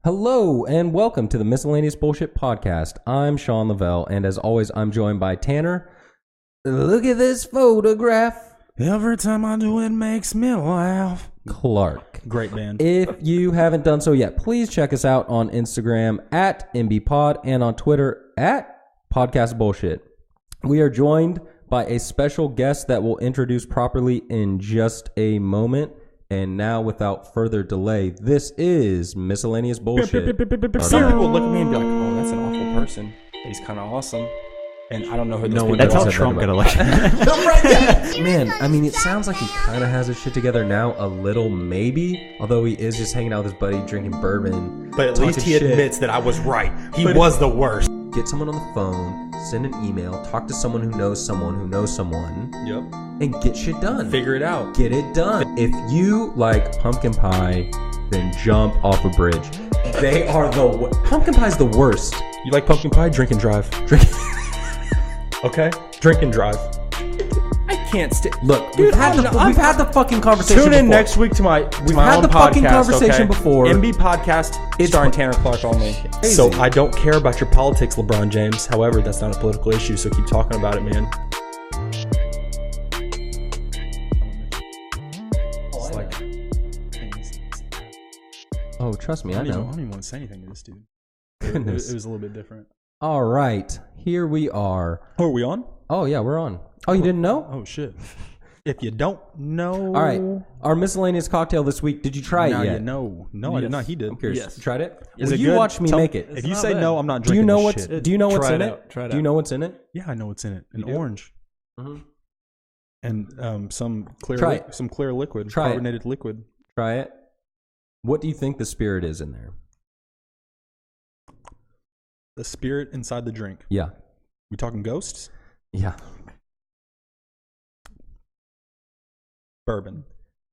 Hello and welcome to the Miscellaneous Bullshit Podcast. I'm Sean Lavelle, and as always, I'm joined by Tanner. Look at this photograph. Every time I do it makes me laugh. Clark. Great band. If you haven't done so yet, please check us out on Instagram at MBPod and on Twitter at Podcast Bullshit. We are joined by a special guest that we'll introduce properly in just a moment. And now, without further delay, this is Miscellaneous Bullshit. Some people look at me and be like, oh, that's an awful person. He's kind of awesome. And I don't know who this people That's are. how Trump got elected. Man, I mean, it sounds like he kind of has his shit together now, a little maybe. Although he is just hanging out with his buddy, drinking bourbon. But at least he admits that I was right. He was the worst. Get someone on the phone, send an email, talk to someone who knows someone who knows someone. Yep. And get shit done. Figure it out. Get it done. If you like pumpkin pie, then jump off a bridge. They are pumpkin pie is the worst. You like pumpkin pie? Drink and drive. Okay? Drink and drive. I can't stay. Look, we've had the fucking conversation Tune in before. next week to my We've had the fucking conversation before. MB podcast starring Tanner Clark only. Crazy. So I don't care about your politics, LeBron James. However, that's not a political issue, so keep talking about it, man. It's like, Oh, trust me, I I know. don't even want to say anything to this dude. Goodness. It was a little bit different. All right, here we are. Oh, are we on? Oh yeah, we're on. Oh, you didn't know? Oh, shit. If you don't know... All right, our miscellaneous cocktail this week. Did you try it Now yet? you know. No, I did not. He did. I'm curious. Yes. You tried it? Is Well, it you good? watched me Tell- make it. If you not say bad. no, I'm not Do you drinking know this what's? shit. Do you know what's Try in it it? out. Try it Do you out. know what's in it? Yeah, I know what's in it. An do? orange. Mm-hmm. And some clear Try it. some clear liquid. Try it. Carbonated liquid. Try it. What do you think the spirit is in there? The spirit inside the drink. Yeah. We talking ghosts? Yeah. Bourbon.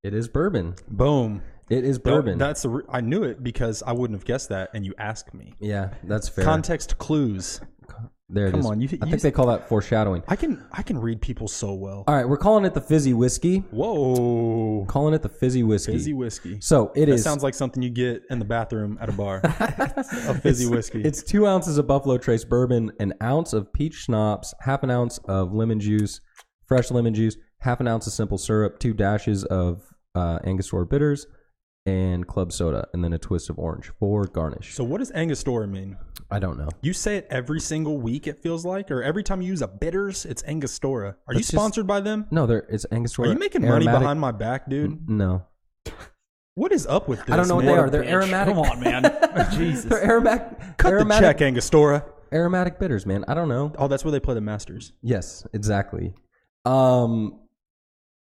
It is bourbon. Boom. It is bourbon. I knew it because I wouldn't have guessed that, and you asked me. Yeah, that's fair. Context clues. There it Come is. on, I think they call that foreshadowing. I can read people so well. All right, we're calling it the fizzy whiskey. Whoa. Calling it the fizzy whiskey. Fizzy whiskey. So it That is. sounds like something you get in the bathroom at a bar. A fizzy whiskey. It's 2 ounces of Buffalo Trace bourbon, an ounce of peach schnapps, half an ounce of lemon juice, fresh lemon juice, half an ounce of simple syrup, 2 dashes of Angostura bitters, and club soda, and then a twist of orange for garnish. So what does Angostura mean? I don't know. You say it every single week, it feels like, or every time you use a bitters, it's Angostura. Are you That's just- sponsored by them? No, it's Angostura. Are you making aromatic. money behind my back, dude? No. What is up with this? I don't know what man? they are. They're aromatic. Come on, man. Jesus. They're aromatic. Cut the check, Angostura. Aromatic bitters, man. I don't know. Oh, that's where they play the Masters. Yes, exactly.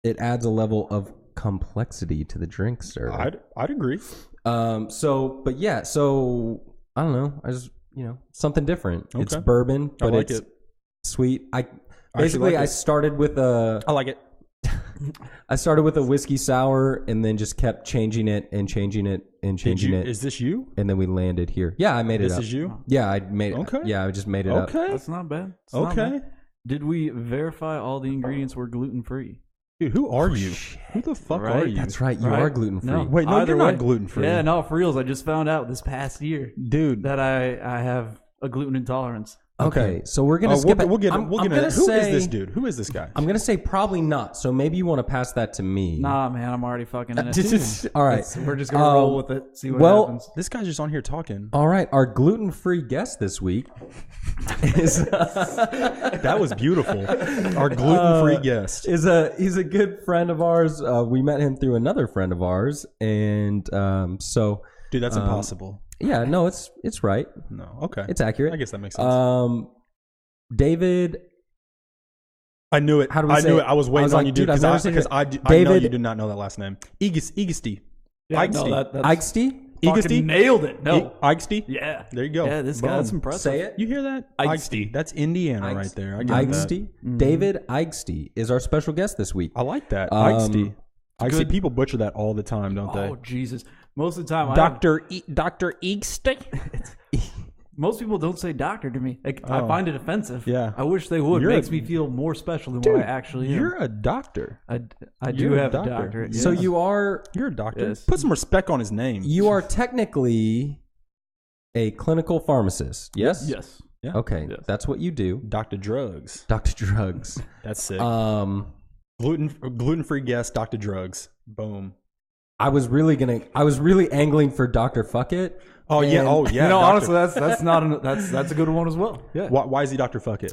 It adds a level of complexity to the drink, sir. I'd agree. But yeah, so I don't know. I just, something different. Okay. It's bourbon, but like it's it. sweet. like I it. started with a I like it. whiskey sour and then just kept changing it and changing it and changing it. Is this you? And then we landed here. Yeah, I made it This up. is you? Yeah, I made it. Okay. Yeah, I just made it up. Okay. That's not bad. It's not Okay. bad. Did we verify all the ingredients were gluten free? Dude, who are you? Who the fuck Right. are you? That's right. You Right. are gluten free. No. Wait, no, Either you're way. not gluten-free. Yeah, no, for reals. I just found out this past year Dude. that I have a gluten intolerance. Okay, so we're gonna skip it. We'll get I'm into gonna that. Who is say- this dude? Who is this guy? I'm gonna say probably not. So maybe you want to pass that to me. Nah, man, I'm already fucking in it. All right. We're just gonna roll with it. See what well, happens. This guy's just on here talking. All right. Our gluten-free guest this week is That was beautiful. Our gluten-free guest. he's a good friend of ours. We met him through another friend of ours, and so Dude, that's impossible. yeah, no, it's right. No. Okay. It's accurate. I guess that makes sense. David. I knew it. How do we I say knew it? it. I was waiting I was on like, you, dude, dude, I've never seen because it. I know David- you do not know that last name. Igesty. Yeah, Igesty. no, that's Eigsty? fucking Igesty? nailed it. No. Igesty? Yeah. There you go. Yeah, this Boom. guy's impressive. Say it. You hear that? Igesty. That's Indiana right there. I got that. Eigsty. David Eigsty is our special guest this week. I like that. Um, Igesty. I see good. people butcher that all the time, don't Oh, they? Jesus. Most of the time, Dr. Igesty? most people don't say doctor to me. Like, I Oh. find it offensive. Yeah. I wish they would. It You're makes a- me feel more special than Dude, what I actually am. You're a doctor. I you're do a have a doctor. doctorate. So yes. you are You're a doctor. Yes. Put some respect on his name. technically a clinical pharmacist. Yes? Yes. Yeah. Okay, Yes. that's what you do. Dr. Drugs. Dr. Drugs. That's sick. Um, Gluten-free guest, Dr. Drugs. Boom. I was really angling for Dr. Fuck It. Oh, yeah. Oh, yeah. You know, Dr. honestly, that's a good one as well. Yeah. Why is he Dr. Fuck It?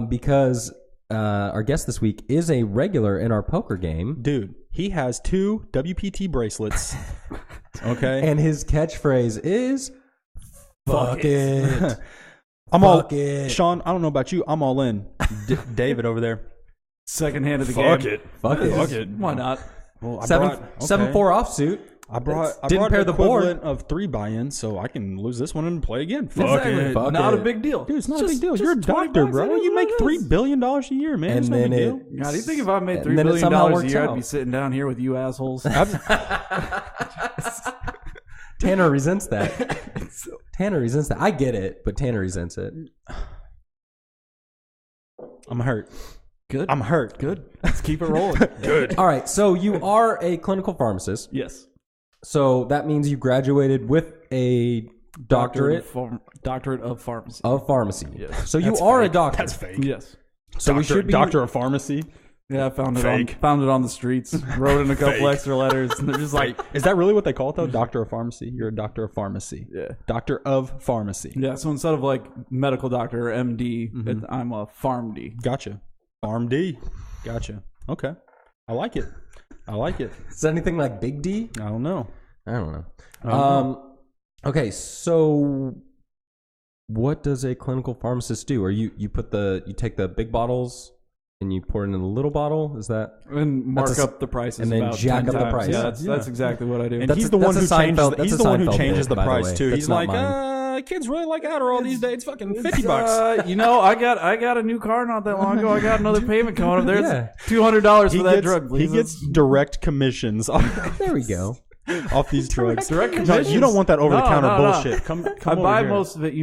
Because our guest this week is a regular in our poker game. Dude, he has 2 WPT bracelets. Okay. And his catchphrase is fuck it. Fuck it. Sean, I don't know about you. I'm all in. David over there. Second hand of the Fuck game. it. Fuck it. Fuck it. Why not? Well, I 7-4 offsuit. I brought Didn't pair the the board. equivalent of 3 buy-ins, so I can lose this one and play again. Fuck Exactly. it. Fuck Not it. a big deal. Dude, it's not a Just- big deal. just You're a 20 doctor, bucks, bro. it is You make what it is. $3 billion a year, man. And It's no then big deal. God, do you think if I made And $3 then it billion somehow a works year, out. I'd be sitting down here with you assholes? Tanner resents that. Tanner resents that. I get it, but Tanner resents it. I'm hurt. Good. I'm hurt. Good. Let's keep it rolling. Good. All right, so you are a clinical pharmacist. Yes. So that means you graduated with a doctorate Doctorate of pharmacy. of pharmacy. Yes. So you That's are a fake. doctor. That's fake. Yes. So we should be Doctor of Pharmacy. Yeah, I found Fake. it on the streets. Wrote in a couple Fake. extra letters, and they're just like, Is that really what they call it, though? Doctor of Pharmacy? You're a doctor of pharmacy. yeah, Doctor of Pharmacy. yeah. So instead of like medical doctor or MD, I'm a PharmD. Gotcha. PharmD. Gotcha. Okay. I like it. I like it. Is that anything like Big D? I don't know. I don't know. Okay, so what does a clinical pharmacist do? Are you take the big bottles and you pour it in a little bottle? Is that And mark up the prices and then about jack 10 up the times. price. Yeah, Yeah. that's exactly what I do. And That's he's a- the one that's who a changes. Seinfeld- He's that's the a one who Seinfeld changes bit, the by the price way. too. That's He's not like, mine. kids really like Adderall these days. It's fucking $50. You know, I got a new car not that long ago. I got another payment coming up. There's Yeah. $200 for that Gets, drug. he Please. gets direct commissions There we go. off these drugs. direct No, commissions. you don't want that over-the-counter No, no, no. bullshit. Come I over buy here. most of it,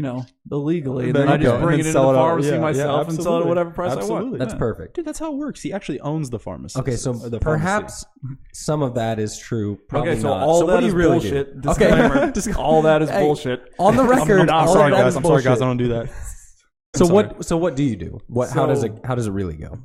illegally, and There then I you just go. bring And it then into sell the it out. pharmacy Yeah, myself and sell it at absolutely. whatever price I Absolutely. want. That's Yeah. perfect. Dude, that's how it works. He actually owns the pharmacy. Okay, so The perhaps some of that is true. Probably Okay, so not. all so what that do is you really bullshit. do? Okay, Disclaimer. All that is Hey, bullshit. On the record, I'm all sorry, of that guys. is I'm sorry, guys. bullshit. I don't do that. So what do you do? How does it really go?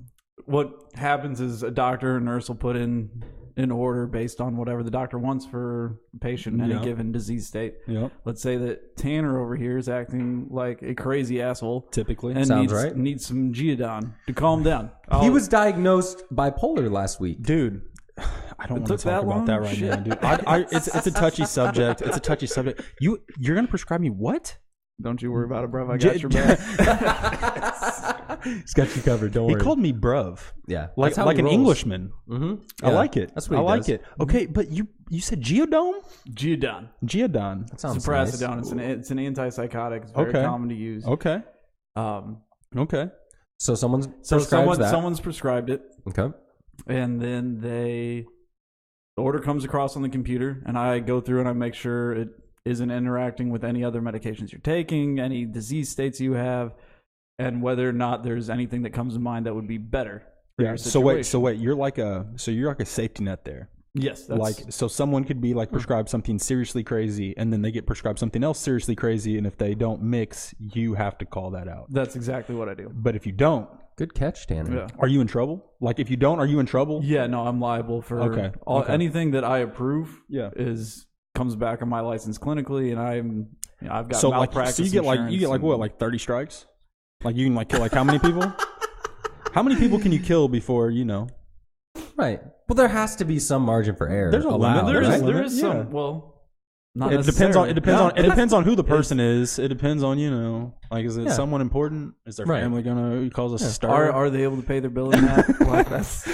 What happens is a doctor or nurse will put in an order based on whatever the doctor wants for the patient in Yeah. any given disease state. Yep. Let's say that Tanner over here is acting like a crazy asshole Typically. and Sounds needs, right. needs some Geodon to calm down. He was diagnosed bipolar last week. Dude, I don't want to took talk that about long? that right Shit. now, dude. It's a touchy subject. It's a touchy subject. You're gonna prescribe me what? Don't you worry about it, bro. I got your back. He's got you covered. Don't He worry. called me bruv, yeah, like that's how he an rolls. Englishman. Mm-hmm. I like it. That's what I he like does. it. Okay, but you said Geodome? Geodon. Geodon. That sounds It's nice. Suprazidone. It's an antipsychotic. It's very Okay. common to use. Okay. Um, Okay. So someone's so prescribes that. someone's prescribed it, Okay. and then the order comes across on the computer, and I go through and I make sure it isn't interacting with any other medications you're taking, any disease states you have, and whether or not there's anything that comes to mind that would be better for Yeah. your So situation. wait. You're like a safety net there. Yes, that's, Like, so someone could be like prescribed something seriously crazy, and then they get prescribed something else seriously crazy, and if they don't mix, you have to call that out. that's exactly what I do. But if you don't, Good catch, Tanner. Yeah. are you in trouble? Like, if you don't, are you in trouble? Yeah, no, I'm liable for Okay, okay. anything that I approve. Yeah. Comes back on my license clinically, and I've got So like, malpractice. so you get like insurance what, and- like 30 strikes? Like you can like kill like how many people? How many people can you kill before you know? Right. Well, there has to be some margin for error. There's a allowed, limit. There right? is, there is Yeah. some. Well, not It depends on necessarily. it depends on who the person is. It depends on like is it Yeah. someone important? Is their Right. family gonna cause a stir? Are they able to pay their bill in that? Like, that's,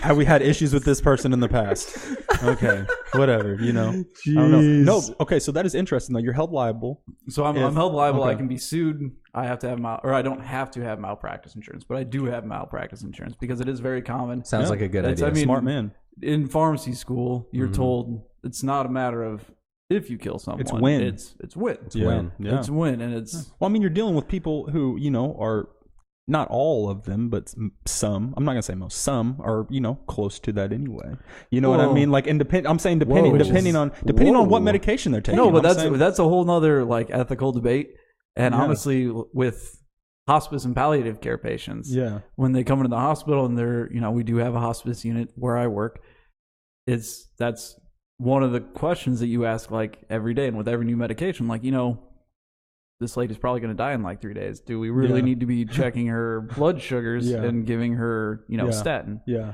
Have we had issues with this person in the past? Okay, whatever. I don't know. No. Okay, so that is interesting though. You're held liable. so I'm held liable. Okay. I can be sued. I have to have or I don't have to have malpractice insurance, but I do have malpractice insurance because it is very common. Sounds Yeah. like a good It's- idea. I mean, Smart man. In pharmacy school, you're Mm-hmm. told it's not a matter of if you kill someone. It's when. It's when. win. Yeah. It's when, and it's Well, I mean, you're dealing with people who are not all of them, but some. I'm not gonna say most. Some are, close to that anyway. You know what I mean? Like, I'm saying depending on what medication they're taking. No, but that's a whole nother like ethical debate. And honestly, with hospice and palliative care patients, when they come into the hospital and we do have a hospice unit where I work. That's one of the questions that you ask like every day, and with every new medication, like, this lady's probably going to die in like 3 days. Do we really need to be checking her blood sugars and giving her, statin? Yeah.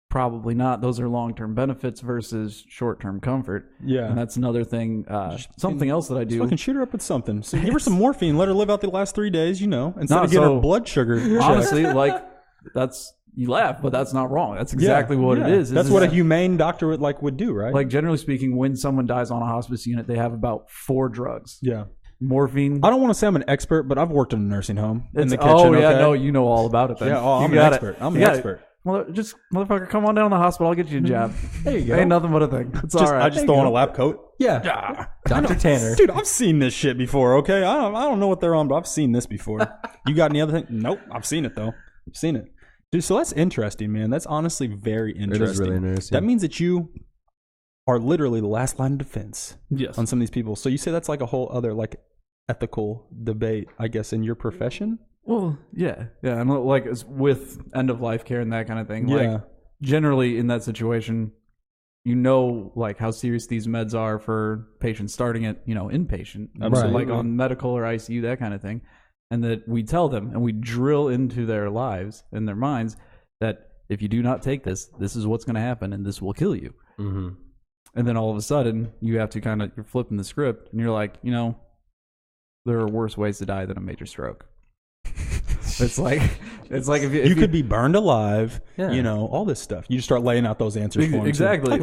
Probably not. Those are long-term benefits versus short-term comfort. Yeah. And that's another thing. Something else that I do. Fucking shoot her up with something. So give her some morphine. Let her live out the last 3 days, instead of getting her blood sugar checked. Honestly, like, you laugh, but that's not wrong. That's exactly what it is. That's what a humane doctor would do, right? Like, generally speaking, when someone dies on a hospice unit, they have about 4 drugs. Yeah. Morphine. I don't want to say I'm an expert, but I've worked in a nursing home in the kitchen. Oh, yeah, no, you know all about it then. Yeah, I'm an expert. I'm an expert. Well, just, motherfucker, come on down to the hospital. I'll get you a jab. There you go. Ain't nothing but a thing. It's all right. I just throw on a lab coat. Yeah. Dr. Tanner. Dude, I've seen this shit before, okay? I don't know what they're on, but I've seen this before. You got any other thing? Nope. I've seen it, though. I've seen it. Dude, so that's interesting, man. That's honestly very interesting. It is really interesting. That means that you are literally the last line of defense on some of these people. So you say that's like a whole other like ethical debate, I guess, in your profession? Well, yeah. And like with end of life care and that kind of thing. Like generally in that situation, like how serious these meds are for patients starting at, inpatient. So like on medical or ICU, that kind of thing. And that we tell them and we drill into their lives and their minds that if you do not take this, this is what's going to happen and this will kill you. Mm-hmm. And then all of a sudden you have to you're flipping the script and you're like, there are worse ways to die than a major stroke. It's like if you could be burned alive, all this stuff. You just start laying out those answers for them. Exactly. Like,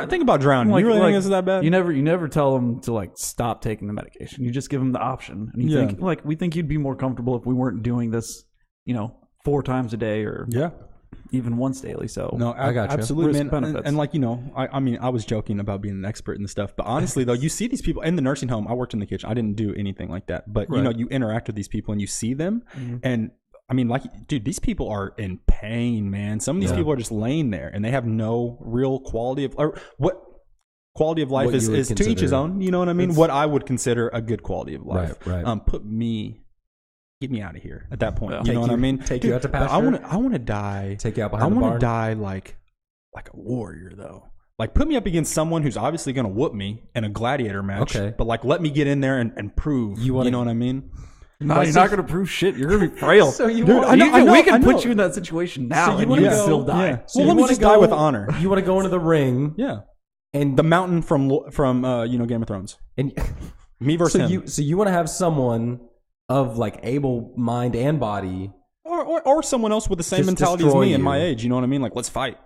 think about drowning. You really think this is that bad? You never tell them to like stop taking the medication. You just give them the option. And you think like we think you'd be more comfortable if we weren't doing this, 4 times a day or even once daily. So no, I got you. Absolutely, man. And like I mean, I was joking about being an expert in stuff, but honestly, though, you see these people in the nursing home. I worked in the kitchen. I didn't do anything like that, but you interact with these people and you see them, and I mean, like, dude, these people are in pain, man. Some of these people are just laying there and they have no real quality of life is to each his own. You know what I mean? What I would consider a good quality of life. Right. Get me out of here at that point. You know what I mean? Take you out to pasture. I want to die. Take you out behind the barn. I want to die like a warrior, though. Like, put me up against someone who's obviously going to whoop me in a gladiator match. Okay. But like, let me get in there and prove. You know what I mean? No, you're not going to prove shit. You're going to be frail. So we can put you in that situation now, and you can still die. Yeah. So let me just die with honor. You want to go into the ring, and the mountain from Game of Thrones, and me versus him. So you want to have someone of like able mind and body, or someone else with the same mentality as me and my age. You know what I mean? Like, let's fight.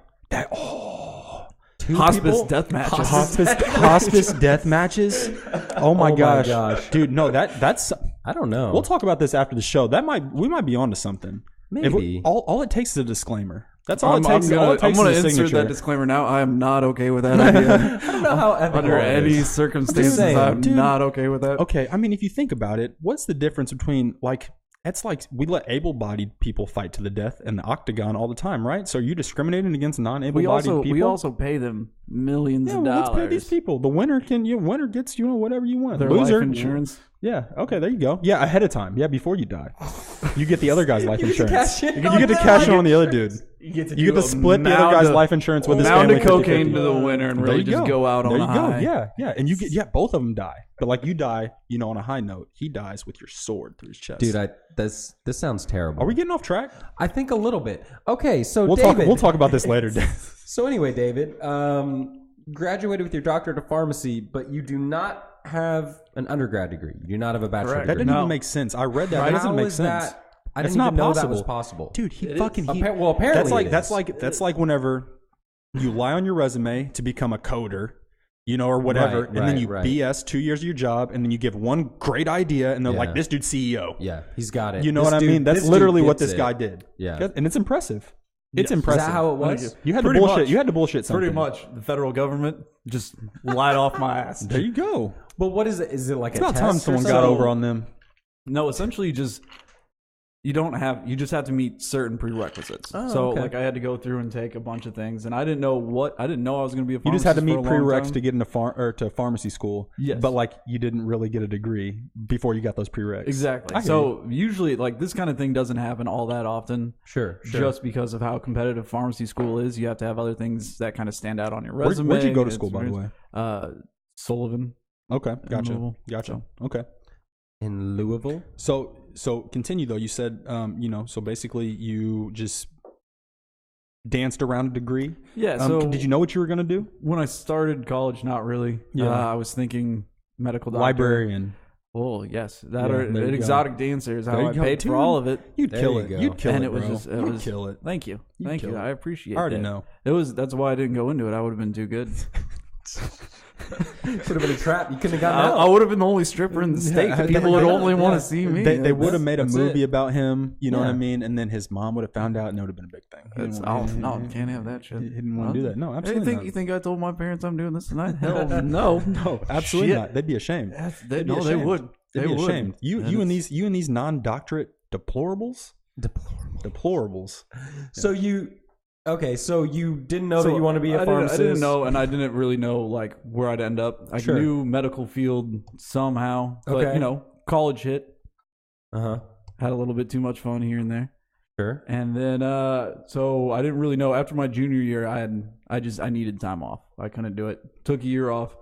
Hospice death matches. Hospice death matches. Oh my gosh, dude! No, that's. I don't know. We'll talk about this after the show. We might be onto something. Maybe all it takes is a disclaimer. That's all it takes. I'm going to insert that disclaimer now. I am not okay with that idea. I don't know how under any circumstances I'm not okay with that. Okay, I mean, if you think about it, what's the difference between like? It's like we let able-bodied people fight to the death in the octagon all the time, right? So are you discriminating against non-able-bodied people? We also pay them millions of dollars. Let's pay these people. The winner gets whatever you want. Their life insurance. Yeah. Okay. There you go. Yeah. Ahead of time. Yeah. Before you die, you get the other guy's life insurance. You get to cash in on the other dude. You get to split the other guy's life insurance with his family. Pound of cocaine to the winner and really just go out on a high. Yeah. And you get both of them die, but like you die, on a high note. He dies with your sword through his chest. Dude, this sounds terrible. Are we getting off track? I think a little bit. Okay, so we'll talk about this later. So anyway, David, graduated with your doctorate of pharmacy, but you do not have an undergrad degree. You do not have a bachelor's degree. That didn't even make sense. I read that. That doesn't make sense. I didn't even know that was possible. Dude, apparently that's like whenever you lie on your resume to become a coder, or whatever, and then you BS 2 years of your job, and then you give one great idea, and they're like, this dude's CEO. Yeah, he's got it. You know what I mean? That's literally what this guy did. Yeah. And it's impressive. It's impressive. Is that how it was? You had to bullshit. You had to bullshit something. Pretty much. The federal government just lied off my ass. There you go. But what is it? Is it like it's about time someone got over on them? No, essentially just You just have to meet certain prerequisites. So like I had to go through and take a bunch of things, and I didn't know I was going to be a pharmacist. You just had to meet prereqs to get into to pharmacy school. Yes. But like you didn't really get a degree before you got those prereqs. Exactly. So usually like this kind of thing doesn't happen all that often. Sure. Just because of how competitive pharmacy school is, you have to have other things that kind of stand out on your resume. Where'd you go to school, by the way? Sullivan. Okay. Gotcha. Okay. In Louisville. So continue though. You said, so basically you just danced around a degree. Yeah. So did you know what you were going to do when I started college? Not really. Yeah. I was thinking medical doctor. Librarian. Oh yes, that or an exotic dancer is how I paid for Dude, all of it. You'd kill it. You'd kill and it, bro. You'd kill it. Thank you. Thank you. I appreciate. I already that. know. That's why I didn't go into it. I would have been too good. Could have been a trap. You couldn't have gotten out. I would have been the only stripper in the state. People would only want to see me. They would have made a movie about him. You know what I mean? And then his mom would have found out, and it would have been a big thing. No, can't have that shit. He didn't want to do that. No, absolutely not. You think I told my parents I'm doing this tonight? Hell no. No, absolutely not. They'd be ashamed. They would. They'd be ashamed. You and these non-doctorate deplorables. Deplorables. So you didn't know that you want to be a pharmacist? I didn't know, and I didn't really know like where I'd end up. I knew medical field somehow, but college hit. Had a little bit too much fun here and there. Sure. And then so I didn't really know. After my junior year, I needed time off. I couldn't do it. Took a year off.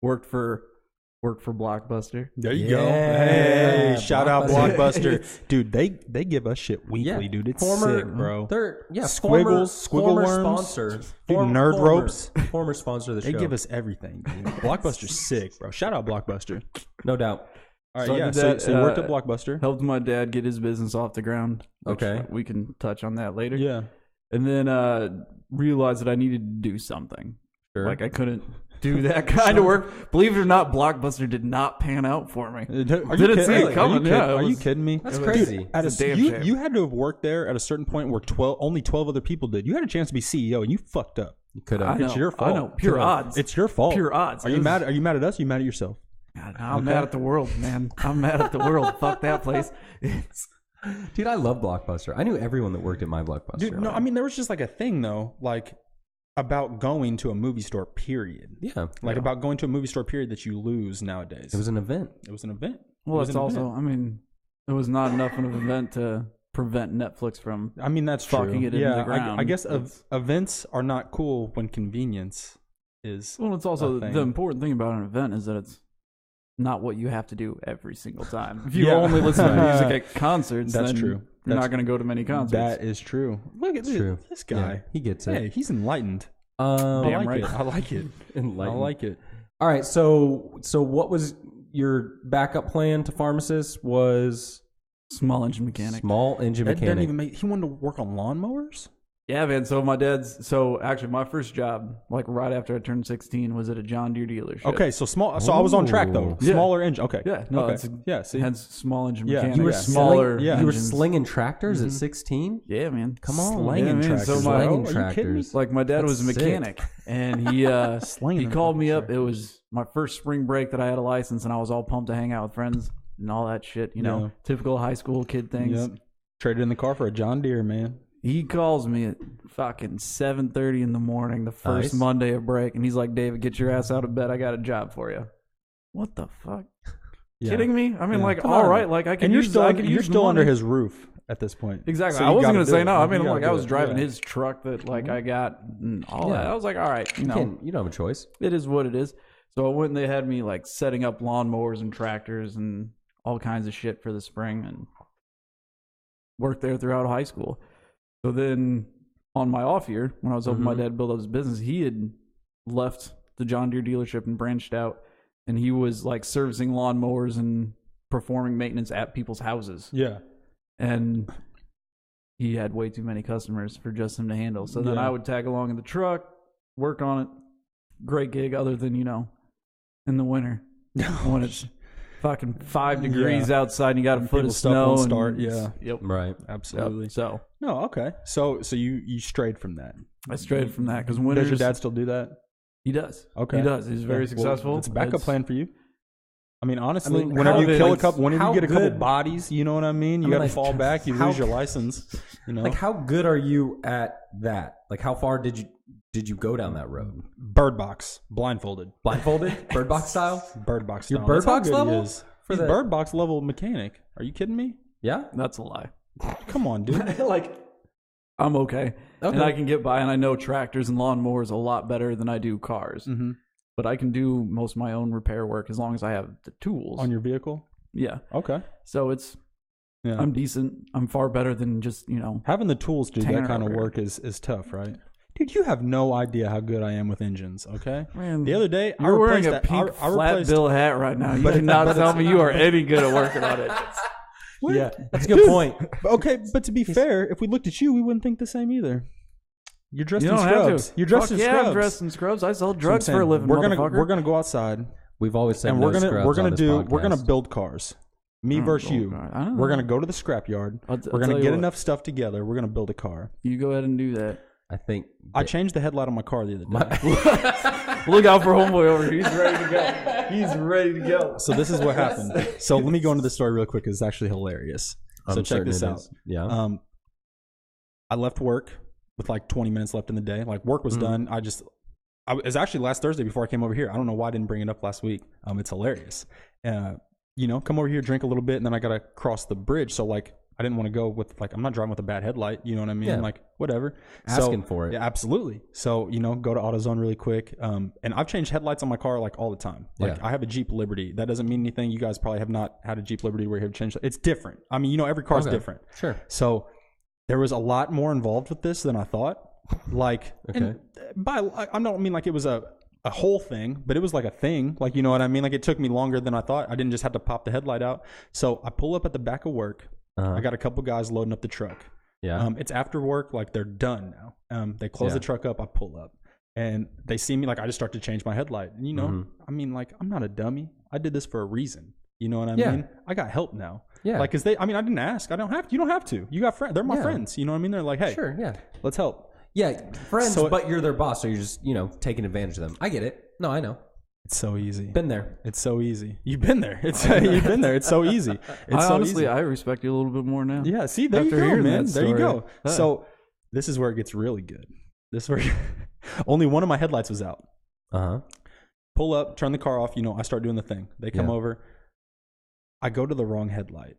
Worked for Blockbuster. There you go. Hey, shout out Blockbuster. Dude, they give us shit weekly, dude. It's sick, bro. Squiggle worms. Sponsor. Dude, Nerd Ropes. Former sponsor of the show. They give us everything, dude. Blockbuster's sick, bro. Shout out Blockbuster. No doubt. All right, so you worked at Blockbuster. Helped my dad get his business off the ground. Okay. We can touch on that later. Yeah. And then realized that I needed to do something. Sure. Like I couldn't do that kind of work. Believe it or not, Blockbuster did not pan out for me. Didn't see it coming. Are you kidding me? That's crazy. Dude, you had to have worked there at a certain point where only 12 other people did. You had a chance to be CEO and you fucked up. You could have. It's your fault. I know. Pure odds. It's your fault. Pure odds. Are you mad at us? Are you mad at yourself? God, I'm mad at the world, man. I'm mad at the world. Fuck that place. Dude, I love Blockbuster. I knew everyone that worked at my Blockbuster. Dude, no, I mean there was just like a thing though, like about going to a movie store, period. Yeah. About going to a movie store, period, that you lose nowadays. It was an event. Well, it's also, I mean, it was not enough of an event to prevent Netflix from that's fucking true. it into the ground. I guess events are not cool when convenience is. Well, it's also the important thing about an event is that it's not what you have to do every single time. If you only listen to music at concerts, that's true. You're not going to go to many concerts. That is true. Look at this guy. Yeah, he gets it. Hey, he's enlightened. Damn right. I like it. Enlightened. I like it. All right. So what was your backup plan to pharmacist? Was small engine mechanic. Small engine That mechanic. didn't even he wanted to work on lawnmowers? Yeah, man. So actually my first job, like right after I turned 16, was at a John Deere dealership. Okay, so small. So I was on track though. Yeah. Smaller engine. Okay. Yeah. No. Okay. See, hence small engine Yeah. mechanic. You were smaller. You were slinging tractors at 16. Yeah, man. Come on, Slanging tractors. So slanging Are you kidding me? tractors. like my dad was a That's mechanic, and he Slanging called me up. tractors. It was my first spring break that I had a license, and I was all pumped to hang out with friends and all that shit. You know, typical high school kid things. Yep. Traded in the car for a John Deere, man. He calls me at fucking 7:30 in the morning, the first Monday of break, and he's like, "David, get your ass out of bed. I got a job for you." What the fuck? Yeah. Kidding me? I mean, Come all on. right, like I can. And you're use still under money. his roof at this point. Exactly. So I wasn't gonna say it. no. I mean, You like gotta I do was it. driving Yeah. his truck that like I got and all Yeah. that. I was like, all right, you know, You don't have a choice. it is what it is. So I went and they had me like setting up lawnmowers and tractors and all kinds of shit for the spring and worked there throughout high school. So then on my off year, when I was helping my dad build up his business, he had left the John Deere dealership and branched out, and he was like servicing lawnmowers and performing maintenance at people's houses. Yeah. And he had way too many customers for just him to handle. So then I would tag along in the truck, work on it. Great gig, other than, you know, in the winter when it's fucking 5 degrees outside and you got a foot of snow. Start. And Yeah. Yep. Right. Absolutely. Yep. So No. Okay. So you strayed from that. I strayed from that because Does winters. your dad still do that? He does. Okay. He does. He's very Well, successful. it's a backup plan for you. I mean, honestly, whenever you kill a couple, whenever you get a couple bodies, you know what I mean? You got to fall back. You lose your license. You know, like how good are you at that? Like how far did you go down that road? Bird box, blindfolded, bird box style. Bird box style. Your bird box level? He's bird box level mechanic. Are you kidding me? Yeah, that's a lie. Come on, dude. Like, I'm okay, and I can get by, and I know tractors and lawnmowers a lot better than I do cars. Mm-hmm. But I can do most of my own repair work as long as I have the tools. On your vehicle? Yeah. Okay. So I'm decent. I'm far better than just, having the tools to do that kind of work is tough, right? Dude, you have no idea how good I am with engines, okay? Man, the other day, you're wearing a pink flat bill hat right now. You cannot tell me you are any good at working on it. Yeah, that's a good point. Okay, but to be fair, if we looked at you, we wouldn't think the same either. You're dressed in scrubs. You're dressed in scrubs. Yeah, I'm dressed in scrubs. I sell drugs for a living. We're gonna go outside. We've always said and we're gonna build cars. Me versus you. We're gonna go to the scrapyard. We're gonna get enough stuff together. We're gonna build a car. You go ahead and do that. I think I changed the headlight on my car the other day. Look out for homeboy over here. He's ready to go. He's ready to go. So this is what happened. So let me go into the story real quick because it's actually hilarious. So check this out. Yeah. I left work with like 20 minutes left in the day. Like work was done. I was actually last Thursday before I came over here. I don't know why I didn't bring it up last week. It's hilarious. Come over here, drink a little bit, and then I got to cross the bridge. So like, I didn't want to go with I'm not driving with a bad headlight. You know what I mean? Yeah. Like whatever. Asking for it. Yeah, absolutely. So, go to AutoZone really quick. And I've changed headlights on my car like all the time. Like I have a Jeep Liberty. That doesn't mean anything. You guys probably have not had a Jeep Liberty where you have changed. It's different. I mean, every car's different. Sure. So there was a lot more involved with this than I thought. Like, I don't mean like it was a whole thing, but it was like a thing. Like, you know what I mean? Like it took me longer than I thought. I didn't just have to pop the headlight out. So I pull up at the back of work. I got a couple guys loading up the truck. Yeah. It's after work. Like they're done now. They close the truck up. I pull up and they see me. Like I just start to change my headlight. And I mean, like I'm not a dummy. I did this for a reason. You know what I mean? I got help now. Yeah. Like, I didn't ask. I don't have to. You don't have to. You got friends. They're my friends. You know what I mean? They're like, hey, sure, yeah, let's help. Yeah, friends, but you're their boss, so you're just, taking advantage of them. I get it. No, I know. It's so easy. Been there. It's so easy. You've been there. You've been there. It's so easy. Honestly, I respect you a little bit more now. Yeah, see, there you go, man. There you go. So this is where it gets really good. This is where only one of my headlights was out. Pull up, turn the car off. I start doing the thing. They come over. I go to the wrong headlight.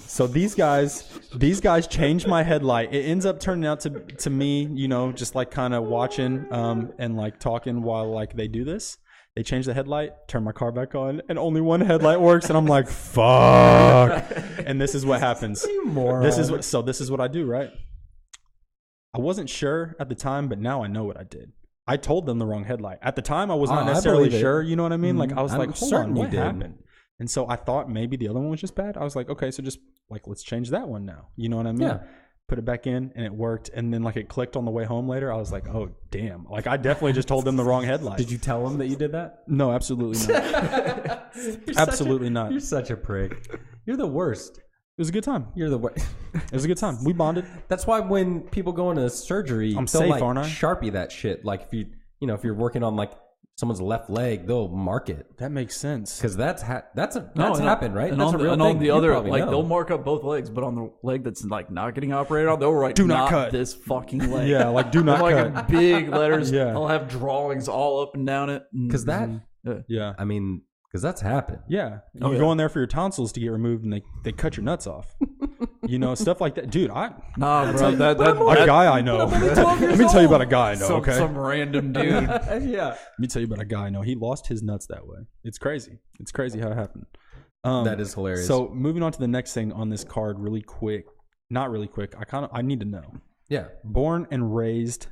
So these guys changed my headlight. It ends up turning out to me, just like kind of watching and like talking while like they do this. They change the headlight, turn my car back on, and only one headlight works. And I'm like, fuck. And this is what happens. This is what I do, right? I wasn't sure at the time, but now I know what I did. I told them the wrong headlight. At the time, I was not necessarily sure. You know what I mean? Like I was like, hold on, what happened? And so I thought maybe the other one was just bad. I was like, okay, so just like, let's change that one now. You know what I mean? Yeah. Put it back in and it worked. And then like it clicked on the way home later. I was like, oh, damn. Like I definitely just told them the wrong headlight. Did you tell them that you did that? No, absolutely not. Absolutely not. You're such a prick. You're the worst. It was a good time. You're the worst. It was a good time. We bonded. That's why when people go into surgery, I'm safe, aren't I? Sharpie that shit. Like if if you're working on like someone's left leg, they'll mark it. That makes sense because that's happened, right? And that's on a real and thing. On the other, like they'll mark up both legs, but on the leg that's like not getting operated on, they'll write "Do not cut this fucking leg." Yeah, like do not cut. Like big letters. Yeah, I'll have drawings all up and down it. Because I mean, because that's happened. Yeah, you go in there for your tonsils to get removed, and they cut your nuts off. Stuff like that, dude. Bro, that a guy I know. Let me tell you about a guy I know. Okay, some random dude. Yeah, let me tell you about a guy I know. He lost his nuts that way. It's crazy. It's crazy how it happened. That is hilarious. So moving on to the next thing on this card, really quick. Not really quick. I need to know. Yeah, born and raised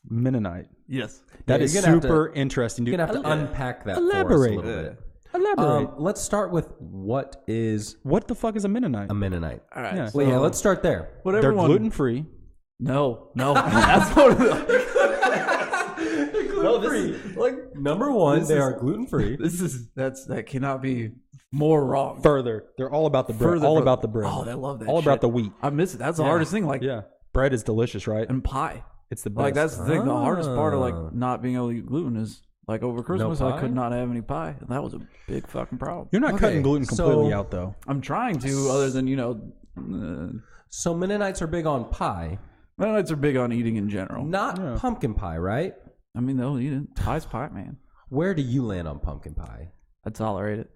Mennonite. Yes, that is super interesting. Dude, you're gonna have to unpack that. Elaborate for us a little bit. Elaborate. Let's start with what the fuck is a Mennonite? A Mennonite. All right. Yeah. Well, let's start there. They're gluten free. No, that's one of the. No, this is like number one. They are gluten free. That cannot be more wrong. Further, they're all about the bread. All about the bread. Oh, I love that. All about the wheat. I miss it. That's the hardest thing. Like, bread is delicious, right? And pie. It's the best. Like that's the thing. The hardest part of like not being able to eat gluten is Like over Christmas, I could not have any pie. And that was a big fucking problem. You're not cutting gluten completely out, though. I'm trying to, other than, So Mennonites are big on pie. Mennonites are big on eating in general. Not pumpkin pie, right? I mean, they'll eat it. Pie's pie, man. Where do you land on pumpkin pie? I tolerate it.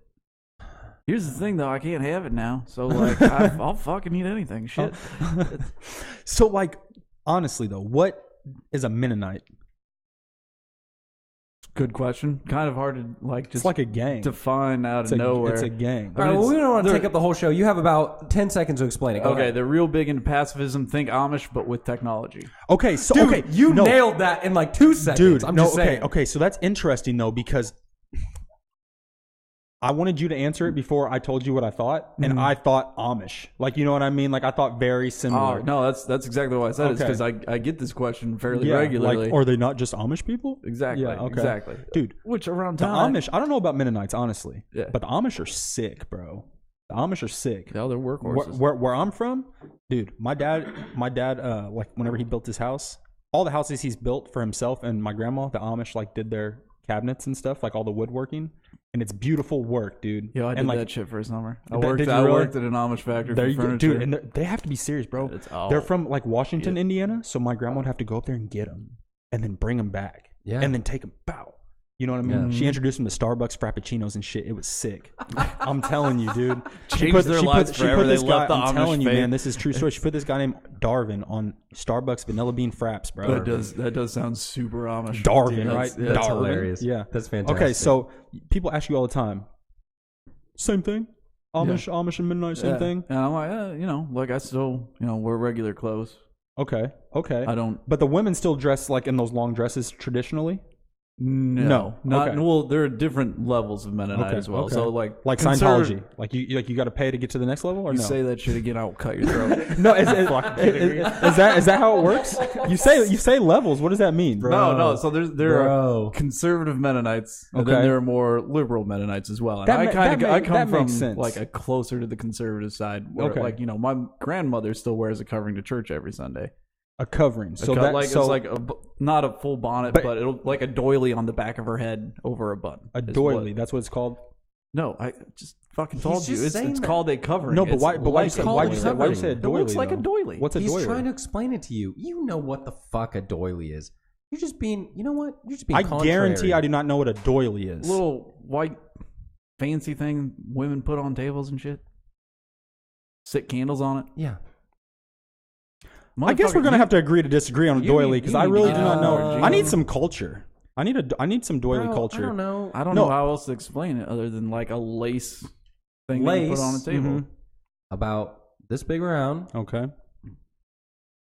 Here's the thing, though. I can't have it now. So, like, I'll fucking eat anything. Shit. So, like, honestly, though, what is a Mennonite? Good question. Kind of hard to, like, just it's like a gang. Define out of nowhere. It's a gang. All right, well, we don't want to take up the whole show. You have about 10 seconds to explain it. Go ahead. They're real big into pacifism. Think Amish, but with technology. Okay, so Dude, you nailed that in like 2 seconds. Dude, I'm just saying. Okay, so that's interesting though, because I wanted you to answer it before I told you what I thought, and I thought Amish. Like, you know what I mean? Like, I thought very similar. Oh, no, that's exactly what I said. It's because I get this question fairly regularly. Like, are they not just Amish people? Exactly. Yeah, okay. Exactly. Dude, which around the time, Amish, I don't know about Mennonites, honestly. Yeah. But the Amish are sick, bro. The Amish are sick. Yeah, they're workhorses. Where I'm from, dude, my dad, like, whenever he built his house, all the houses he's built for himself and my grandma, the Amish, like, did their cabinets and stuff, like all the woodworking. And it's beautiful work, dude. Yo, I did like, that shit for a summer. I worked at an Amish factory for furniture. Dude, and they have to be serious, bro. They're from like Washington, Indiana, so my grandma would have to go up there and get them and then bring them back. Yeah. And then take them. Bow. You know what I mean? Yeah. She introduced them to Starbucks Frappuccinos and shit. It was sick. I'm telling you, dude. Changed their lives forever. They left the Amish. I'm telling you, man, this is true story. She put this guy named Darvin on Starbucks vanilla bean fraps, bro. That does sound super Amish. Darvin, dude, right? That's hilarious. Yeah, that's fantastic. Okay, so people ask you all the time. Same thing. Amish and Mennonite, same thing. And I'm like, like I still, wear regular clothes. Okay. I don't. But the women still dress like in those long dresses traditionally. No, not okay. Well. There are different levels of Mennonite as well. Okay. So like Scientology, like you got to pay to get to the next level, or you no? Say that shit again, I'll cut your throat. No, is that how it works? You say levels. What does that mean? Bro. No. So there are conservative Mennonites, and then there are more liberal Mennonites as well. And I come from like a closer to the conservative side, where like my grandmother still wears a covering to church every Sunday. A covering, so it's like not a full bonnet, but it'll like a doily on the back of her head over a button. A doily, that's what it's called. No, I just fucking told you. It's called a covering. No, but why you say a doily? It looks like a doily. What's a doily? He's trying to explain it to you. You know what the fuck a doily is. You're just being. You know what? You're just being. I guarantee I do not know what a doily is. Little white fancy thing women put on tables and shit. Sit candles on it. Yeah. I guess we're gonna have to agree to disagree on a doily because I really do not know. I need some culture. I need some doily culture. I don't know how else to explain it other than like a lace thing that you put on a table. About this big around. Okay.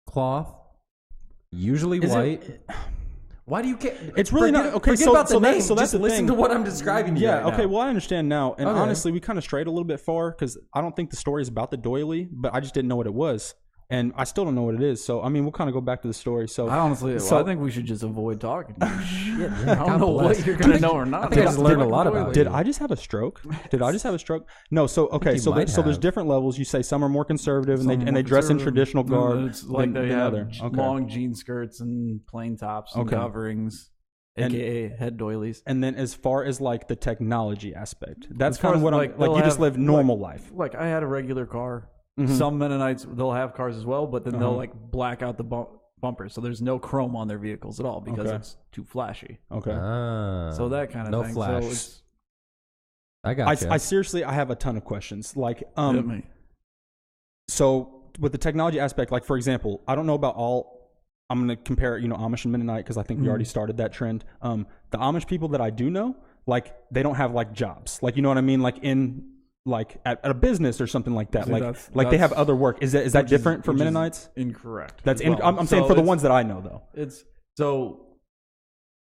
Cloth. Usually white. Why do you care? It's really not okay. Forget about the name. So that's just listen to what I'm describing. Yeah. Okay. Well, I understand now. And honestly, we kind of strayed a little bit far because I don't think the story is about the doily, but I just didn't know what it was. And I still don't know what it is. So, I mean, we'll kind of go back to the story. So, I think we should just avoid talking. Shit, I don't know what you're going to know or not. I think I just learned a lot about it. Did I just have a stroke? No. So, okay. So there's different levels. You say some are more conservative and they dress in traditional garb. It's like they have long jean skirts and plain tops and coverings. AKA head doilies. And then as far as like the technology aspect, that's kind of what I'm like. You just live normal life. Like I had a regular car. Mm-hmm. Some Mennonites, they'll have cars as well, but then they'll like black out the bumpers, so there's no chrome on their vehicles at all because it's too flashy. Okay. So that kind of thing. Flash. So I got you. I seriously, I have a ton of questions. Like, so with the technology aspect, like for example, I don't know about all. I'm going to compare, Amish and Mennonite because I think we already started that trend. The Amish people that I do know, like they don't have like jobs, like you know what I mean, like in. Like at a business or something like that. Like they have other work. Is that different for Mennonites? Incorrect. I'm saying for the ones that I know though. It's so.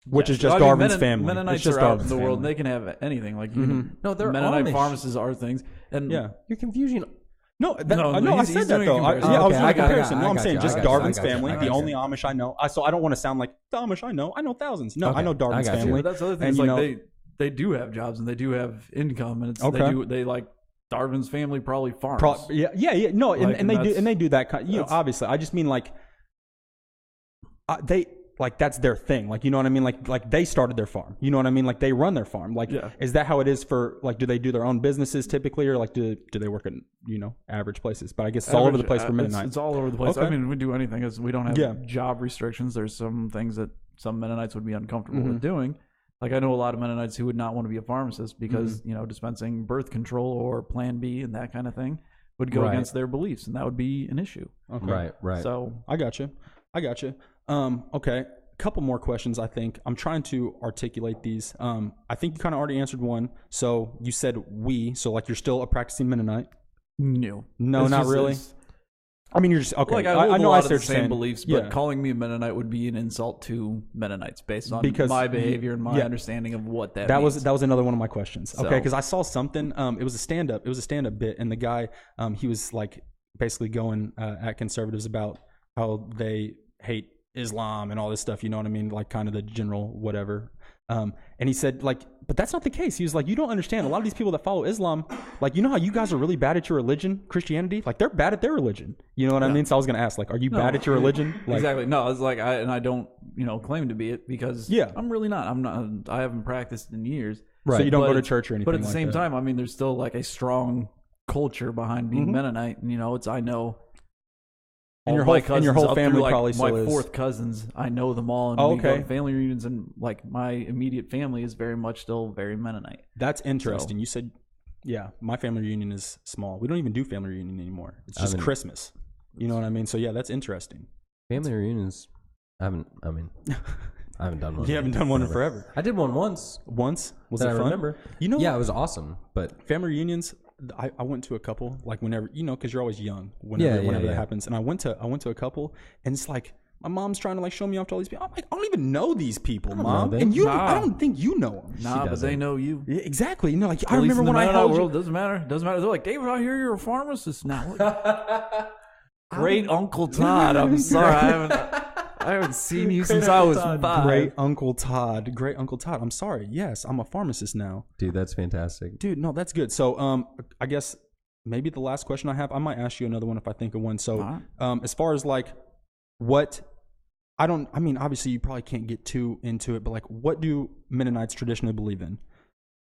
Which is just Darwin's family. Mennonites just are out in the world. And they can have anything. Like no, they're Mennonite Amish. pharmacists are things. And you're confusing. No, I said that though. I was doing a comparison. No, I'm saying just Darwin's family, the only Amish I know. So I don't want to sound like the Amish I know. I know thousands. No, I know Darwin's family. That's the other thing. Like they do have jobs and they do have income and they like Darwin's family probably farms. No, and they do that kind. Obviously, I just mean like they like that's their thing. Like, you know what I mean? Like they started their farm. You know what I mean? Like they run their farm. Like, is that how it is for, like, do they do their own businesses typically, or like do they work in, you know, average places? But I guess it's all over the place for Mennonites. It's all over the place. Okay. I mean, we do anything because we don't have job restrictions. There's some things that some Mennonites would be uncomfortable with doing. Like, I know a lot of Mennonites who would not want to be a pharmacist because, you know, dispensing birth control or Plan B and that kind of thing would go against their beliefs, and that would be an issue. Okay. Right. So I got you. Okay. A couple more questions, I think. I'm trying to articulate these. I think you kind of already answered one. So you said so like you're still a practicing Mennonite? No, not really. I mean, you're just okay. Like, I know I the same beliefs, but calling me a Mennonite would be an insult to Mennonites based on my behavior and my understanding of what that means. That was another one of my questions. Okay, because I saw something. It was a stand up bit, and the guy, he was like basically going at conservatives about how they hate Islam and all this stuff. You know what I mean? Like kind of the general whatever. And he said, like, but that's not the case. He was like, you don't understand. A lot of these people that follow Islam, like, you know how you guys are really bad at your religion, Christianity? Like, they're bad at their religion. You know what I mean? So I was going to ask, like, are you bad at your religion? Like, exactly. No, it's like, I don't, you know, claim to be it because I'm really not. I haven't practiced in years. Right. So you don't go to church or anything. But at the same time, I mean, there's still like a strong culture behind being Mennonite. And, you know, I know. And your whole family like probably still is. My fourth cousins, I know them all, and we go to family reunions, and like my immediate family is very much still very Mennonite. That's interesting. So, you said, my family reunion is small. We don't even do family reunion anymore. It's just Christmas. You know what I mean? So that's interesting. Family reunions, I haven't done one. You haven't done one in forever. I did one once. Was it fun? I remember. You know, it was awesome. But family reunions. I went to a couple, like whenever, you know, because you're always young whenever that happens. And I went to a couple, and it's like my mom's trying to like show me off to all these people. I'm like, I don't even know these people, Mom. And I don't think you know them. Nah, but they know you. Yeah, exactly. You know, like I remember when I held you. Doesn't matter. They're like, David, I hear you're a pharmacist now. Great Uncle Todd. I'm sorry, I haven't seen you since I was 5. Great Uncle Todd. I'm sorry. Yes, I'm a pharmacist now. Dude, that's fantastic. Dude, no, that's good. So, I guess maybe the last question I have, I might ask you another one if I think of one. So, as far as like obviously you probably can't get too into it, but like what do Mennonites traditionally believe in?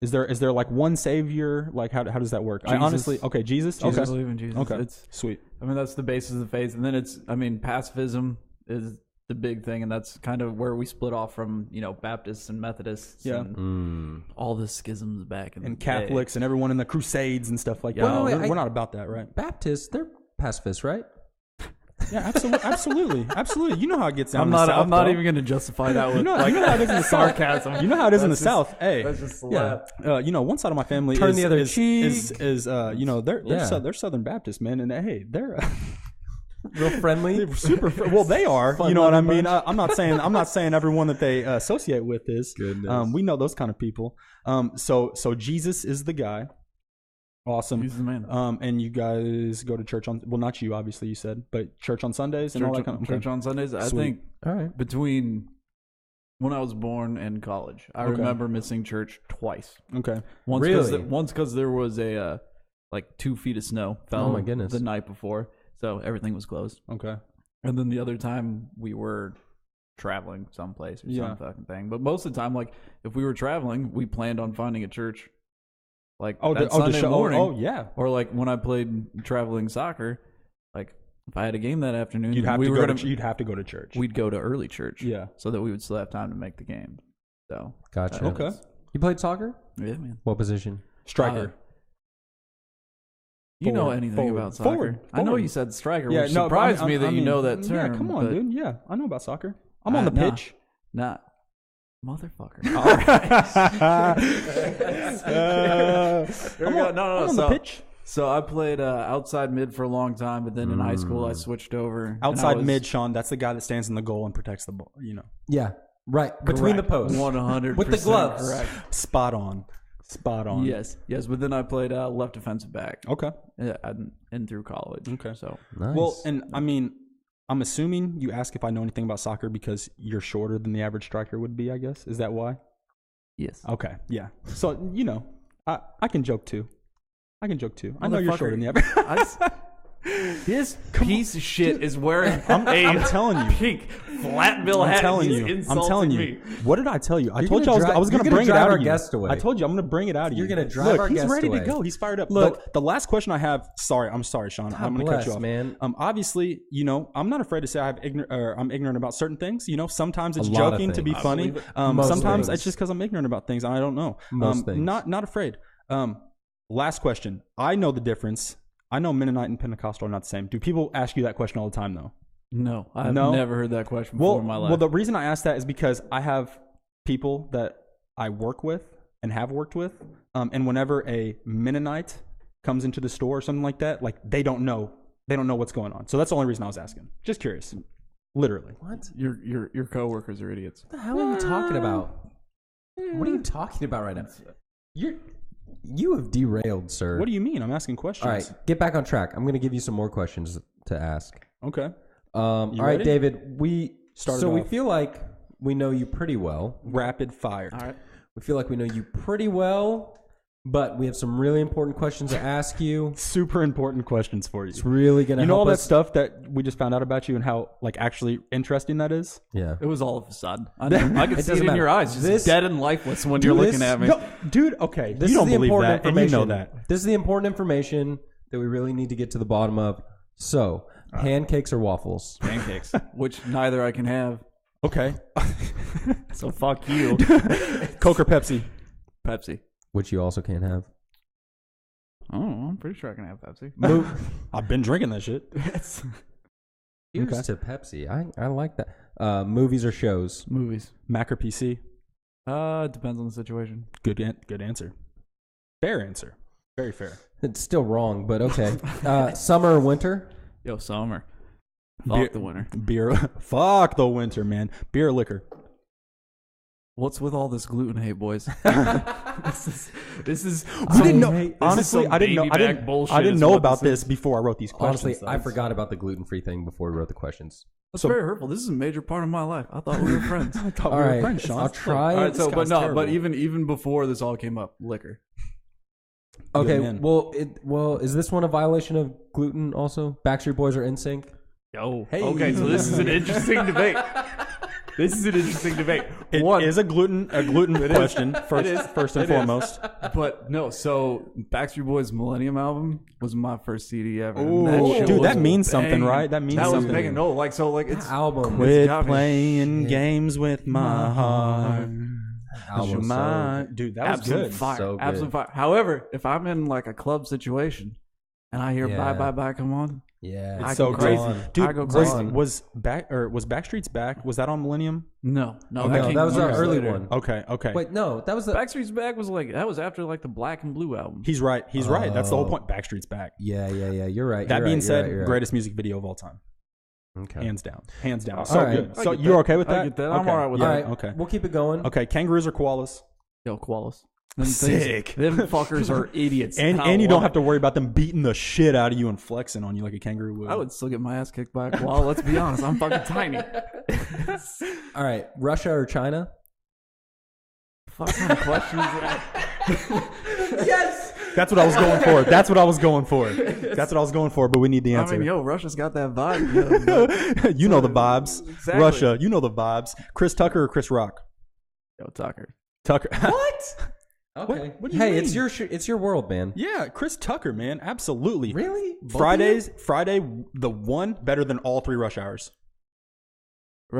Is there like one savior? Like how does that work? Jesus. Jesus. I believe in Jesus. Okay, it's sweet. I mean, that's the basis of the faith, and then pacifism is the big thing, and that's kind of where we split off from, you know, Baptists and Methodists and all the schisms back in the Catholics day. And everyone in the Crusades and stuff like that. We're not about that, right? Baptists, they're pacifists, right? Yeah, absolutely. You know how it gets down. I'm not even going to justify that with you know how it is in the sarcasm. You know how it is in the South. Hey, that's just you know, one side of my family turn the other cheek. Is you know, they're Southern Baptist, man, and hey, they're real friendly, super. Well, they are. You know what I mean? I'm not saying everyone that they associate with is. Goodness. We know those kind of people. So Jesus is the guy. Awesome. He's the man. And you guys go to church not you, obviously you said, but church on Sundays and all that kind of church on Sundays. I think between when I was born and college, I remember missing church twice. Okay. Once because there was a like 2 feet of snow fell the night before, so everything was closed. Okay. And then the other time we were traveling someplace or some fucking thing. But most of the time, like if we were traveling, we planned on finding a church. Like Sunday morning, or like when I played traveling soccer, like if I had a game that afternoon, you'd have to go to church. We'd go to early church, so that we would still have time to make the game. So gotcha. Okay, you played soccer? Yeah, man. What position? Striker. You know anything about soccer? Forward. I know you said striker, which surprised me that you know that term. Yeah, come on, dude. Yeah, I know about soccer. I'm on the pitch. Nah. Motherfucker. All right. I'm on the pitch. So I played outside mid for a long time, but then in high school I switched over. Outside mid, Sean, that's the guy that stands in the goal and protects the ball, you know. Yeah, right. Between the posts. 100%. With the gloves. Correct. Spot on. Yes, but then I played left defensive back. Okay. Yeah, and through college. Okay. So nice. Well, and I mean, I'm assuming you ask if I know anything about soccer because you're shorter than the average striker would be, I guess. Is that why? Yes. Okay. Yeah. So, you know, I can joke too. I know you're shorter than the average. This piece of shit is wearing I'm telling you. pink flat bill hat. I'm telling you. What did I tell you? I told you I was going to you're bring it drive out our of you. guest away. I told you I'm going to bring it out of you. You're going to drive our guest away. He's ready to go. He's fired up. Look, the last question I have. I'm sorry, Sean. I'm going to cut you off, man. Obviously, I'm not afraid to say I'm ignorant about certain things. Sometimes it's A lot of joking to be things. funny. Sometimes it's just because I'm ignorant about things and I don't know. Most things. Not afraid. Last question. I know the difference. I know Mennonite and Pentecostal are not the same. Do people ask you that question all the time, though? No, I've never heard that question before in my life. Well, the reason I ask that is because I have people that I work with and have worked with, and whenever a Mennonite comes into the store or something like that, like they don't know what's going on. So that's the only reason I was asking. Just curious, literally. What? Your coworkers are idiots. What the hell are you talking about? What are you talking about right now? You have derailed, sir. What do you mean? I'm asking questions. All right, get back on track. I'm going to give you some more questions to ask. Okay. All right, ready? David. We off. feel like we know you pretty well. Rapid fire. All right. We feel like we know you pretty well, but we have some really important questions to ask you. Super important questions for you. It's really going to help all us. that stuff that we just found out about you and how actually interesting that is? Yeah. It was all of a sudden. I could see it doesn't in your matter. eyes, just dead and lifeless when you're looking at me. No, dude, okay. This you don't is the believe important that, and you information. know that. This is the important information that we really need to get to the bottom of. So, pancakes or waffles? Pancakes, which neither I can have. Okay. So fuck you. Coke or Pepsi? Pepsi. Which you also can't have. Oh, I'm pretty sure I can have Pepsi. I've been drinking that shit. Here's to Pepsi. I like that. Movies or shows? Movies. Mac or PC? It depends on the situation. Good answer. Fair answer. Very fair. It's still wrong, but okay. Summer or winter? Yo, summer. Fuck the winter. Beer. Fuck the winter, man. Beer or liquor? What's with all this gluten hate, boys? This is. I didn't know. Honestly, I didn't know. I didn't know about this before I wrote these questions. Honestly, I forgot about the gluten-free thing before we wrote the questions. That's very hurtful. This is a major part of my life. I thought we were friends. I thought we were friends, Sean. I'll try. All right, so but even before this all came up, liquor. Okay, well, is this one a violation of gluten also? Backstreet Boys or NSYNC? Yo. Hey. Okay, so this is an interesting debate. This is an interesting debate. It is a gluten question, first and foremost. But no, so Backstreet Boys' Millennium album was my first CD ever. Ooh, dude, that means something, right? That means something. That was banging. No, it's album. Quit playing games with my heart. Dude, that was good. Fire. So good. Absolute fire. However, if I'm in like a club situation and I hear bye bye bye come on. Yeah, it's so crazy, dude. I go crazy. Was Backstreet's Back? Was that on Millennium? No, that was our early one. Okay. Wait, no, that was the Backstreet's Back that was after like the Black and Blue album. He's right. That's the whole point. Backstreet's Back. Yeah. You're right. That being said, greatest music video of all time. Okay, hands down. So good. So you're okay with that? I get that. I'm all right with that. All right, okay, we'll keep it going. Okay, kangaroos or koalas? Yo, koalas. Sick. Them fuckers are idiots. And you don't have to worry about them beating the shit out of you and flexing on you like a kangaroo would. I would still get my ass kicked by a koala. Let's be honest. I'm fucking tiny. All right. Russia or China? Fuck kind of questions that? Yes! That's what I was going for. But we need the answer. I mean, Russia's got that vibe. You know the vibes. Exactly. Russia, you know the vibes. Chris Tucker or Chris Rock? Yo, Tucker. What? Okay. What do you mean? It's your world, man. Yeah, Chris Tucker, man. Absolutely. Really? Friday, the one better than all three rush hours.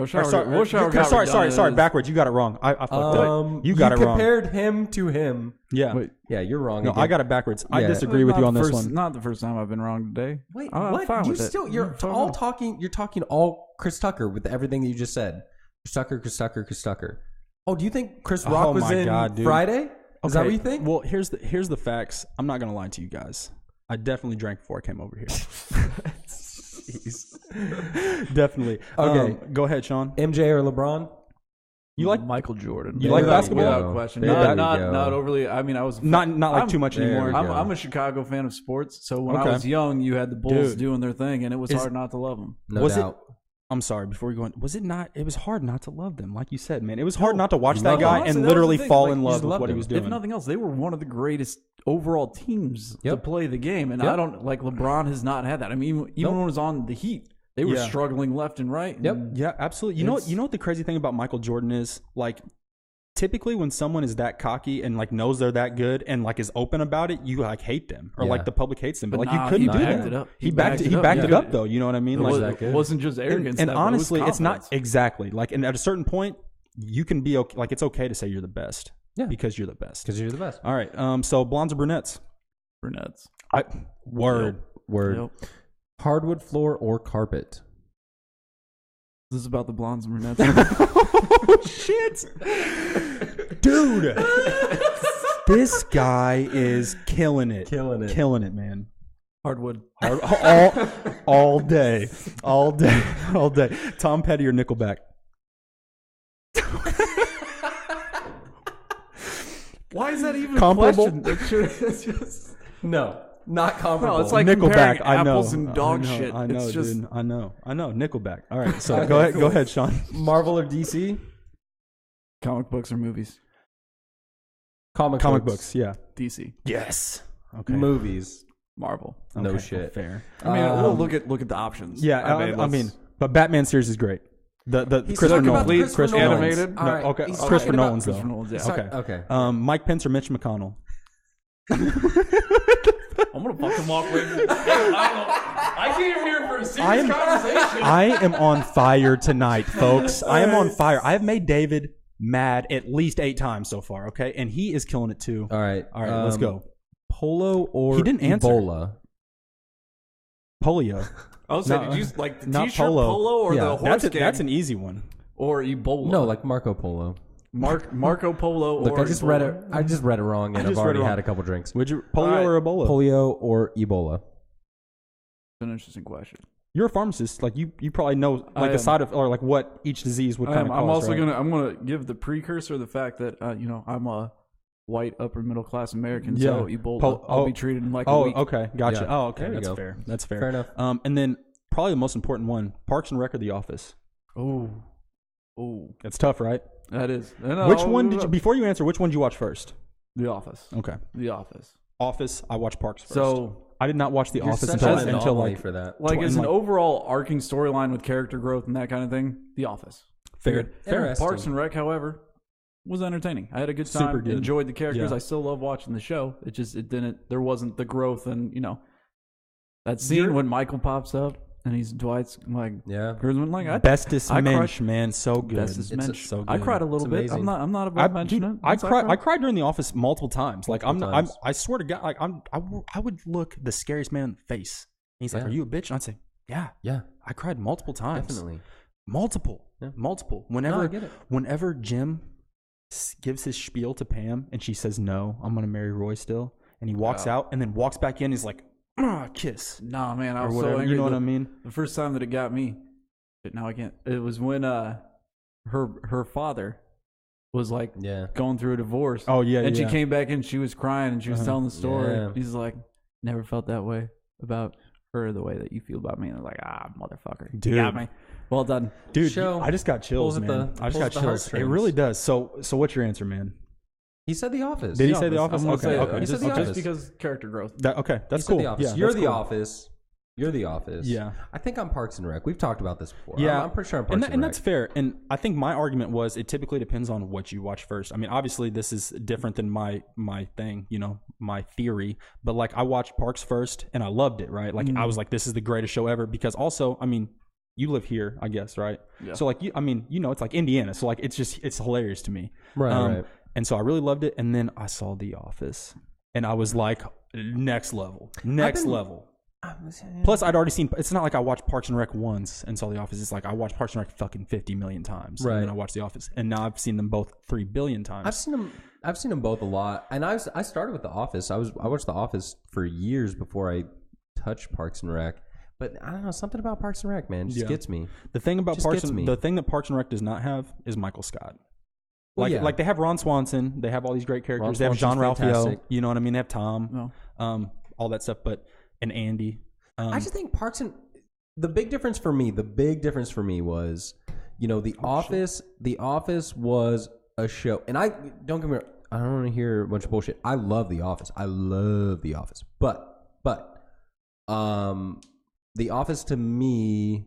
Sorry, backwards. You got it wrong. I fucked up. You got it wrong. Compared him to him. Yeah. Wait, yeah, you're wrong. No, again. I got it backwards. I disagree with you on this one. Not the first time I've been wrong today. Wait, I'm what? fine with it. You're all talking. You're talking all Chris Tucker with everything that you just said. Chris Tucker. Oh, do you think Chris Rock was in Friday? Is that what you think? Well, here's the facts. I'm not gonna lie to you guys. I definitely drank before I came over here. Definitely. Okay, go ahead, Sean. MJ or LeBron? You like Michael Jordan? You like basketball? Without question. Not overly. I mean, I was not like too much anymore. I'm a Chicago fan of sports, so when I was young, you had the Bulls doing their thing, and it was hard not to love them. No doubt. I'm sorry. Before we go on, was it not? It was hard not to love them, like you said, man. It was hard not to watch that guy honestly, and that literally was the thing. fall Like, in you love just with loved what he him. was doing. If nothing else, they were one of the greatest overall teams to play the game, and Yep. I don't like LeBron has not had that. I mean, even when it was on the Heat, they were struggling left and right. Yep. Yeah, absolutely. You know what the crazy thing about Michael Jordan is? Like, typically when someone is that cocky and like knows they're that good and like is open about it, you like hate them or like the public hates them. But like you couldn't do that. He backed it up though. You know what I mean? It wasn't just arrogance. And honestly, it's not exactly like. And at a certain point, you can be okay. Like it's okay to say you're the best. Yeah, because you're the best. Because you're the best. All right. So blondes or brunettes? Brunettes. Word. Yep. Hardwood floor or carpet? This is about the blondes and brunettes. Oh shit, dude! This guy is killing it, man. Hardwood. All day. Tom Petty or Nickelback? Why is that even comparable? A question? No, not comparable. No, it's like Nickelback. apples and dog shit. I know, it's just, dude. I know. Nickelback. All right, so go ahead, Sean. Marvel or DC? Comic books or movies? Comic books. Yeah. DC. Yes. Okay. Movies. Marvel. No Okay, shit. Fair. I mean, we'll look at the options. Yeah. I mean, but Batman series is great. The He's Christopher talking about Nolan. the Christopher Animated? Nolans. All right. Okay. He's Christopher talking about Nolan's though. Christopher Nolan's, yeah. Okay. Mike Pence or Mitch McConnell? I'm gonna fucking walk away from I came here for a serious conversation. I am on fire tonight, folks. I am on fire. I have made David mad at least 8 times so far, okay? And he is killing it too. All right. Let's go. Polo or He didn't answer. Ebola? Polio. Oh, so did you like the not t-shirt polo or the horse gang? That's an easy one. Or Ebola? No, like Marco Polo. Marco Polo Look, or I just read it. I just read it wrong, and I've already had a couple drinks. Would you polio or Ebola? Polio or Ebola? An interesting question. You're a pharmacist, like you probably know like the side of or like what each disease would kind of cause. I'm also right? gonna give the precursor the fact that I'm a white upper middle class American, so Ebola I'll be treated like a week. Okay, gotcha. Yeah. Oh, okay, that's go. fair. That's fair. Fair enough. And then probably the most important one: Parks and Rec or The Office. Oh, That's tough, right? that is. Which one did you? Before you answer, which one did you watch first? The Office. Okay. The Office. Office. I watched Parks first. So I did not watch The Office Such until an anomaly like for that. like as an like- overall arcing storyline with character growth and that kind of thing, The Office. fair. Interesting. Parks and Rec, however, was entertaining. I had a good time. Super good. Enjoyed the characters. Yeah. I still love watching the show. There wasn't the growth and that scene when Michael pops up and he's Dwight's like Yeah. Grisman like Bestest I cried- Mensch, man, so good. Bestest Mensch. so good. I cried a little It's bit. amazing. I'm not above mentioning it. I cried during The Office multiple times. Like Multiple I swear to God, like I would look the scariest man in the face. And he's like, Yeah. "Are you a bitch?" And I'd say, "Yeah, Yeah. I cried multiple times. Definitely. Multiple. Whenever I get it. whenever Jim gives his spiel to Pam and she says, "No, I'm gonna marry Roy still," and he walks out and then walks back in, he's like, "Kiss." Nah, man, I Or was whatever. so angry. You know what I mean? The first time that it got me, but now I can't. It was when her father was like Yeah. going through a divorce. Oh yeah, and yeah. she came back and she was crying and she was telling the story. Yeah. He's like, never felt that way about her the way that you feel about me. And I was like, motherfucker, Dude. you got me. Well done, Dude, Show I just got chills, pulls at man. the- I just pulls got at the chills. It heartstrings. really does. So what's your answer, man? He said The Office. Did he say The Office? I'm gonna Okay, say okay. He said The just Office. because character growth. Okay, that's He said cool. The Office. Yeah, You're that's The cool. Office. You're The Office. Yeah. I think I'm Parks and Rec. We've talked about this before. Yeah, I'm pretty sure I'm Parks and and Rec. that's fair. And I think my argument was it typically depends on what you watch first. I mean, obviously this is different than my thing, my theory. But like I watched Parks first and I loved it, right? Like I was like, this is the greatest show ever. Because also, I mean, you live here, I guess, right? Yeah. So like it's like Indiana. So like it's hilarious to me. Right. And so I really loved it. And then I saw The Office and I was like, next level. Level. Plus, I'd already seen. It's not like I watched Parks and Rec once and saw The Office. It's like I watched Parks and Rec fucking 50 million times, Right. and then I watched The Office, and now I've seen them both 3 billion times. I've seen them both a lot, and I started with The Office. I watched The Office for years before I touched Parks and Rec. But I don't know, something about Parks and Rec, man, just gets me. The thing about Just gets me. the thing that Parks and Rec does not have is Michael Scott. Well, yeah. Like they have Ron Swanson, they have all these great characters. Ron They have John Swanson's Ralphio, fantastic. you know what I mean? They have Tom, No. all that stuff. And Andy. I just think Parks and the big difference for me was, The Office. Shit. The Office was a show, and I don't get me wrong, I don't want to hear a bunch of bullshit. I love The Office. But The Office to me,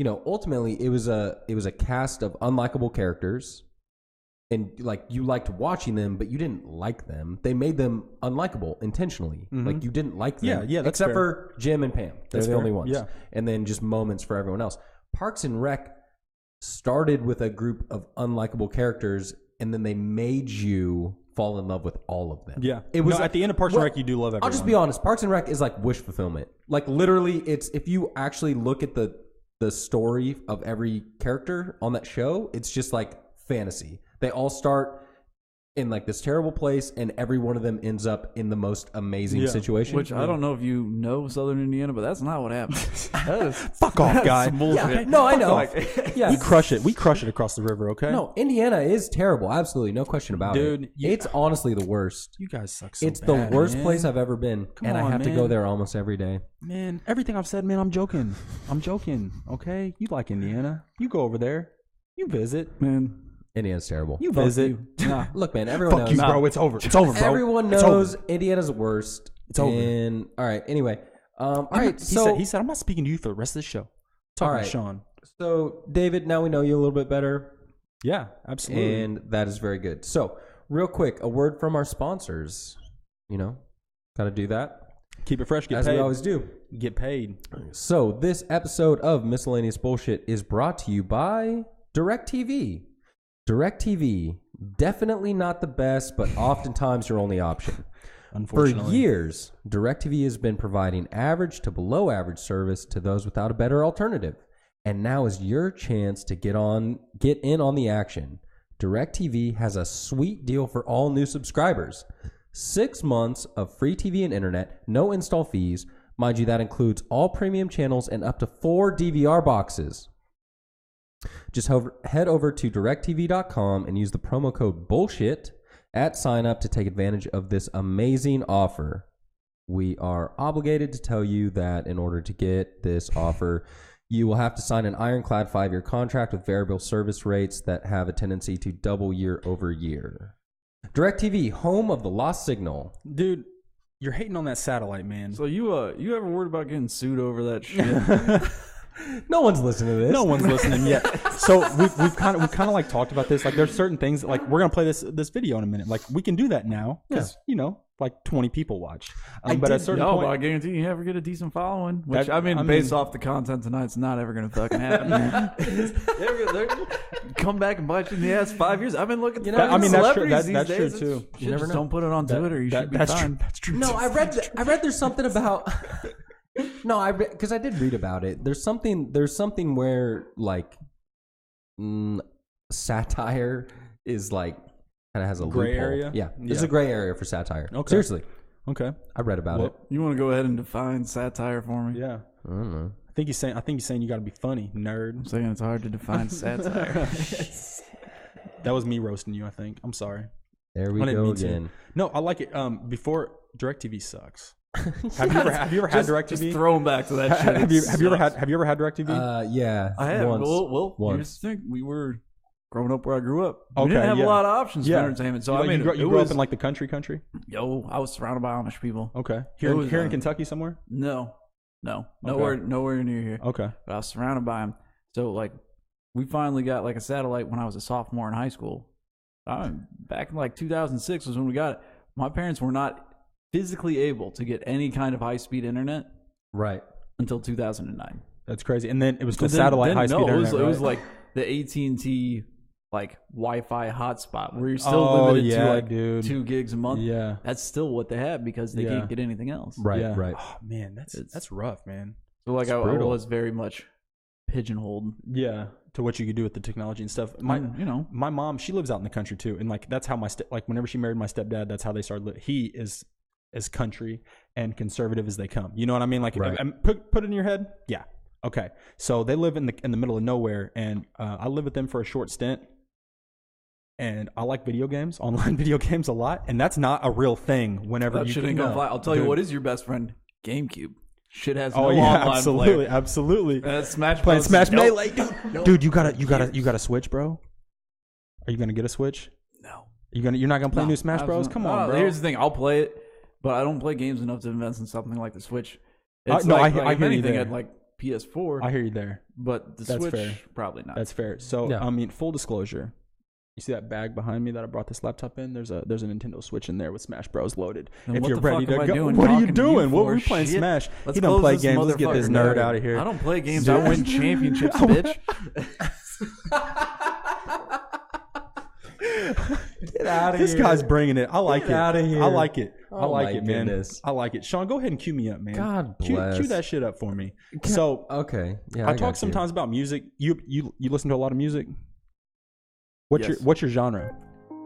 ultimately it was a cast of unlikable characters, and like you liked watching them, but you didn't like them. They made them unlikable intentionally. Mm-hmm. Like you didn't like them. Yeah, that's except fair. for Jim and Pam. That's the only ones. Yeah. And then just moments for everyone else. Parks and Rec started with a group of unlikable characters, and then they made you fall in love with all of them. Yeah. It was at the end of Parks and Rec, you do love everyone. I'll just be honest. Parks and Rec is like wish fulfillment. Like literally, it's if you actually look at the story of every character on that show, it's just like fantasy. They all start in like this terrible place, and every one of them ends up in the most amazing situation. Which I don't know if you know Southern Indiana, but that's not what happened. Fuck off, guy. Yeah, no, I know. Yeah, we crush it. We crush it across the river. Okay. No, Indiana is terrible. Absolutely, no question about it. Dude, it's honestly the worst. You guys suck. So it's bad, the worst man. place I've ever been, and I have to go there almost every day. Man, everything I've said, man, I'm joking. Okay, you like Indiana? You go over there. You visit, man. Indiana's terrible. You visit. Nah. Look, man, everyone knows. Fuck you, bro. It's over. It's over, bro. Everyone knows Indiana's worst. It's over. And, all right, anyway. All right, he said, I'm not speaking to you for the rest of the show. Talking to Sean. So, David, now we know you a little bit better. Yeah, absolutely. And that is very good. So, real quick, a word from our sponsors. Got to do that. Keep it fresh, get paid. As we always do. Get paid. So, this episode of Miscellaneous Bullshit is brought to you by DirecTV. DirecTV, definitely not the best, but oftentimes your only option. Unfortunately. For years, DirecTV has been providing average to below average service to those without a better alternative. And now is your chance to get in on the action. DirecTV has a sweet deal for all new subscribers. 6 months of free TV and internet, no install fees. Mind you, that includes all premium channels and up to 4 DVR boxes. Just head over to directtv.com and use the promo code BULLSHIT at sign up to take advantage of this amazing offer. We are obligated to tell you that in order to get this offer, you will have to sign an ironclad 5-year contract with variable service rates that have a tendency to double year over year. DirecTV, home of the lost signal. Dude, you're hating on that satellite, man. So you ever worried about getting sued over that shit? No one's listening to this. No one's listening yet. So we've kind of like talked about this. Like there's certain things like we're gonna play this video in a minute. Like we can do that now because like 20 people watch. But at a certain point, I guarantee you never get a decent following. Which based off the content tonight, it's not ever gonna fucking happen. they're come back and bite you in the ass 5 years. I've been looking. That's true. That's true too. You never know. Don't put it on Twitter. You should be fine. That's true. No, I read there's something about. No, because I did read about it. There's something where like satire is like kind of has a gray loophole. area. Yeah, there's a gray area for satire. Okay. Seriously. Okay. I read about it. You want to go ahead and define satire for me? Yeah. I don't know. I think he's saying you got to be funny, nerd. I'm saying it's hard to define satire. That was me roasting you. I think. I'm sorry. There we go again. No, I like it. Before DirecTV sucks. Have you ever had DirecTV? Just throw them back to that shit. Have you ever had DirecTV? Yeah, I have. Once. Well, once. here's the thing. We were growing up where I grew up. We Okay, didn't have yeah. a lot of options for entertainment. So you grew up in like the country. Yo, I was surrounded by Amish people. Okay, here in Kentucky somewhere. No, nowhere near here. Okay, but I was surrounded by them. So like, we finally got like a satellite when I was a sophomore in high school. Back in like 2006 was when we got it. My parents were not physically able to get any kind of high-speed internet right until 2009. That's crazy. And then it was still satellite high-speed internet. It was like the AT&T like Wi-Fi hotspot where you're still limited to like 2 gigs a month. Yeah, that's still what they have because they can't get anything else. Right, right. Oh man, that's rough, man. So like I was very much pigeonholed. Yeah, to what you could do with the technology and stuff. My mom, she lives out in the country too, and like that's how whenever she married my stepdad, that's how they started. He is as country and conservative as they come. You know what I mean? Like, right. Put it in your head. Yeah. Okay. So they live in the middle of nowhere, and I lived with them for a short stint. And I like video games, online video games a lot, and that's not a real thing. Whenever that shit ain't gonna fly. I'll tell you what is your best friend, GameCube. Shit has no online absolutely, player. absolutely. Smash playing Bros. Smash Melee, dude. You gotta switch, bro. Are you gonna get a Switch? No. You're not gonna play new Smash Bros? Come on, bro. Here's the thing. I'll play it, but I don't play games enough to invest in something like the Switch. I hear you there. I'd like PS4. I hear you there. But the That's Switch, fair. probably not. That's fair. So, I mean, full disclosure. You see that bag behind me that I brought this laptop in? There's a Nintendo Switch in there with Smash Bros loaded. And if what you're the ready fuck to am I go, doing what are you talking to doing? you What for? were we playing? Shit. Smash. Let's He don't close play this games. Let's get this motherfucker nerd down. out of here. I don't play games. I win championships, bitch. Get out of This here. guy's bringing it. I like Get it. outta here. I like it. I Oh like my it, man. goodness. I like it. Sean, go ahead and cue me up, man. God bless. Cue that shit up for me. So, Okay. Yeah. I got talk you. sometimes about music. You listen to a lot of music? What's your genre?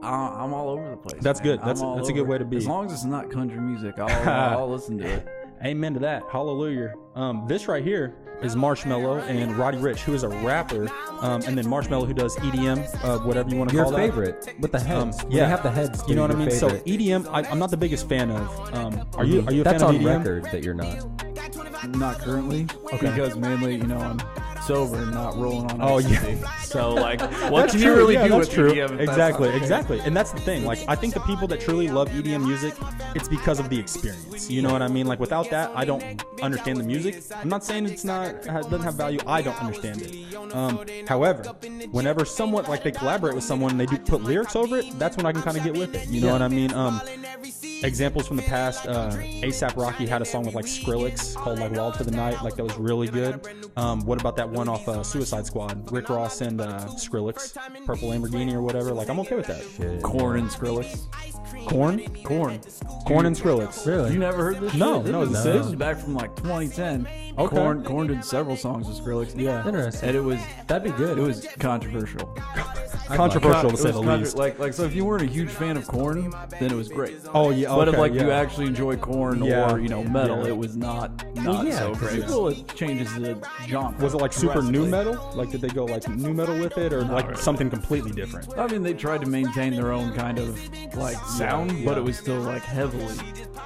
I'm all over the place. That's man. good. That's a good way to be. As long as it's not country music, I'll listen to it. Amen to that. Hallelujah. This right here is Marshmello and Roddy Ricch, who is a rapper, and then Marshmello, who does EDM, whatever you want to Your call that. favorite with the heads. When yeah. they have the heads. You know what I mean? So Favorite. EDM, I'm not the biggest fan of. Are you a That's fan on of EDM? record that you're not. Not currently, because mainly, I'm sober and not rolling on. Oh, ecstasy. yeah. So like, what can you really do that's with true. EDM? if that's Exactly, not- exactly. And that's the thing. Like, I think the people that truly love EDM music, it's because of the experience. You know what I mean? Like, without that, I don't understand the music. I'm not saying it doesn't have value. I don't understand it. However, whenever someone, like, they collaborate with someone and they do put lyrics over it, that's when I can kind of get with it. You know what I mean? Examples from the past, A$AP Rocky had a song with like Skrillex called like Wild for the Night, like that was really good. What about that one off Suicide Squad, Rick Ross and Skrillex, Purple Lamborghini or whatever? Like, I'm okay with that. Shit. Corn and Skrillex. Corn and Skrillex. Really? You never heard this? No, shit? no, This is back from like 2010. Okay. Corn did several songs with Skrillex. Yeah. Interesting. And That'd be good. it was controversial. Controversial to say It the was least. Like so, if you weren't a huge fan of Corn, then it was great. Oh yeah, okay, But if like yeah. you actually enjoy Corn Yeah. or metal, Yeah. it was not yeah, so 'cause great. it's- Well, it changes the genre. Was it like super new drastically. metal? Like, did they go like new metal with it, or like really. something completely different? I mean, they tried to maintain their own kind of like sound, but it was still like heavily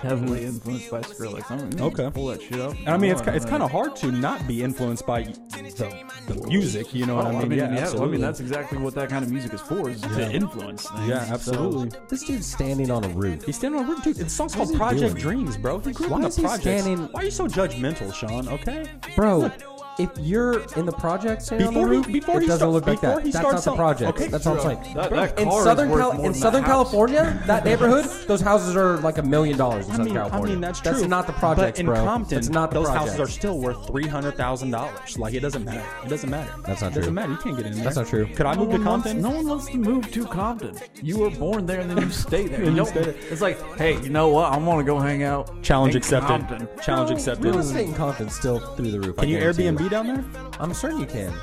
influenced by Skrillex. I mean, Okay. pull that shit up. And I mean, it's kind of hard to not be influenced by the music. You know what I mean? Yeah, I absolutely. mean, that's exactly what that kind of music is for, is to influence things. Yeah, absolutely. This dude's standing on a roof. He's standing on a roof, dude. The song's called he Project doing? Dreams, bro. He grew up Why in the is he projects. standing- Why are you so judgmental, Sean? Okay. Bro, if you're in the project standing on the Before he- roof, before it he doesn't start- look like before that. he That's starts not the song- project. okay, That's what I'm saying. That car In is Southern, worth more in than Southern the house. California, that neighborhood, those houses are like $1 million in Southern California. that's true. That's not the project, but in bro. Compton, That's not the those project. houses are still worth $300,000. Like, it doesn't matter. It doesn't matter. That's not It doesn't true. matter. You can't get in there. That's not true. Could I move to Compton? No one wants to move to Compton. You were born there and then you stay there. And you don't- stay there. It's like, hey, you know what? I want to go hang out. Challenge in accepted. Compton. Challenge accepted. Real estate in Compton's still through the roof. Can you Airbnb down there? I'm certain you can.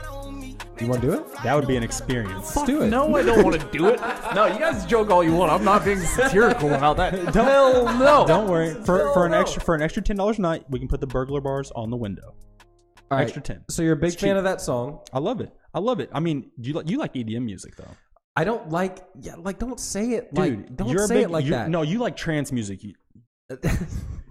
You want to do it? That would be an experience. Let's do it. No, I don't want to do it. No, you guys joke all you want. I'm not being satirical about that. Hell no. Don't worry. For an extra $10 a night, we can put the burglar bars on the window. All right. Extra 10. So you're a big It's fan cheap. of that song. I love it. I love it. I mean, you like EDM music though, I don't like. Yeah, like don't say it. dude. Like don't you're a say big, it like you- that. No, you like trance music.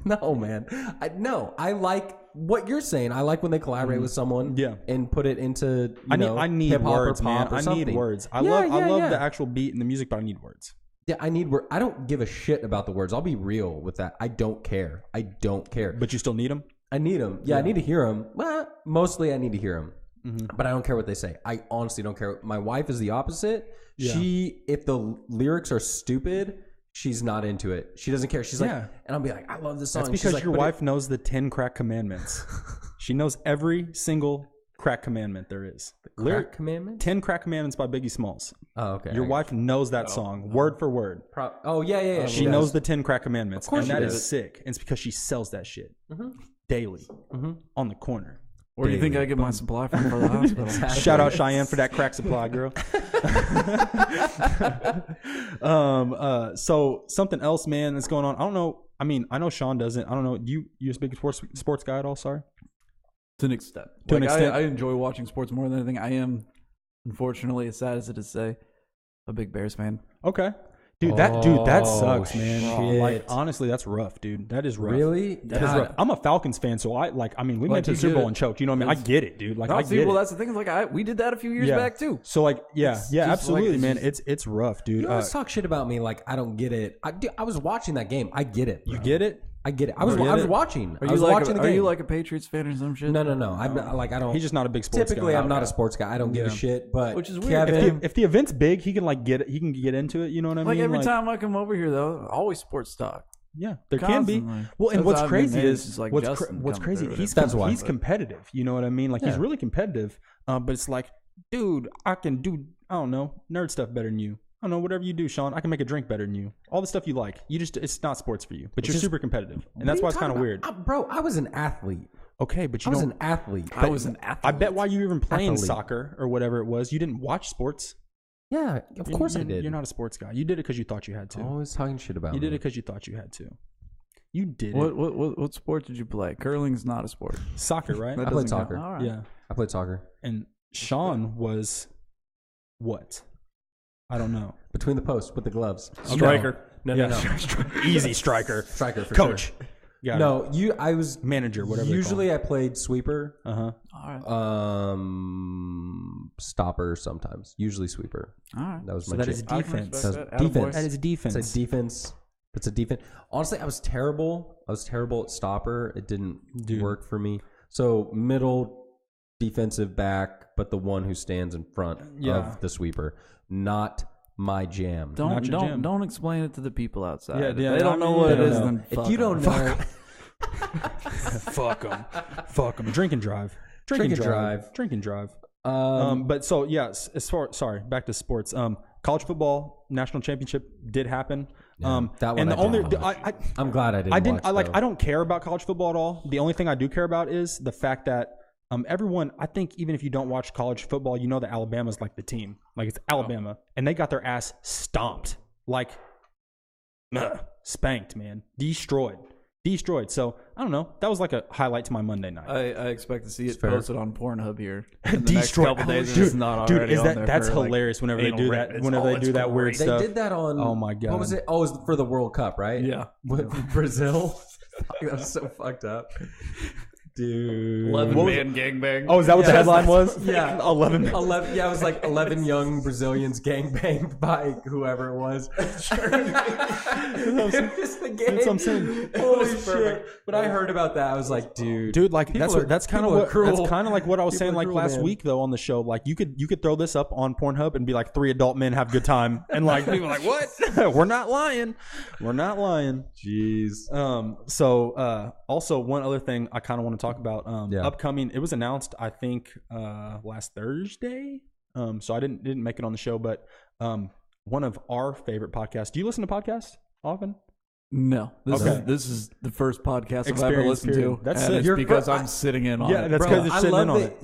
No, man. I like what you're saying. I like when they collaborate with someone. Yeah. And put it into I need hip-hop or words, man. pop or I something. need words. I Yeah, love yeah. the actual beat and the music, but I need words. Yeah, I need words. I don't give a shit about the words. I'll be real with that. I don't care. I don't care. But you still need them. I need them. Yeah, I need to hear them. Well, mostly I need to hear them. But I don't care what they say. I honestly don't care. My wife is the opposite. Yeah. If the lyrics are stupid, she's not into it. She doesn't care. She's like, Yeah. and I'll be like, I love this song. That's And she's because like, your "But wife knows the 10 crack commandments. She knows every single crack commandment there is. Crack commandment? 10 crack commandments by Biggie Smalls. Oh, okay. Your wife knows that song word for word. Oh, yeah. She knows the 10 crack commandments. Of course and she that does. is sick. And it's because she sells that shit daily on the corner. Where do you think I get my supply from for the hospital? Shout out Cheyenne for that crack supply, girl. So something else, man, that's going on. I don't know. I mean, I know Sean doesn't. I don't know. You're a big sports guy at all? Sorry. To an extent. To an extent. I enjoy watching sports more than anything. I am, unfortunately, as sad as it is to say, a big Bears fan. Okay. Dude, that sucks, man. Shit. Like, honestly, that's rough, dude. That is rough. Really? That is rough. I'm a Falcons fan, so we went to the Super Bowl and choked. You know what I mean? I get it, dude. Like, I get it. Well, that's the thing. Like, we did that a few years back too. So, like, absolutely, like, man. It's rough, dude. You always talk shit about me. Like, I don't get it. I was watching that game. I get it. Bro. You get it? I get it. I was watching. I was watching the game. Are you like a Patriots fan or some shit? No. I don't. He's just not a big sports guy. Typically, I'm not a sports guy. I don't give a shit. But which is weird. If the event's big, he can get into it. You know what I mean? Like every time I come over here, though, always sports talk. Yeah, there constantly can be. Well, and what's crazy is like what's crazy. He's competitive. You know what I mean? Like he's really competitive. But it's like, dude, I can do nerd stuff better than you. I don't know, whatever you do, Sean, I can make a drink better than you. All the stuff you like. It's not sports for you. But you're super competitive. And that's why it's kind of weird. Bro, I was an athlete. Okay, but I was an athlete. I bet while you were even playing soccer or whatever it was, you didn't watch sports. Yeah, of course I did. You're not a sports guy. You did it because you thought you had to. Always talking shit about You did it because you thought you had to. You did it. What sport did you play? Curling's not a sport. Soccer, right? I played soccer. All right. Yeah. I played soccer. And Sean was what? I don't know. Between the posts with the gloves. Striker. No. Easy striker. Striker for Coach. Sure. No, I was manager, whatever. Usually I played sweeper. Uh-huh. All right. Stopper sometimes. Usually sweeper. All right. That was my that is defense. Defense. That is defense. It's a defense. It's a defense. Honestly, I was terrible. at stopper. It didn't work for me. So middle defensive back, but the one who stands in front of the sweeper. Not my jam. Don't explain it to the people outside. Yeah, they don't know what it is. Then if you don't know, fuck them. Drink and drive. But so yes, back to sports. College football national championship did happen. That one. I'm glad I didn't. I don't care about college football at all. The only thing I do care about is the fact that everyone, I think even if you don't watch college football, you know that Alabama's like the team. Like it's Alabama. And they got their ass stomped. Like, spanked, man. Destroyed. So, I don't know. That was like a highlight to my Monday night. I expect to see it posted on Pornhub here in the next couple days. Dude, it's not already on there. That's hilarious whenever they do that. Whenever they do that weird stuff. They did that on... Oh, my God. What was it? Oh, it was for the World Cup, right? Yeah. With Brazil. That was so fucked up. Dude. 11-man gangbang. Oh, is that what the headline was? Yeah. 11. Yeah, it was like 11 young Brazilians gangbanged by whoever it was. That's what I'm saying. Holy shit. But I heard about that. I was like, dude, like that's kind of like what I was saying like last week though on the show. Like you could throw this up on Pornhub and be like 3 adult men have good time and like people are like, what? We're not lying. Jeez. So also one other thing I kind of want to talk about upcoming. It was announced I think last Thursday. So I didn't make it on the show, but one of our favorite podcasts. Do you listen to podcasts often? No. This is the first podcast I've ever listened to. That's and sick. it's because I'm sitting in on it. Yeah, that's because you're sitting in on it.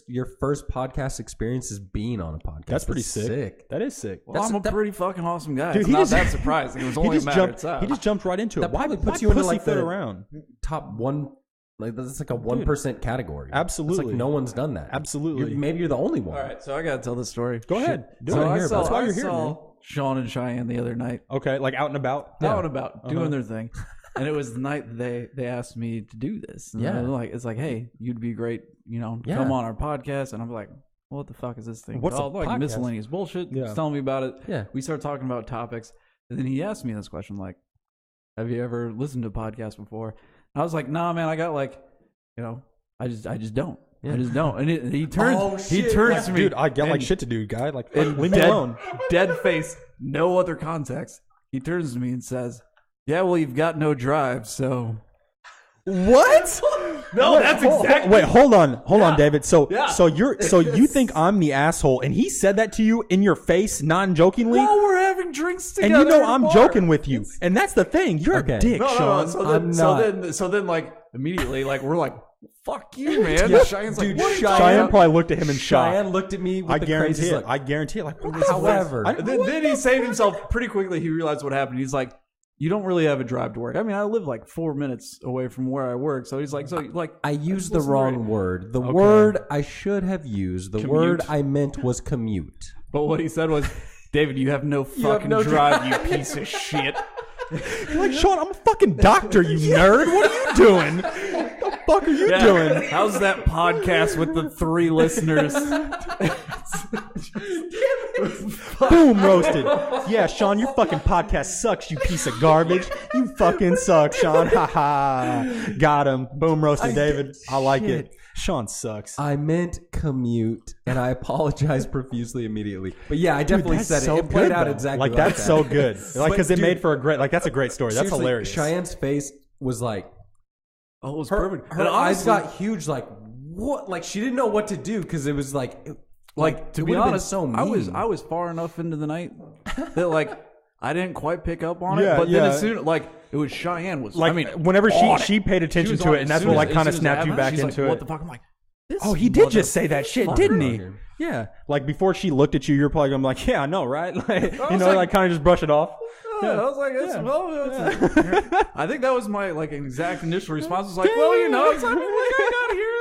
Your first podcast experience is being on a podcast. That's pretty sick. That is sick. Well, I'm a pretty fucking awesome guy. Dude, it's not that surprising. It was only a matter of time. He just jumped right into it. Why puts you into like the top 1%? Like that's like a 1% category. Absolutely, it's like no one's done that. Absolutely, maybe you're the only one. All right, so I gotta tell this story. Go ahead. That's why you're here, man. Sean and Cheyenne the other night. Okay, like out and about. Out and about, doing their thing, and it was the night they asked me to do this. And it's like, hey, you'd be great, come on our podcast, and I'm like, well, what the fuck is this thing? What's like miscellaneous bullshit? Yeah. Just telling me about it. Yeah, we started talking about topics, and then he asked me this question, like, have you ever listened to a podcast before? And I was like, nah, man, I got like. I just don't. Yeah. I just don't. And he turns to me. Dude, I got like shit to do, guy. Like, leave me alone. Dead face, no other context. He turns to me and says, yeah, well, you've got no drive, so. What? No, that's exactly. Wait, hold on, David. So you think I'm the asshole, and he said that to you in your face, non-jokingly? While we're having drinks together, and I'm joking with you, and that's the thing. You're a dick, Sean. So then, like immediately, like we're like, fuck you, man. Yeah. Cheyenne's like, Cheyenne probably looked at him in shock. Cheyenne looked at me with the craziest look. I guarantee it. Like, however, then he saved himself pretty quickly. He realized what happened. He's like, you don't really have a drive to work. I mean, I live like 4 minutes away from where I work. So he's like, I used the wrong word. The word I should have used, the word I meant was commute. But what he said was, David, you have no fucking drive, you piece of shit. You're like, Sean, I'm a fucking doctor, you nerd. What are you doing? What the fuck are you doing? How's that podcast with the 3 listeners? Boom, roasted. Yeah, Sean, your fucking podcast sucks, you piece of garbage. You fucking suck, Sean. Ha ha. Got him. Boom, roasted, David. I like it. Sean sucks. I meant commute, and I apologize profusely immediately. But yeah, I definitely said it. It played out exactly like that's that. so good. Like, because it made for a great, like, that's a great story. That's hilarious. Cheyenne's face was like, oh, it was perfect. Her eyes got huge, like, what? Like, she didn't know what to do because it was like to be honest, so mean. I was far enough into the night that, like, I didn't quite pick up on it. But then as soon, like, it was Cheyenne was, like, I mean, whenever she paid attention to it, and that's what, like, kind of snapped you back into it. What the fuck? I'm like, he did just say that shit, didn't he? Yeah. Like, before she looked at you, you're probably going to be like, yeah, I know, right? Like, you know, like, kind of just brush it off. Yeah, I was like, I think that was my, like, exact initial response. Was like, well, you know, it's like, I got here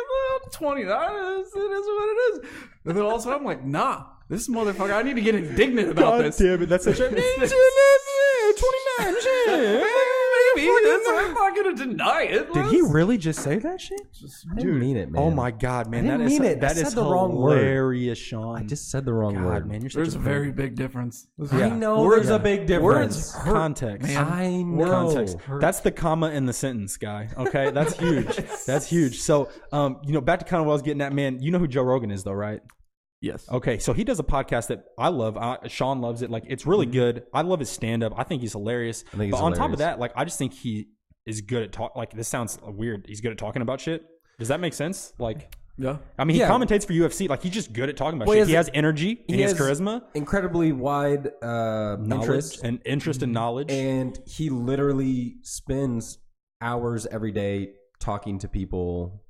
29. It is what it is. And then also I'm like, nah, this motherfucker, I need to get indignant about this. Damn it, that's such a 29 shit. Maybe. I'm not going to deny it. Did he really just say that shit? I didn't mean it, man. Oh my God, man. I didn't mean it. That I is said the wrong word. Hilarious, Sean. I just said the wrong word. Man, you're such There's a very big difference. I know there's a big difference. Words hurt, context. Man. I know. Context. That's the comma in the sentence, guy. Okay, that's huge. That's huge. So, you know, back to kind of what I was getting at, man. You know who Joe Rogan is, though, right? Yes. Okay, so he does a podcast that I love. Sean loves it. Like, it's really good. I love his stand-up. I think he's hilarious. But on top of that, like, I just think he is good at talk. Like, this sounds weird. He's good at talking about shit. Does that make sense? Like, yeah. I mean, he commentates for UFC. Like, he's just good at talking about shit. He has energy. And he has charisma. Incredibly wide knowledge interest and knowledge. And he literally spends hours every day talking to people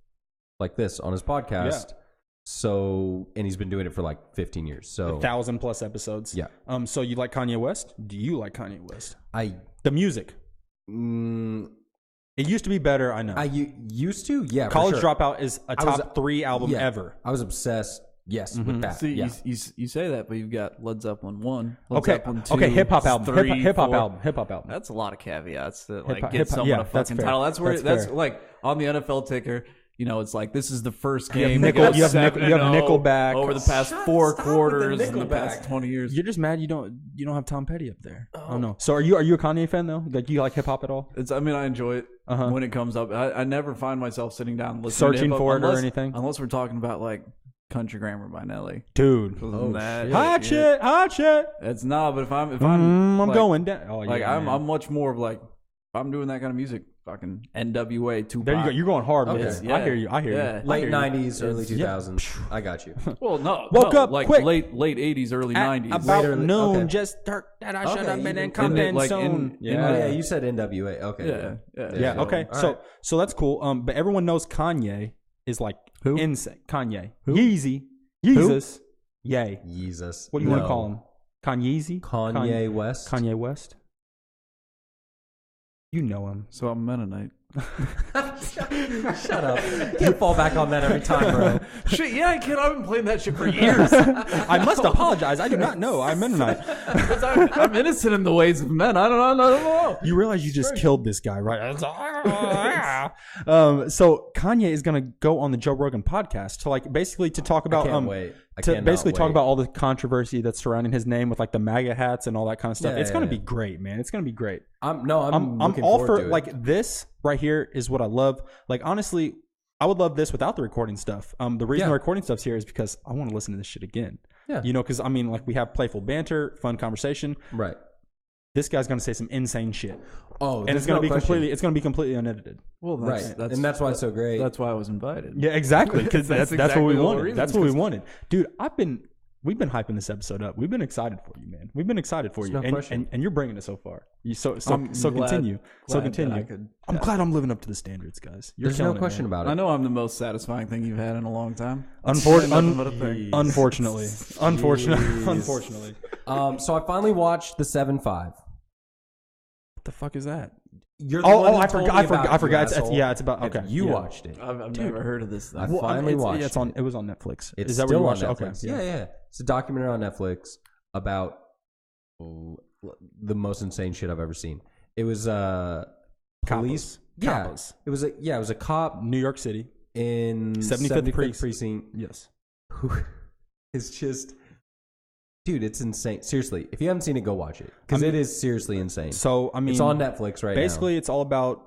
like this on his podcast. Yeah. So, and he's been doing it for like 15 years. So 1,000+ episodes. Yeah. So you like Kanye West? Do you like Kanye West? The music. It used to be better. I know. I used to. Yeah. College Dropout is a top 3 album ever. I was obsessed. Yes, with that. See, you say that, but you've got Led Zeppelin 1. Zeppelin 2, hip hop album. Hip hop album. That's a lot of caveats to like get someone a fucking title. That's where that's like on the NFL ticker. You know, it's like this is the first game. You have Nickelback over the past 4 quarters in the past 20 years. You're just mad you don't have Tom Petty up there. Oh no. So are you a Kanye fan though? Like, do you like hip hop at all? I mean, I enjoy it when it comes up. I never find myself sitting down and listening searching for it or anything, unless we're talking about like Country Grammar by Nelly. Dude. Hot shit. It's not, but if I'm like, going down. Oh, like yeah, I'm much more of like, if I'm doing that kind of music, fucking NWA, Tupac. There you go. You're going hard with it. Yeah. I hear you. Late 90s, early 2000s. I got you. Well, no. Woke up like quick. Late 80s, early 90s. About noon, just dark that I should have been in coming soon. Yeah, you said NWA. Okay. Yeah. Okay. So that's cool. But everyone knows Kanye is like insane. Kanye. Who? Yeezus. Yay. Yeezus. What do you want to call him? Kanyeezy? Kanye West. Kanye West. You know him. So I'm Mennonite. Shut up. You fall back on that every time, bro. Shit, yeah, I can. I've been playing that shit for years. I must apologize. I do not know. I'm Mennonite. I'm innocent in the ways of men. I don't know. You realize you just killed this guy, right? So Kanye is going to go on the Joe Rogan podcast to like basically to talk about talk about all the controversy that's surrounding his name with like the MAGA hats and all that kind of stuff. It's going to be great, man. It's going to be great. I'm all for like this right here is what I love. Like, honestly, I would love this without the recording stuff. The reason the recording stuff's here is because I want to listen to this shit again. Yeah. You know, because I mean, like, we have playful banter, fun conversation. Right. This guy's going to say some insane shit. Oh, and it's going to be completely unedited. Well, that's why it's so great. That's why I was invited. Yeah, exactly. Because that's exactly what we wanted. That's what we wanted, dude. We've been hyping this episode up. We've been excited for you, man. We've been excited for you, and you're bringing it so far. Continue. I'm glad I'm living up to the standards, guys. There's no question about it. I know I'm the most satisfying thing you've had in a long time. Unfortunately. So I finally watched the 7-5. What the fuck is that? You're the one I forgot. It's about okay. You watched it. I've never heard of this. I finally watched it. It was on Netflix. Is that where you watched it? Okay. Yeah. It's a documentary on Netflix about the most insane shit I've ever seen. It was police. Capos. It was a cop, New York City, in 75th precinct. Yes. Who is just, dude, it's insane. Seriously, if you haven't seen it, go watch it because it is seriously insane. So I mean, it's on Netflix right now. Basically, it's all about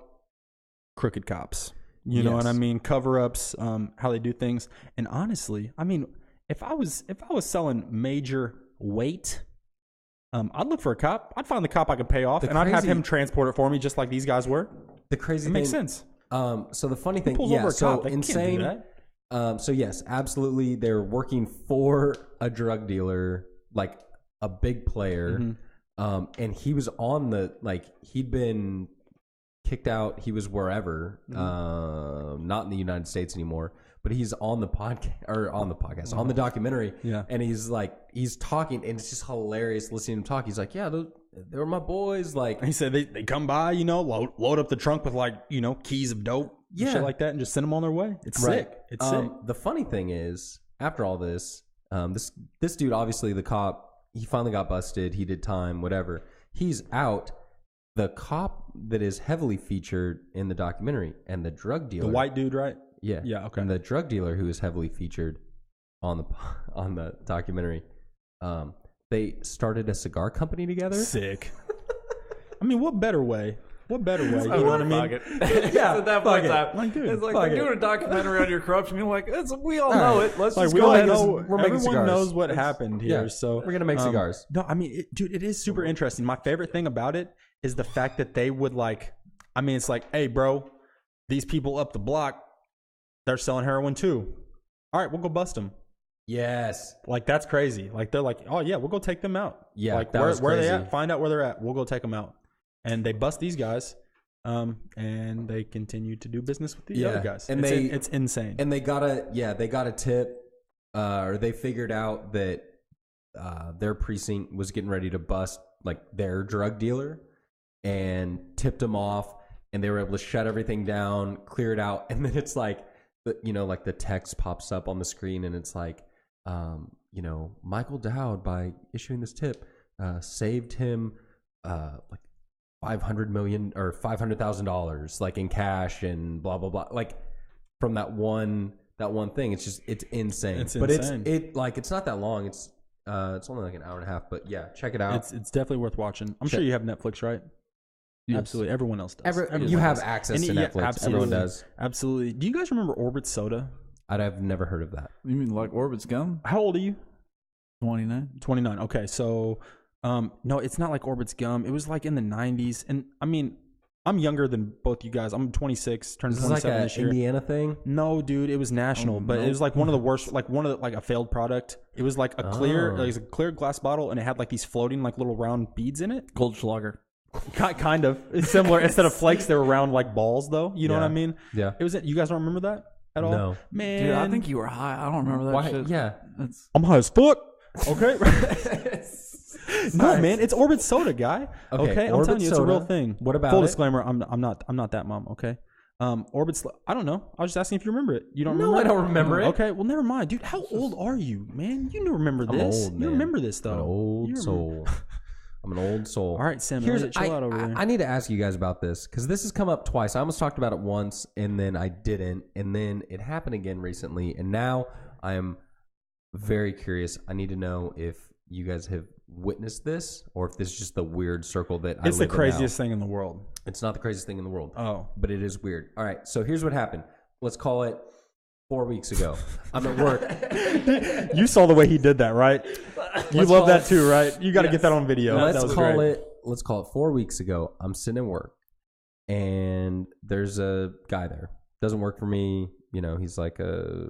crooked cops. You know what I mean? Cover-ups, how they do things. And honestly, I mean, if I was selling major weight, I'd look for a cop. I'd find the cop I could pay off, and I'd have him transport it for me, just like these guys were. The crazy thing makes sense. So the funny thing, pulls over a so cop? insane. So yes, absolutely, they're working for a drug dealer, like a big player, and he was on he'd been kicked out. He was wherever, not in the United States anymore, but he's on the podcast, on the documentary. Yeah. And he's talking, and it's just hilarious listening to him talk. He's like, yeah, they were my boys. Like, he said they come by, load up the trunk with keys of dope, shit like that, and just send them on their way. It's sick. It's sick. The funny thing is, after all this, this dude, obviously the cop, he finally got busted. He did time, whatever. He's out. The cop that is heavily featured in the documentary and the drug dealer, the white dude, right? Yeah. Yeah. Okay. And the drug dealer who is heavily featured on the documentary, they started a cigar company together. Sick. I mean, what better way? You know what I mean? Yeah. At that point in time, it's like they're doing a documentary on your corruption. You're like, we all know it. Let's just go ahead. Everyone knows what happened here. Yeah, so we're gonna make cigars. No, I mean, dude, it is super interesting. My favorite thing about it is the fact that they would it's like, hey, bro, these people up the block, they're selling heroin too. All right, we'll go bust them. Yes. That's crazy. They're like, oh yeah, we'll go take them out. Yeah. Where are they at? Find out where they're at. We'll go take them out. And they bust these guys, and they continue to do business with the other guys. And it's insane. And they got a tip, or they figured out that their precinct was getting ready to bust their drug dealer, and tipped them off, and they were able to shut everything down, clear it out, and then it's the text pops up on the screen, and it's Michael Dowd, by issuing this tip, saved him $500 million or $500,000 in cash and blah blah blah, from that one thing. It's insane. It's not that long. It's only an hour and a half, but yeah, check it out. It's definitely worth watching. I'm sure you have Netflix, right? Yes. Absolutely. Everyone else does. You have access to Netflix. Absolutely. Everyone does. Absolutely. Do you guys remember Orbit Soda? I've never heard of that. You mean like Orbit's gum? How old are you? 29. 29. Okay, so no, it's not like Orbit's gum. It was in the 90s, and I mean, I'm younger than both you guys. I'm 26, turning 27 this year. Indiana thing? No, dude, it was national, but it was one of the worst, a failed product. It was a clear glass bottle, and it had these floating little round beads in it. Goldschlager. Kind of. It's similar. Instead of flakes, they were round balls, though. You know what I mean? Yeah. It was. You guys don't remember that at all? No. Man. Dude, I think you were high. I don't remember that shit. Yeah. I'm high as fuck. Okay. No, man, it's Orbit Soda, guy. Okay, I'm telling you, it's a real thing. What about Full disclaimer, I'm not that mom. Okay, Orbit. I don't know. I was just asking if you remember it. You don't remember? No, I don't remember it. Okay, well, never mind, dude. How old are you, man? You remember this? I'm old, man. You remember this though? I'm an old soul. I'm an old soul. All right, Sam. Chill out over there. I need to ask you guys about this because this has come up twice. I almost talked about it once, and then I didn't, and then it happened again recently, and now I am very curious. I need to know if you guys have witnessed this or if this is just the weird circle that I live in. It's the craziest thing in the world. It's not the craziest thing in the world. Oh. But it is weird. All right, so here's what happened. Let's call it 4 weeks ago. I'm at work. You saw the way he did that, right? You love that too, right? You got to get that on video. Let's call it 4 weeks ago. I'm sitting at work, and there's a guy there. Doesn't work for me. He's like a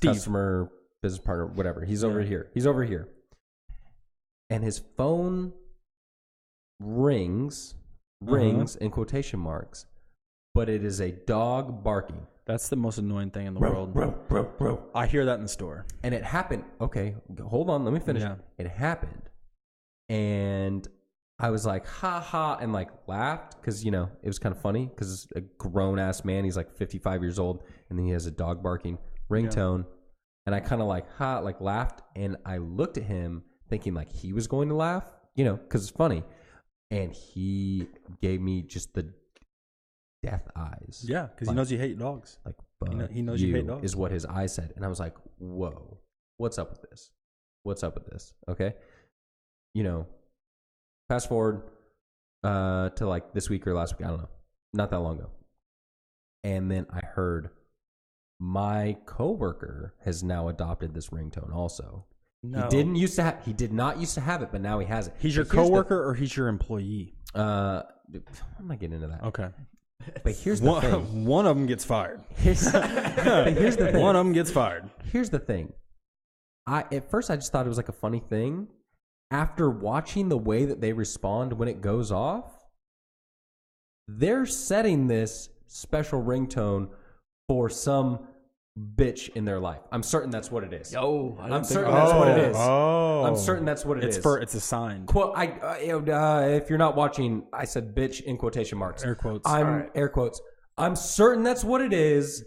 customer, business partner, whatever. He's over here. And his phone rings in quotation marks, but it is a dog barking. That's the most annoying thing in the world. I hear that in the store. And it happened. Okay, hold on. Let me finish. Yeah. It happened. And I was like, ha ha, and laughed because, it was kind of funny because it's a grown ass man. He's 55 years old. And then he has a dog barking ringtone. Yeah. And I kind of laughed. And I looked at him thinking he was going to laugh. because it's funny. And he gave me just the death eyes. Yeah, because he knows you hate dogs. Like, he knows you hate dogs. Is what his eyes said. And I was like, whoa, what's up with this? What's up with this? Okay. Fast forward to like this week or last week. I don't know. Not that long ago. And then I heard my coworker has now adopted this ringtone also. No. He did not used to have it, but now he has it. He's your coworker or he's your employee? I'm not getting into that. Okay. But here's the thing. One of them gets fired. Here's the thing. One of them gets fired. Here's the thing. At first I just thought it was like a funny thing. After watching the way that they respond when it goes off, they're setting this special ringtone for some bitch in their life. I'm certain that's what it is. I'm certain that's what it is. I'm certain that's what it is. It's a sign. If you're not watching, I said bitch in quotation marks. Air quotes. Air quotes. I'm certain that's what it is.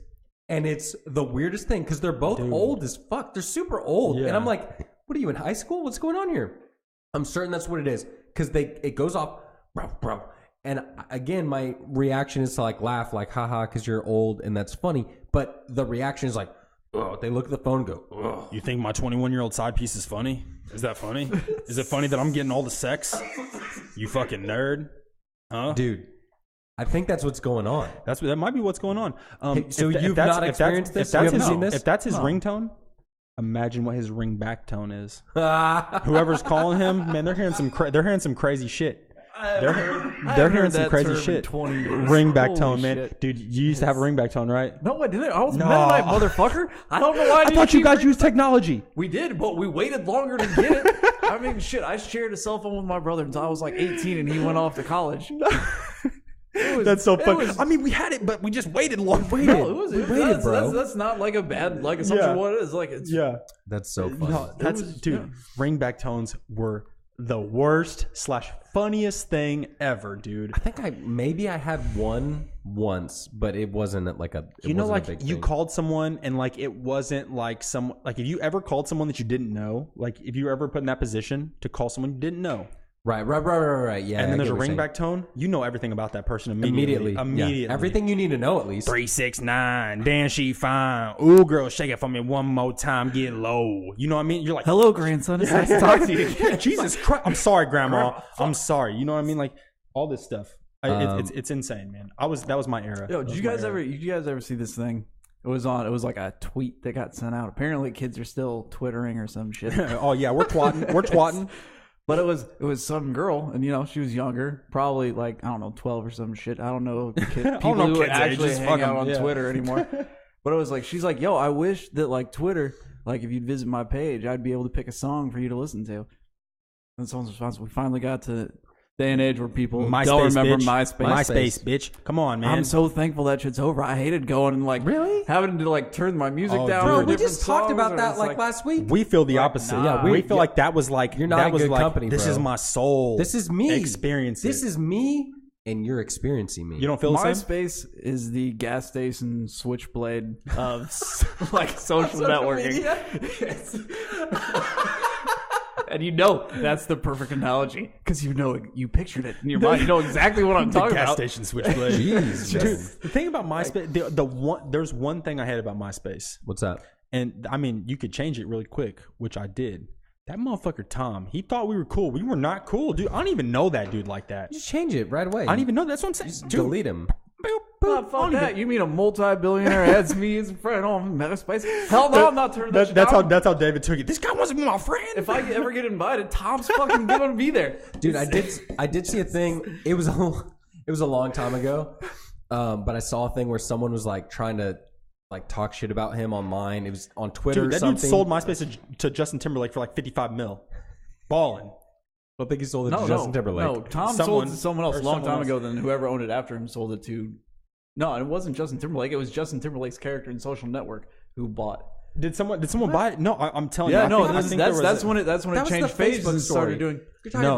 And it's the weirdest thing because they're both old as fuck. They're super old. Yeah. And I'm like, what are you in high school? What's going on here? I'm certain that's what it is because it goes off, bro. And again, my reaction is to like laugh, like haha, because you're old and that's funny. But the reaction is like, oh, they look at the phone and go, oh. You think my 21-year-old side piece is funny? Is that funny? Is it funny that I'm getting all the sex? You fucking nerd, huh, dude? I think that's what's going on. That might be what's going on. So you've not experienced this? You haven't seen this? If that's his ringtone, imagine what his ring back tone is. Whoever's calling him, man, they're hearing some crazy shit. They're hearing some crazy shit. Ring back tone, man. Shit. Dude, you used to have a ring back tone, right? No, I didn't. I was Mennonite, motherfucker. I don't know why. I thought you guys used technology. We did, but we waited longer to get it. I mean, shit. I shared a cell phone with my brother until I was like 18, and he went off to college. That's so funny. I mean, we had it, but we just waited long. We waited, bro. That's not like a bad assumption. Yeah. What it is like. That's so funny. No, ring back tones were the worst / funniest thing ever, dude. I think I had one once, but it wasn't like a. You called someone and like it wasn't like if you ever called someone that you didn't know, like if you were ever put in that position to call someone you didn't know. Right. Yeah. And then there's a ring back tone. You know everything about that person immediately. Yeah. Everything you need to know at least. 369. Damn, she fine. Ooh, girl, shake it for me one more time. Get low. You know what I mean? You're like, hello, grandson. It's nice to talk to you. Jesus Christ. I'm sorry, Grandma. I'm sorry. You know what I mean? Like all this stuff. It's insane, man. That was my era. Yo, did you guys ever see this thing? It was like a tweet that got sent out. Apparently, kids are still twittering or some shit. Oh yeah, we're twatting. But it was some girl, and she was younger, probably like, I don't know, 12 or some shit. I don't know people who actually hang out on Twitter anymore. But it was like, she's like, yo, I wish that like Twitter, like if you'd visit my page, I'd be able to pick a song for you to listen to. And someone's response, we finally got to day and age where people don't remember MySpace, bitch. Come on, man. I'm so thankful that shit's over. I hated going and like having to like turn my music down. Bro, we just talked about that like last week. We feel the opposite. Nah. Yeah, we feel like that was like you're not in good company. This is my soul. This is me. Experience. This is me, and you're experiencing me. You don't feel the same? MySpace is the gas station switchblade of like social networking. And that's the perfect analogy because you pictured it in your mind. You know exactly what I'm talking about. Gas station switchblade. Jeez, dude. The thing about MySpace, there's one thing I hate about MySpace. What's that? And I mean, you could change it really quick, which I did. That motherfucker Tom, he thought we were cool. We were not cool, dude. I don't even know that dude like that. Just change it right away. I don't even know. That's what I'm saying. Just delete him. Fuck that. You mean a multi-billionaire adds me as a friend on MySpace? Hell no, I'm not turning that shit down. That's how David took it. This guy wasn't my friend. If I ever get invited, Tom's fucking gonna be there. Dude, I did see a thing. It was a long time ago. But I saw a thing where someone was like trying to like talk shit about him online. It was on Twitter or something. Dude sold MySpace to Justin Timberlake for like 55 mil. Ballin'. I don't think he sold it to Justin Timberlake. No, Tom sold it to someone else a long time ago. Then whoever owned it after him sold it to. No, it wasn't Justin Timberlake. It was Justin Timberlake's character in Social Network who bought. Did someone buy it? No, I'm telling you. Yeah, no, that's when it changed phases and started doing. No.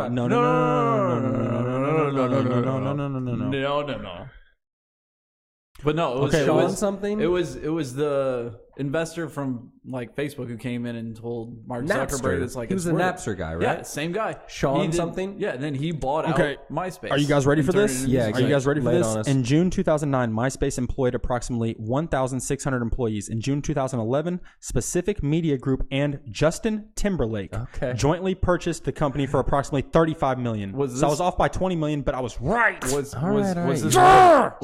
But no, it was Sean something. It was the investor from like Facebook who came in and told Mark Napster. Zuckerberg that's like He was a Napster guy, right? Yeah, same guy. Sean something? Yeah, and then he bought out MySpace. Are you guys ready for this? Yeah, Are you guys ready for Lay it this? on us. In June 2009, MySpace employed approximately 1,600 employees. In June 2011, Specific Media Group and Justin Timberlake jointly purchased the company for approximately $35 million. So I was off by $20 million, but I was right. Was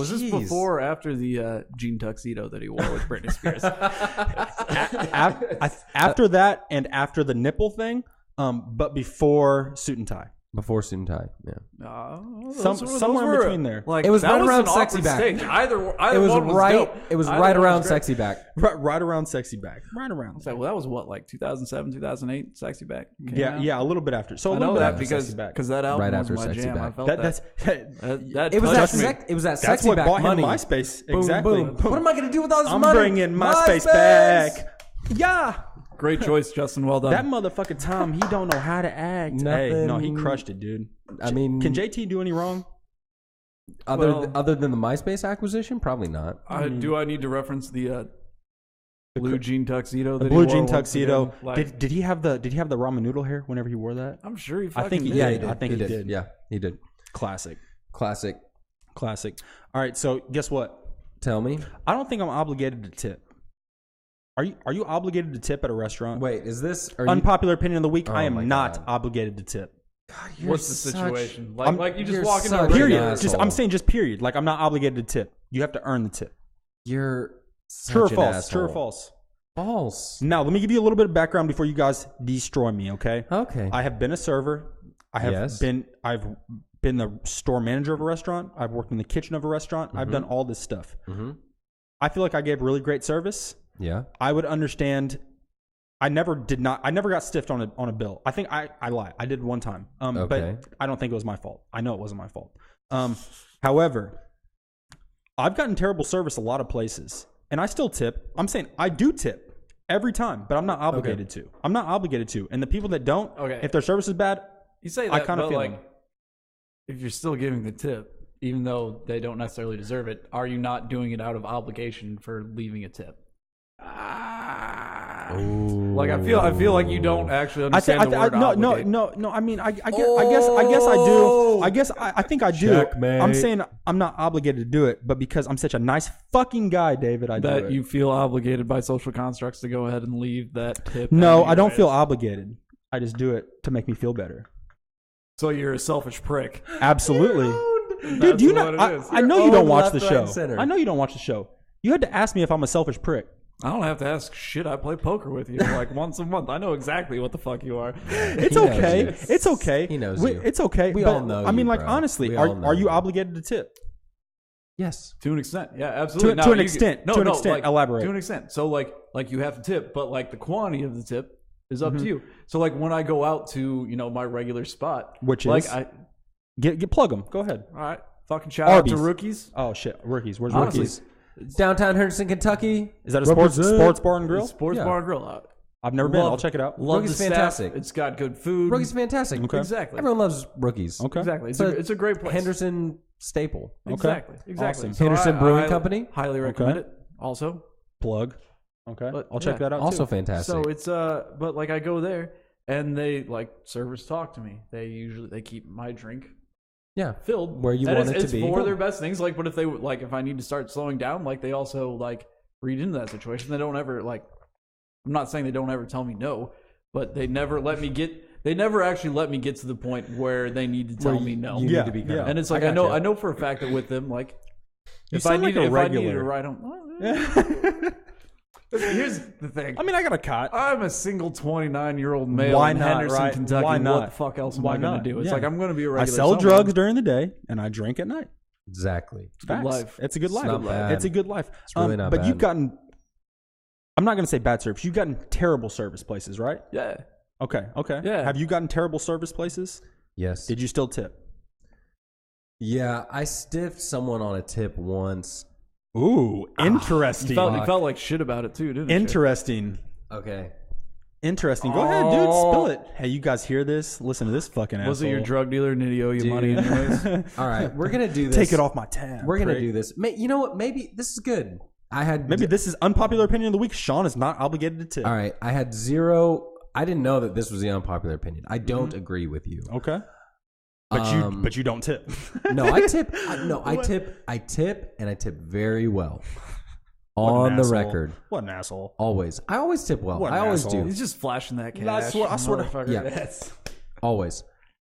this before or after the jean tuxedo that he wore with Britney Spears? After that and after the nipple thing, but before suit and tie. Before suit and tie, yeah. Somewhere in between there. Like, it was right around sexy back. Either It was one right. dope. It was Either right one around was sexy back. Right around sexy back. Right around. Well, that was what, like 2007, 2008, sexy back. Yeah, a little bit after. So I know that because that album Right was after my Sexy jam. Back. I felt That's that It was touched me. it was that that's sexy what back bought money. him MySpace. Boom, Exactly. boom. What am I gonna do with all this I'm money? bringing MySpace back. Yeah. Great choice, Justin. Well done. That motherfucking Tom, he don't know how to act. Hey, no, he crushed it, dude. I mean, can JT do any wrong? Other than the MySpace acquisition, probably not. Do I need to reference the blue jean tuxedo? The that blue he wore jean once tuxedo. again? Like, Did he have the ramen noodle hair whenever he wore that? I'm sure he. I think he did. did. I think he did. Yeah, he did. Classic. All right, so guess what? Tell me. I don't think I'm obligated to tip. Are you obligated to tip at a restaurant? Wait, is this unpopular opinion of the week? I am not God. obligated to tip. God, What's the situation? Like you just walk into a period. restaurant. I'm saying just period. Like I'm not obligated to tip. You have to earn the tip. You're such True or an false? asshole. True or false? False. Now let me give you a little bit of background before you guys destroy me. Okay. Okay. I have been a server. I've been the store manager of a restaurant. I've worked in the kitchen of a restaurant. I've done all this stuff. Mm-hmm. I feel like I gave really great service. Yeah. I would understand. I never got stiffed on a bill. I think I lie. I did one time. But I don't think it was my fault. I know it wasn't my fault. However, I've gotten terrible service a lot of places and I still tip. I'm saying I do tip every time, but I'm not obligated to. I'm not obligated to. And the people that don't, if their service is bad, you say that, I kind of but feel like them. if you're still giving the tip, even though they don't necessarily deserve it, are you not doing it out of obligation for leaving a tip? Like I feel like you don't actually understand the word obligate. No. I mean, I guess I do. I think I do. Checkmate. I'm saying I'm not obligated to do it, but because I'm such a nice fucking guy, David, I do it. That you feel obligated by social constructs to go ahead and leave that tip. No, I don't feel obligated. I just do it to make me feel better. So you're a selfish prick. Absolutely. Dude, do you know? I know you don't watch the show. Center. I know you don't watch the show. You had to ask me if I'm a selfish prick. I don't have to ask shit. I play poker with you like once a month. I know exactly what the fuck you are. It's okay. It's okay. He knows you. It's okay. We all know I mean, you, like, bro. honestly, We all know are you you. obligated to tip? Yes. To an extent. Yeah, absolutely. To an extent. Like, elaborate. To an extent. So like you have to tip, but like the quantity of the tip is up to you. So like when I go out to, my regular spot, which like is get plug them. Go ahead. All right. Fucking shout Arby's. out to Rookies. Oh shit, Rookies. Where's Honestly, Rookies? Downtown Henderson, Kentucky. Is that a sports bar and grill? Sports bar and grill. I've never been. I'll check it out. Love Rookies the staff. fantastic. It's got good food. Rookies fantastic. Okay. Exactly. Everyone loves Rookies. Okay. Exactly. So It's a great place. Henderson staple. Exactly. Exactly. Awesome. So Henderson Brewing I Company. Highly recommend it. Also. Plug. Okay. But, I'll check that out. Also too. fantastic. So it's but like I go there and they like servers talk to me. They keep my drink filled where you and want it to it's be. for their best things. Like, but if they like, if I need to start slowing down, like they also like read into that situation. They don't ever like. I'm not saying they don't ever tell me no, but they never let me get. They never actually let me get to the point where they need to tell me no. You need to be cut. And it's like I know for a fact that with them, like if I needed to ride home. Here's the thing. I mean, I got a cot. I'm a single 29-year-old male in Henderson, Kentucky. Why not? What the fuck else am I going to do? It's like I'm going to be a I regular. sell drugs during the day and I drink at night. Exactly. It's a good life. It's a good life. not bad. It's a good life. It's really not but bad. you've gotten. I'm not going to say bad service. You've gotten terrible service places, right? Yeah. Okay. Yeah. Have you gotten terrible service places? Yes. Did you still tip? Yeah, I stiffed someone on a tip once. Ooh, interesting. You felt like shit about it too, didn't you? Interesting. Okay. Interesting. Go ahead, dude. Spill it. Hey, you guys hear this? Listen to this fucking asshole. Was it your drug dealer and did he owe you money anyways? All right, we're gonna do this. Take it off my tab. We're gonna prick. do this. You know what? Maybe this is good. Maybe this is unpopular opinion of the week. Sean is not obligated to tip. All right, I had 0. I didn't know that this was the unpopular opinion. I don't agree with you. Okay. But you don't tip. No, I tip. I tip, and I tip very well. On the record. What an asshole. Always. I always tip well. I always do. He's just flashing that cash. I swear to yeah. Always.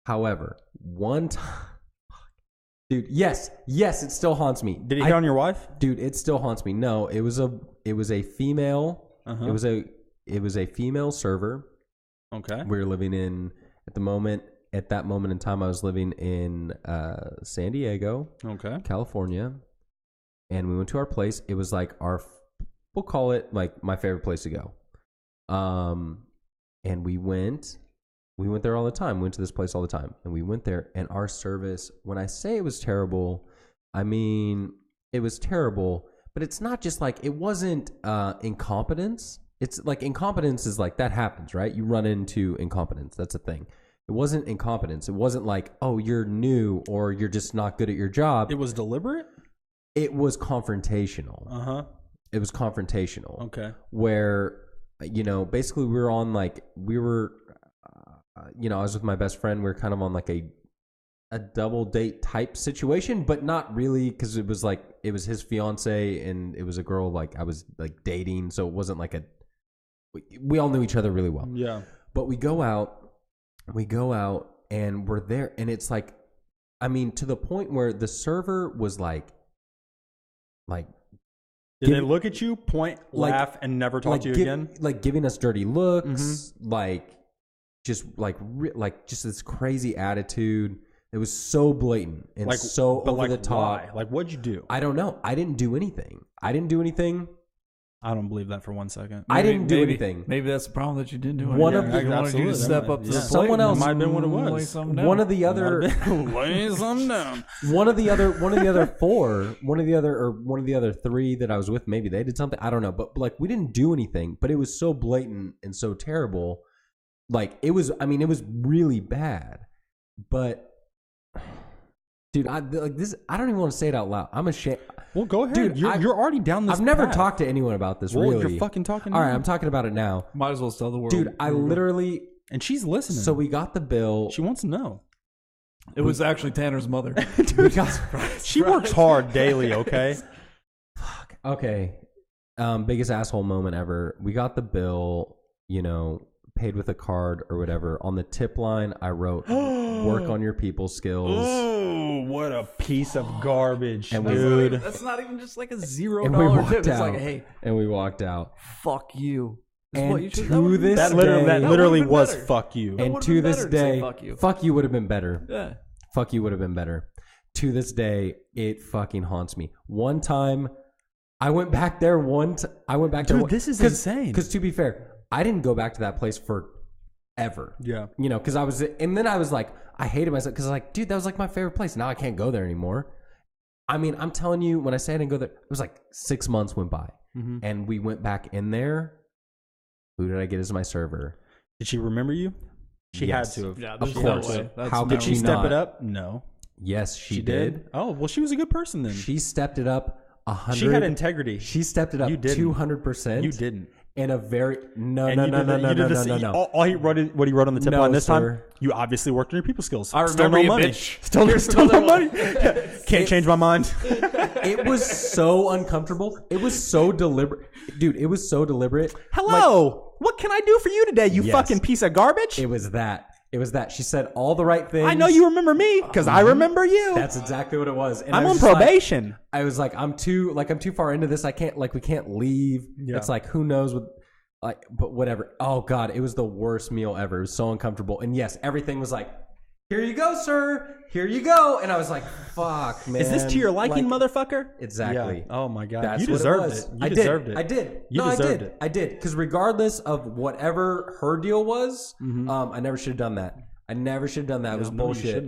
However, one time, dude, yes, it still haunts me. Did he hit on your wife? Dude, it still haunts me. No, it was a female. Uh-huh. It was a female server. Okay. We were living in at that moment in time I was living in San Diego, California. And we went to our place. It was like we'll call it like my favorite place to go. And we went there all the time. We went to this place all the time. And we went there, and our service, when I say it was terrible, I mean, it was terrible, but it's not just like, it wasn't incompetence. It's like incompetence is like, that happens, right? You run into incompetence. That's a thing. It wasn't incompetence. It wasn't like, oh, you're new or you're just not good at your job. It was deliberate? It was confrontational. Uh-huh. It was confrontational. Okay. Where, basically we were, I was with my best friend. We were kind of on like a double date type situation, but not really, because it was his fiance and it was a girl like I was like dating. So it wasn't like we all knew each other really well. Yeah. But we go out and we're there, and it's like, I mean, to the point where the server was like, did they look at you, point, laugh, and never talk to you again? Like giving us dirty looks, just this crazy attitude. It was so blatant and so over the top. Why? Like, what'd you do? I don't know. I didn't do anything. I don't believe that for 1 second. I didn't do anything. Maybe that's the problem that you didn't do anything. One of you wanted you to step up to the plate. Someone else might have been what it was. Lay something down. One of the other lay something down. One of the other 4, one of the other 3 that I was with, maybe they did something. I don't know, but like we didn't do anything. But it was so blatant and so terrible. Like it was really bad. But dude, I don't even want to say it out loud. I'm ashamed. Well, go ahead. Dude, you're already down this I've never path. talked to anyone about this, well, really. You're fucking talking All right, I'm talking about it now. Might as well tell the world. Dude, I literally... And she's listening. So we got the bill. She wants to know. It was actually Tanner's mother. Dude, she works hard daily, okay? Fuck. Okay. Biggest asshole moment ever. We got the bill, paid with a card or whatever. On the tip line, I wrote, work on your people skills. Oh, what a piece of garbage, and dude. That's not even just like a $0 tip. It's like, hey. And we walked out. Fuck you. And to this that day... literally was fuck you. And to this day... Fuck you would have been better. Yeah. Fuck you would have been better. To this day, it fucking haunts me. One time, I went back there Dude, this is insane. Because to be fair... I didn't go back to that place forever. Yeah. Because I was like, I hated myself because like, dude, that was like my favorite place. Now I can't go there anymore. I mean, I'm telling you, when I say I didn't go there, it was like 6 months went by and we went back in there. Who did I get as my server? Did she remember you? She had to have. Yeah, of course. No way. How did she step it up? No. Yes, she did. Oh, well, she was a good person then. She stepped it up 100. She had integrity. She stepped it up 200%. You didn't. In a very no. All he wrote what he wrote on the tip line this time. You obviously worked on your people skills. I remember still no you, money. Bitch. Still no money. Can't change my mind. It was so uncomfortable. It was so deliberate, dude. It was so deliberate. Hello, what can I do for you today? You fucking piece of garbage. It was that. She said all the right things. I know you remember me because I remember you. That's exactly what it was. And I'm on probation. I was like, I'm too far into this. I can't, we can't leave. Yeah. It's like, who knows what, but whatever. Oh God, it was the worst meal ever. It was so uncomfortable. And yes, everything was like, here you go, sir. Here you go. And I was like, fuck, man. Is this to your liking, motherfucker? Exactly. Yeah. Oh my God. That's you deserved it. You deserved it. I did. It. I did. Because regardless of whatever her deal was, I never should have done that. It was bullshit.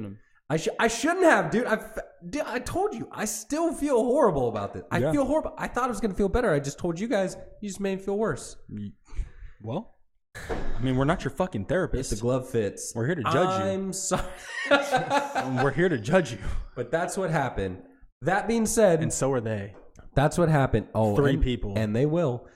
I shouldn't have, dude. I told you. I still feel horrible about this. I feel horrible. I thought I was going to feel better. I just told you guys. You just made me feel worse. Well, I mean, we're not your fucking therapist. If the glove fits. We're here to judge you. I'm sorry. We're here to judge you. But that's what happened. That being said. And so are they. That's what happened. Oh, 3 people. And they will.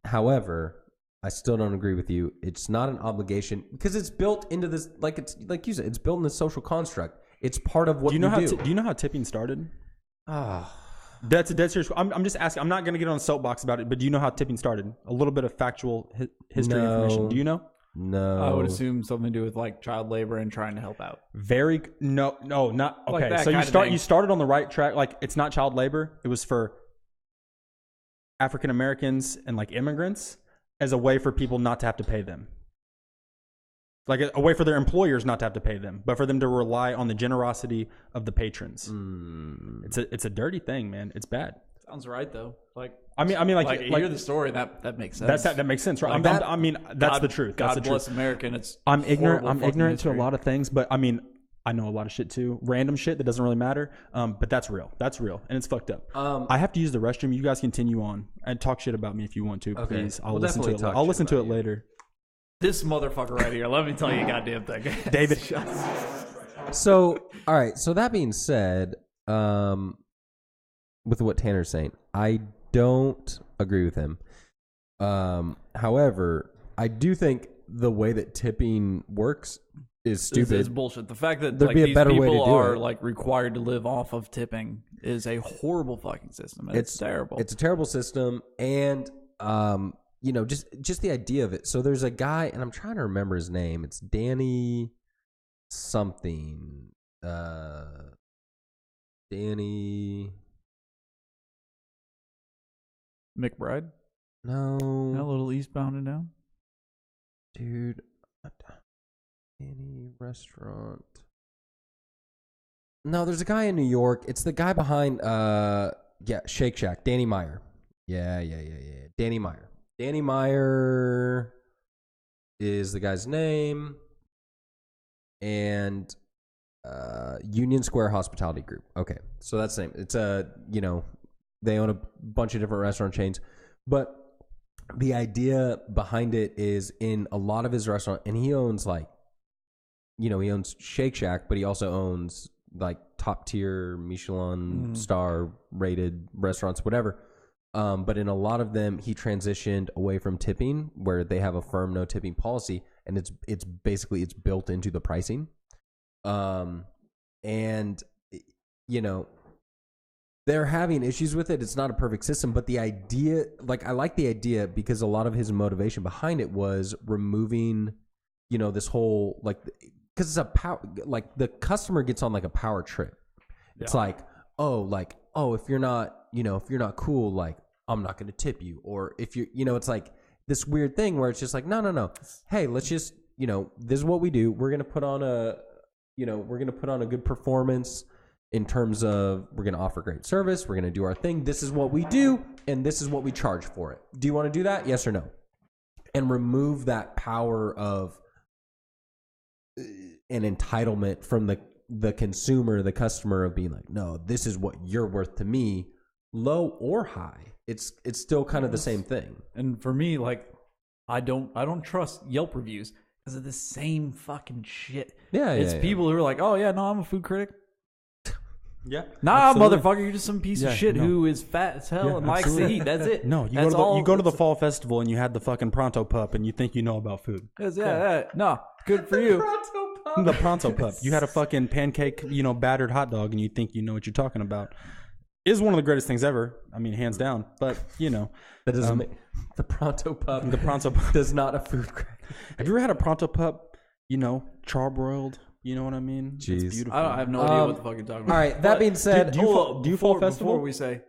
However, I still don't agree with you. It's not an obligation because it's built into this, like you said, it's built in this social construct. It's part of what you do. Do you know how tipping started? That's a dead serious. I'm just asking. I'm not going to get on a soapbox about it, but do you know how tipping started? A little bit of factual history information. Do you know? No. I would assume something to do with like child labor and trying to help out. No, not okay. Like so you started on the right track. Like it's not child labor. It was for African Americans and like immigrants as a way for people not to have to pay them. Like a way for their employers not to have to pay them, but for them to rely on the generosity of the patrons. It's a dirty thing, man. It's bad. Sounds right though. Like I mean, like you hear the story that makes sense. That makes sense, right? Like that's the truth. God That's the bless truth. America. And it's I'm ignorant history. to a lot of things, but I mean, I know a lot of shit too. Random shit that doesn't really matter. But that's real. That's real, and it's fucked up. I have to use the restroom. You guys continue on and talk shit about me if you want to, please. I'll listen to it. I'll listen to it later. This motherfucker right here. Let me tell you a goddamn thing. David. So, all right. So that being said, with what Tanner's saying, I don't agree with him. However, I do think the way that tipping works is stupid. This is bullshit. The fact that There'd be a these better way to people do are it. like required to live off of tipping is a horrible fucking system. It's terrible. It's a terrible system, and just the idea of it. So there's a guy, and I'm trying to remember his name. It's Danny something. Danny McBride? No. A little eastbound and down? Dude. Any restaurant. No, there's a guy in New York. It's the guy behind Shake Shack. Danny Meyer. Yeah. Danny Meyer. Danny Meyer is the guy's name. And Union Square Hospitality Group. Okay. So that's the name. It's they own a bunch of different restaurant chains. But the idea behind it is in a lot of his restaurants, and he owns he owns Shake Shack, but he also owns like top tier Michelin star rated restaurants, whatever. But in a lot of them, he transitioned away from tipping, where they have a firm no tipping policy, and it's basically built into the pricing. They're having issues with it. It's not a perfect system, but the idea, I like the idea because a lot of his motivation behind it was removing, this whole, because it's a power, the customer gets on a power trip. It's if you're not cool, I'm not going to tip you. Or if you're, it's this weird thing where it's just no. Hey, let's just, this is what we do. We're going to put on a good performance. In terms of, we're going to offer great service, we're going to do our thing. This is what we do, and this is what we charge for it. Do you want to do that? Yes or no? And remove that power of an entitlement from the consumer, the customer, of being no, this is what you're worth to me, low or high. It's still kind of the same thing. And for me, I don't trust Yelp reviews because of the same fucking shit. Yeah, it's people who are oh yeah, no, I'm a food critic. Yeah. Nah, absolutely. Motherfucker, you're just some piece of shit who is fat as hell and likes to eat. That's it. No, you go to the fall festival and you had the fucking Pronto Pup and you think you know about food. No, good for you. The Pronto Pup. You had a fucking pancake, battered hot dog and you think you know what you're talking about. Is one of the greatest things ever. I mean, hands down. But, that doesn't make the Pronto Pup. The Pronto Pup does not a food critic. Have you ever had a Pronto Pup, charbroiled? You know what I mean? Jeez. It's beautiful. I have no idea what the fuck you're talking about. All right, that being said, do you fall festival? Before we say,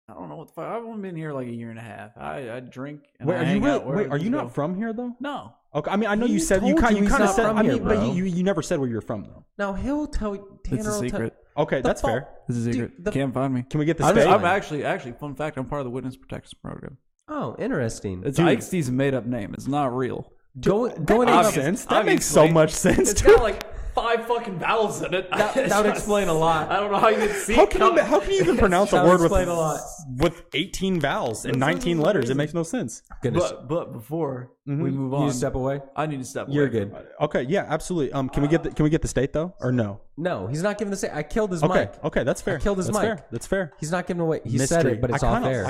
I don't know what the fuck. I've only been here a year and a half. I drink and wait, I hang out. Wait, are you not from here though? No. Okay, I mean, I know you said you kind of said, but you never said where you're from though. Now he'll tell Tanner. It's a secret. Okay, that's fair. It's a secret. Can't find me. Can we get the space? space? I'm actually, fun fact, I'm part of the Witness Protection Program. Oh, interesting. It's Ike's made up name. It's not real. That makes sense. That makes so much sense. It's got 5 fucking vowels in it. That would explain a lot. I don't know how you can see. How can you even pronounce a word with 18 vowels and 19 letters? It makes no sense. Goodness. But before we move on, you step away. I need to step away. You're good. Okay, yeah, absolutely. Can we get the state though, or no? No, he's not giving the state. I killed his mic. Okay, that's fair. I killed his mic. Fair. That's fair. He's not giving away. He said it, but it's off air.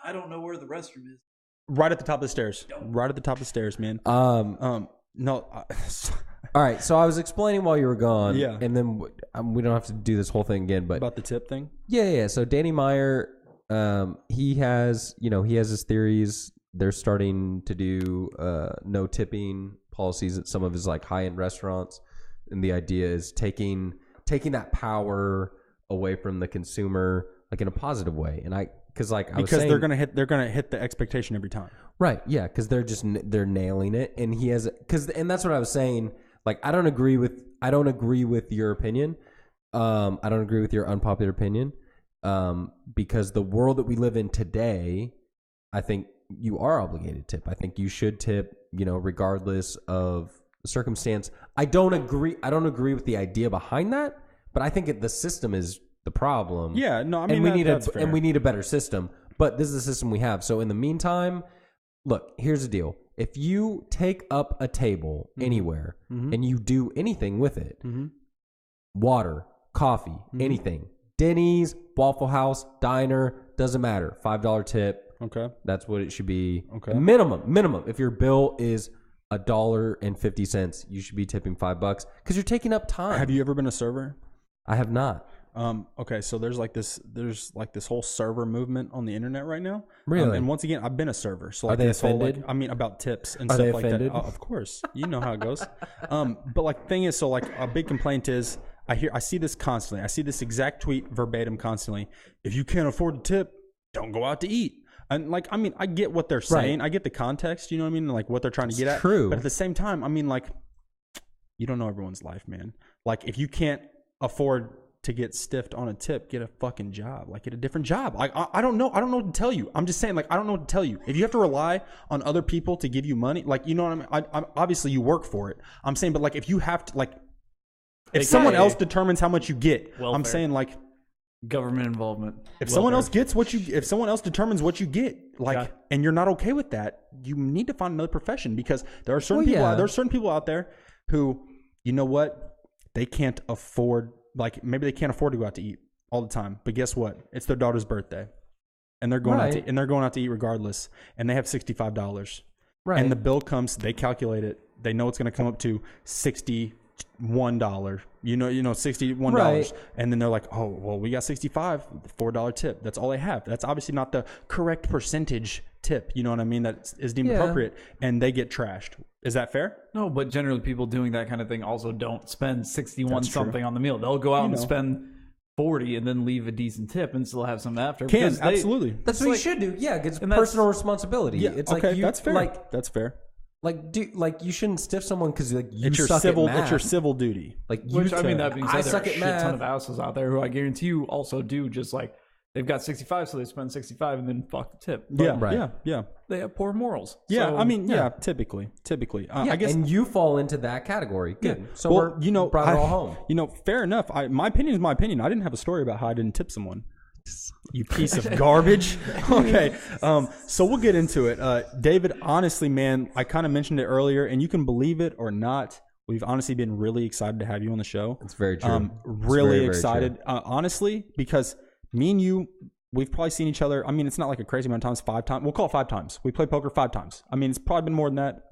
I don't know where the restroom is. Right at the top of the stairs. Right at the top of the stairs, man. No. All right, so I was explaining while you were gone. Yeah. And then we don't have to do this whole thing again, but about the tip thing. Yeah. So Danny Meyer, he has his theories. They're starting to do no tipping policies at some of his like high-end restaurants, and the idea is taking that power away from the consumer, like in a positive way. And because they're gonna hit the expectation every time. Right. Yeah. Because they're nailing it, and he has and that's what I was saying. Like I don't agree with your opinion. I don't agree with your unpopular opinion. Because the world that we live in today, I think you are obligated to tip. I think you should tip, regardless of the circumstance. I don't agree with the idea behind that, but I think the system is the problem. Yeah, no, I mean, we need a better system, but this is the system we have. So in the meantime, look, here's the deal. If you take up a table anywhere and you do anything with it, water, coffee, anything, Denny's, Waffle House, diner, doesn't matter. $5 tip. Okay. That's what it should be. Okay. Minimum. If your bill is $1.50, you should be tipping $5 because you're taking up time. Have you ever been a server? I have not. Okay, so there's this whole server movement on the internet right now. Really? And once again, I've been a server. So are they offended? About tips and are stuff they like offended? that. Of course, you know how it goes. But like thing is, so like a big complaint is I see this constantly. I see this exact tweet verbatim constantly. If you can't afford to tip, don't go out to eat. And like, I mean, I get what they're saying. Right. I get the context. You know what I mean? Like what they're trying to get at. True. But at the same time, I mean, like, you don't know everyone's life, man. Like if you can't afford to get stiffed on a tip, get a fucking job. Like get a different job. I don't know. I don't know what to tell you. I'm just saying, like, I don't know what to tell you. If you have to rely on other people to give you money, like, you know what I mean? I'm obviously you work for it. I'm saying, but like, if you have to, like, if someone else determines how much you get, welfare. I'm saying like government involvement. If someone else determines what you get, like, and you're not okay with that, you need to find another profession because there are certain people out there who, you know what, they can't afford. Like maybe they can't afford to go out to eat all the time, but guess what? It's their daughter's birthday, and they're going out to eat regardless, and they have $65. Right. And the bill comes, they calculate it, they know it's going to come up to $61. $61, right. And then they're like, oh well, we got $65, $4 tip. That's all they have. That's obviously not the correct percentage tip. You know what I mean? That is deemed appropriate, and they get trashed. Is that fair? No, but generally people doing that kind of thing also don't spend 61 something on the meal. They'll go out and spend 40 and then leave a decent tip and still have some after. Absolutely. That's what you should do. Yeah, it's personal responsibility. Yeah, it's okay, like that's fair. That's fair. Like you shouldn't stiff someone because like you it's your suck civil, at math. It's your civil duty. Like that being said, there are a shit ton of houses out there who I guarantee you also do just like they've got 65, so they spend 65 and then fuck the tip. But yeah. They have poor morals. Yeah, so, I mean, typically. I guess, and you fall into that category. Good. Yeah. So brought it all home. Fair enough. My opinion is my opinion. I didn't have a story about how I didn't tip someone. You piece of garbage. Okay. So we'll get into it. David, honestly, man, I kind of mentioned it earlier, and you can believe it or not. We've honestly been really excited to have you on the show. It's very true. Really very, excited, very honestly, because me and you, we've probably seen each other. I mean, it's not like a crazy amount of times. 5 times. We'll call it 5 times. We played poker 5 times. I mean, it's probably been more than that,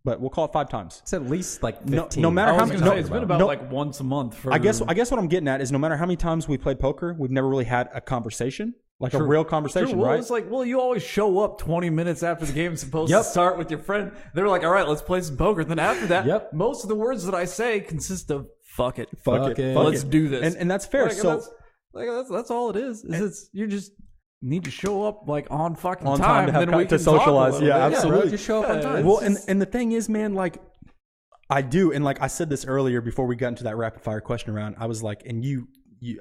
but we'll call it 5 times. It's at least like 15. No matter how many. It's been about like once a month. I guess what I'm getting at is no matter how many times we played poker, we've never really had a conversation. Like a real conversation, well, right? It's like, you always show up 20 minutes after the game is supposed to start with your friend. They're like, all right, let's play some poker. Then after that, most of the words that I say consist of fuck it. Let's do this. And that's fair. That's all it is. It's you just need to show up like on fucking on time and then we can socialize. Talk Absolutely. Just show up on time. Well, and the thing is, man, like I do, and like I said this earlier before we got into that rapid fire question round, I was like, and you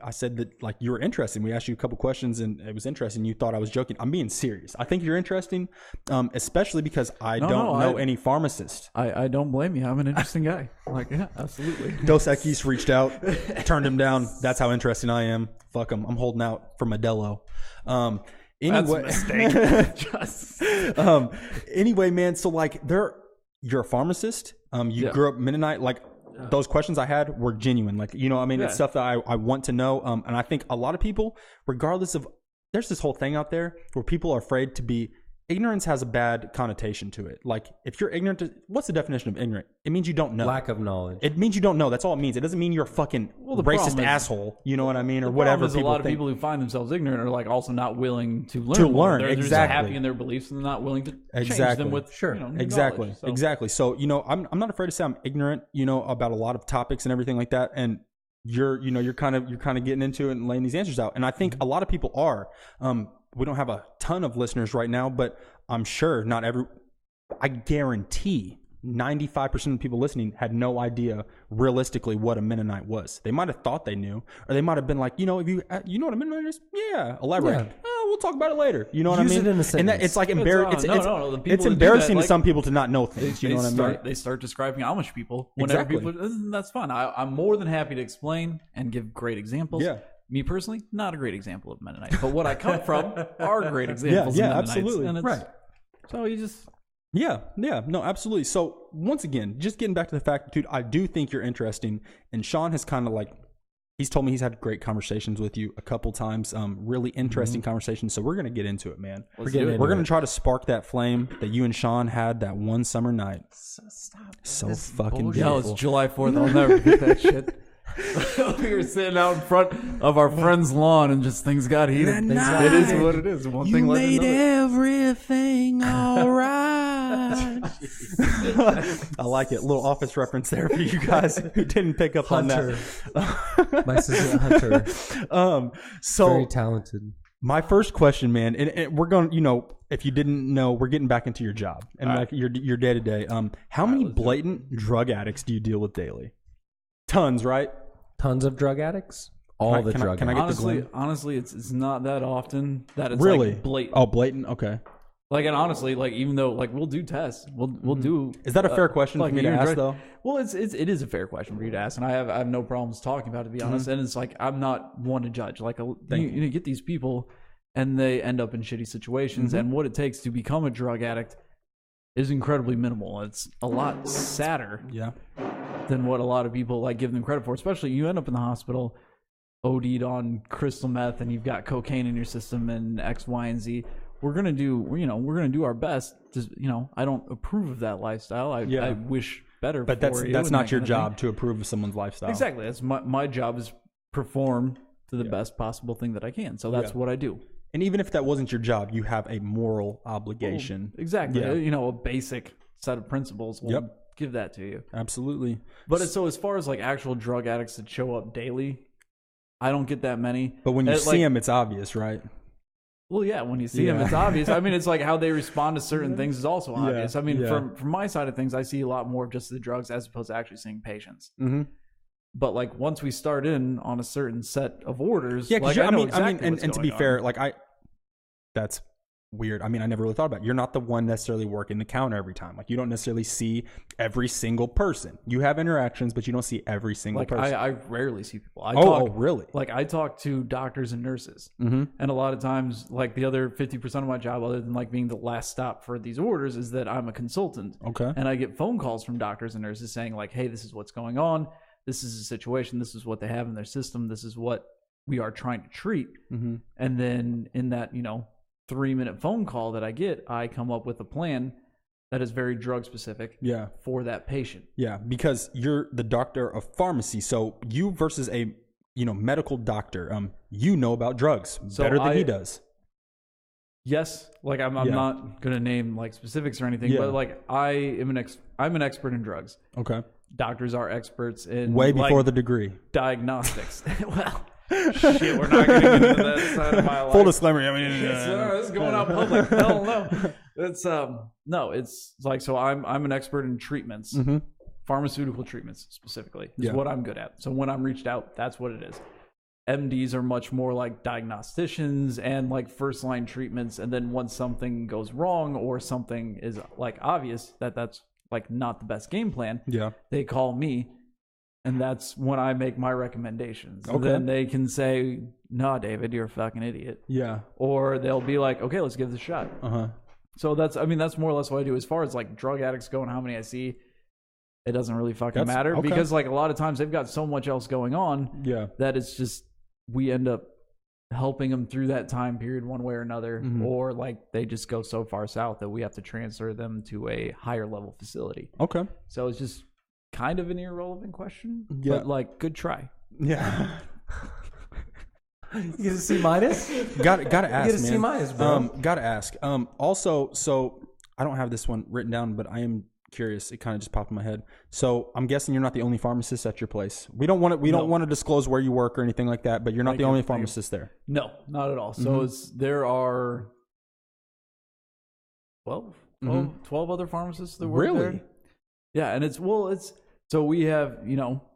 I said that like you were interesting. We asked you a couple questions and it was interesting. You thought I was joking. I'm being serious. I think you're interesting, especially because I don't know any pharmacists. I don't blame you. I'm an interesting guy. Like, yeah, absolutely. Dos Equis reached out, turned him down. That's how interesting I am. Fuck him. I'm holding out for Modelo. Anyway, that's a mistake. Anyway, man. So like, you're a pharmacist. You grew up Mennonite. Like, those questions I had were genuine. Like, you know, I mean, it's stuff that I want to know. And I think a lot of people, regardless of, there's this whole thing out there where people are afraid to be. Ignorance has a bad connotation to it. Like, if you're ignorant, what's the definition of ignorant? It means you don't know. Lack of knowledge. It means you don't know. That's all it means. It doesn't mean you're a fucking racist asshole. You know what I mean? Or whatever. A lot of people who find themselves ignorant are like also not willing to learn. They're just happy in their beliefs and they're not willing to change them with exactly. knowledge, so. Exactly. So, you know, I'm not afraid to say I'm ignorant, you know, about a lot of topics and everything like that. And you're kind of getting into it and laying these answers out. And I think a lot of people are. We don't have a ton of listeners right now, but I'm sure I guarantee 95% of the people listening had no idea realistically what a Mennonite was. They might have thought they knew, or they might have been like, you know, if you know what a Mennonite is? Yeah, elaborate. Yeah. Oh, we'll talk about it later. You know what I mean? Use it in a sentence. And it's like it's embarrassing to some people to not know things. You know what I mean? They start describing Amish people whenever people. That's fun. I'm more than happy to explain and give great examples. Yeah. Me personally, not a great example of Mennonite, but what I come from are great examples of Mennonites. Absolutely. And it's, so you just... Yeah, no, absolutely. So once again, just getting back to the fact, dude, I do think you're interesting. And Sean has kind of like, he's told me he's had great conversations with you a couple times, really interesting conversations. So we're going to get into it, man. We're going to try to spark that flame that you and Sean had that one summer night. So fucking beautiful. Yeah, it's July 4th. I'll never forget that shit. We were sitting out in front of our friend's lawn and just things got heated. It is what it is. One thing led to another. Everything all right. I like it. A little Office reference there for you guys who didn't pick up Hunter. on that. My sister Hunter. So very talented. My first question, man, and we're going, you know, if you didn't know, we're getting back into your job and like your day to day. How many blatant drug addicts do you deal with daily? Tons, right? Tons of drug addicts. All the drug addicts. Honestly, it's not that often that it's really like blatant. Oh, blatant. Okay. Like, and honestly, like, even though like we'll do tests, we'll do. Is that a fair question for me to ask though? Well, it is a fair question for you to ask, and I have no problems talking about it, to be honest. And it's like I'm not one to judge. Like you get these people, and they end up in shitty situations, and what it takes to become a drug addict is incredibly minimal. It's a lot sadder. Than what a lot of people like give them credit for. Especially you end up in the hospital, OD'd on crystal meth, and you've got cocaine in your system and X, Y, and Z. We're gonna do our best. I don't approve of that lifestyle. I wish better. But that's not your job to approve of someone's lifestyle. Exactly. That's my job is perform to the best possible thing that I can. So that's what I do. And even if that wasn't your job, you have a moral obligation. Well, exactly. Yeah. A basic set of principles. Give that to you. Absolutely. But so as far as like actual drug addicts that show up daily, I don't get that many. But when you see them, it's obvious, right? Well, yeah, when you see them, it's obvious. I mean, it's like how they respond to certain things is also obvious. I mean, from my side of things, I see a lot more of just the drugs as opposed to actually seeing patients. But like once we start in on a certain set of orders, like, I know exactly and to be fair, like that's weird. I mean, I never really thought about it. You're not the one necessarily working the counter every time. Like, you don't necessarily see every single person. You have interactions, but you don't see every single person. I rarely see people. Really? Like, I talk to doctors and nurses. And a lot of times, like, the other 50% of my job, other than, like, being the last stop for these orders, is that I'm a consultant. Okay. And I get phone calls from doctors and nurses saying, like, hey, this is what's going on. This is the situation. This is what they have in their system. This is what we are trying to treat. And then in that, 3-minute phone call that I get, I come up with a plan that is very drug specific for that patient. Yeah, because you're the doctor of pharmacy. So you versus a medical doctor, you know about drugs better than he does. Yes, like I'm not gonna name like specifics or anything, but like I'm an expert in drugs. Okay. Doctors are experts in way before the degree. Diagnostics. Well, shit, we're not getting into that side of my life. Full disclaimer. I mean, this is going out public. Hell no. It's no. It's like, so I'm an expert in treatments, pharmaceutical treatments specifically is what I'm good at. So when I'm reached out, that's what it is. MDs are much more like diagnosticians and like first line treatments. And then once something goes wrong or something is like obvious that that's like not the best game plan, they call me. And that's when I make my recommendations. Okay. Then they can say, "No, David, you're a fucking idiot." Yeah. Or they'll be like, "Okay, let's give this a shot." So that's more or less what I do. As far as like drug addicts go and how many I see, it doesn't really fucking matter because like a lot of times they've got so much else going on that it's just we end up helping them through that time period one way or another, or like they just go so far south that we have to transfer them to a higher level facility. Okay. So it's just kind of an irrelevant question, but like good try. Yeah. You get a C minus? Gotta ask, you get a C minus, bro. Gotta ask. Also, so I don't have this one written down, but I am curious. It kind of just popped in my head. So I'm guessing you're not the only pharmacist at your place. We don't want to disclose where you work or anything like that, but you're not the only pharmacist there. No, not at all. So there are 12 other pharmacists that work there. Yeah, and so we have,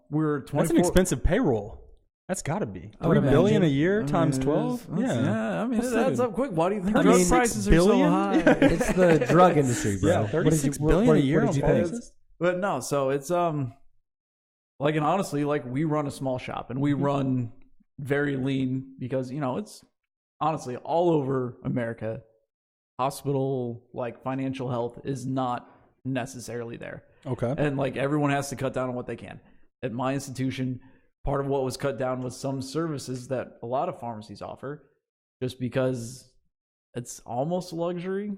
we're 24. That's an expensive payroll. That's got to be $3 billion a year times 12. Yeah, I mean it adds up quick. Why do you think drug prices are so high? It's the drug industry, bro. Yeah, $36 billion a year. What did you pay? But no, so it's like, and honestly, like we run a small shop and we run very lean because it's honestly all over America. Hospital like financial health is not necessarily there. Okay, and like everyone has to cut down on what they can. At my institution, part of what was cut down was some services that a lot of pharmacies offer, just because it's almost a luxury.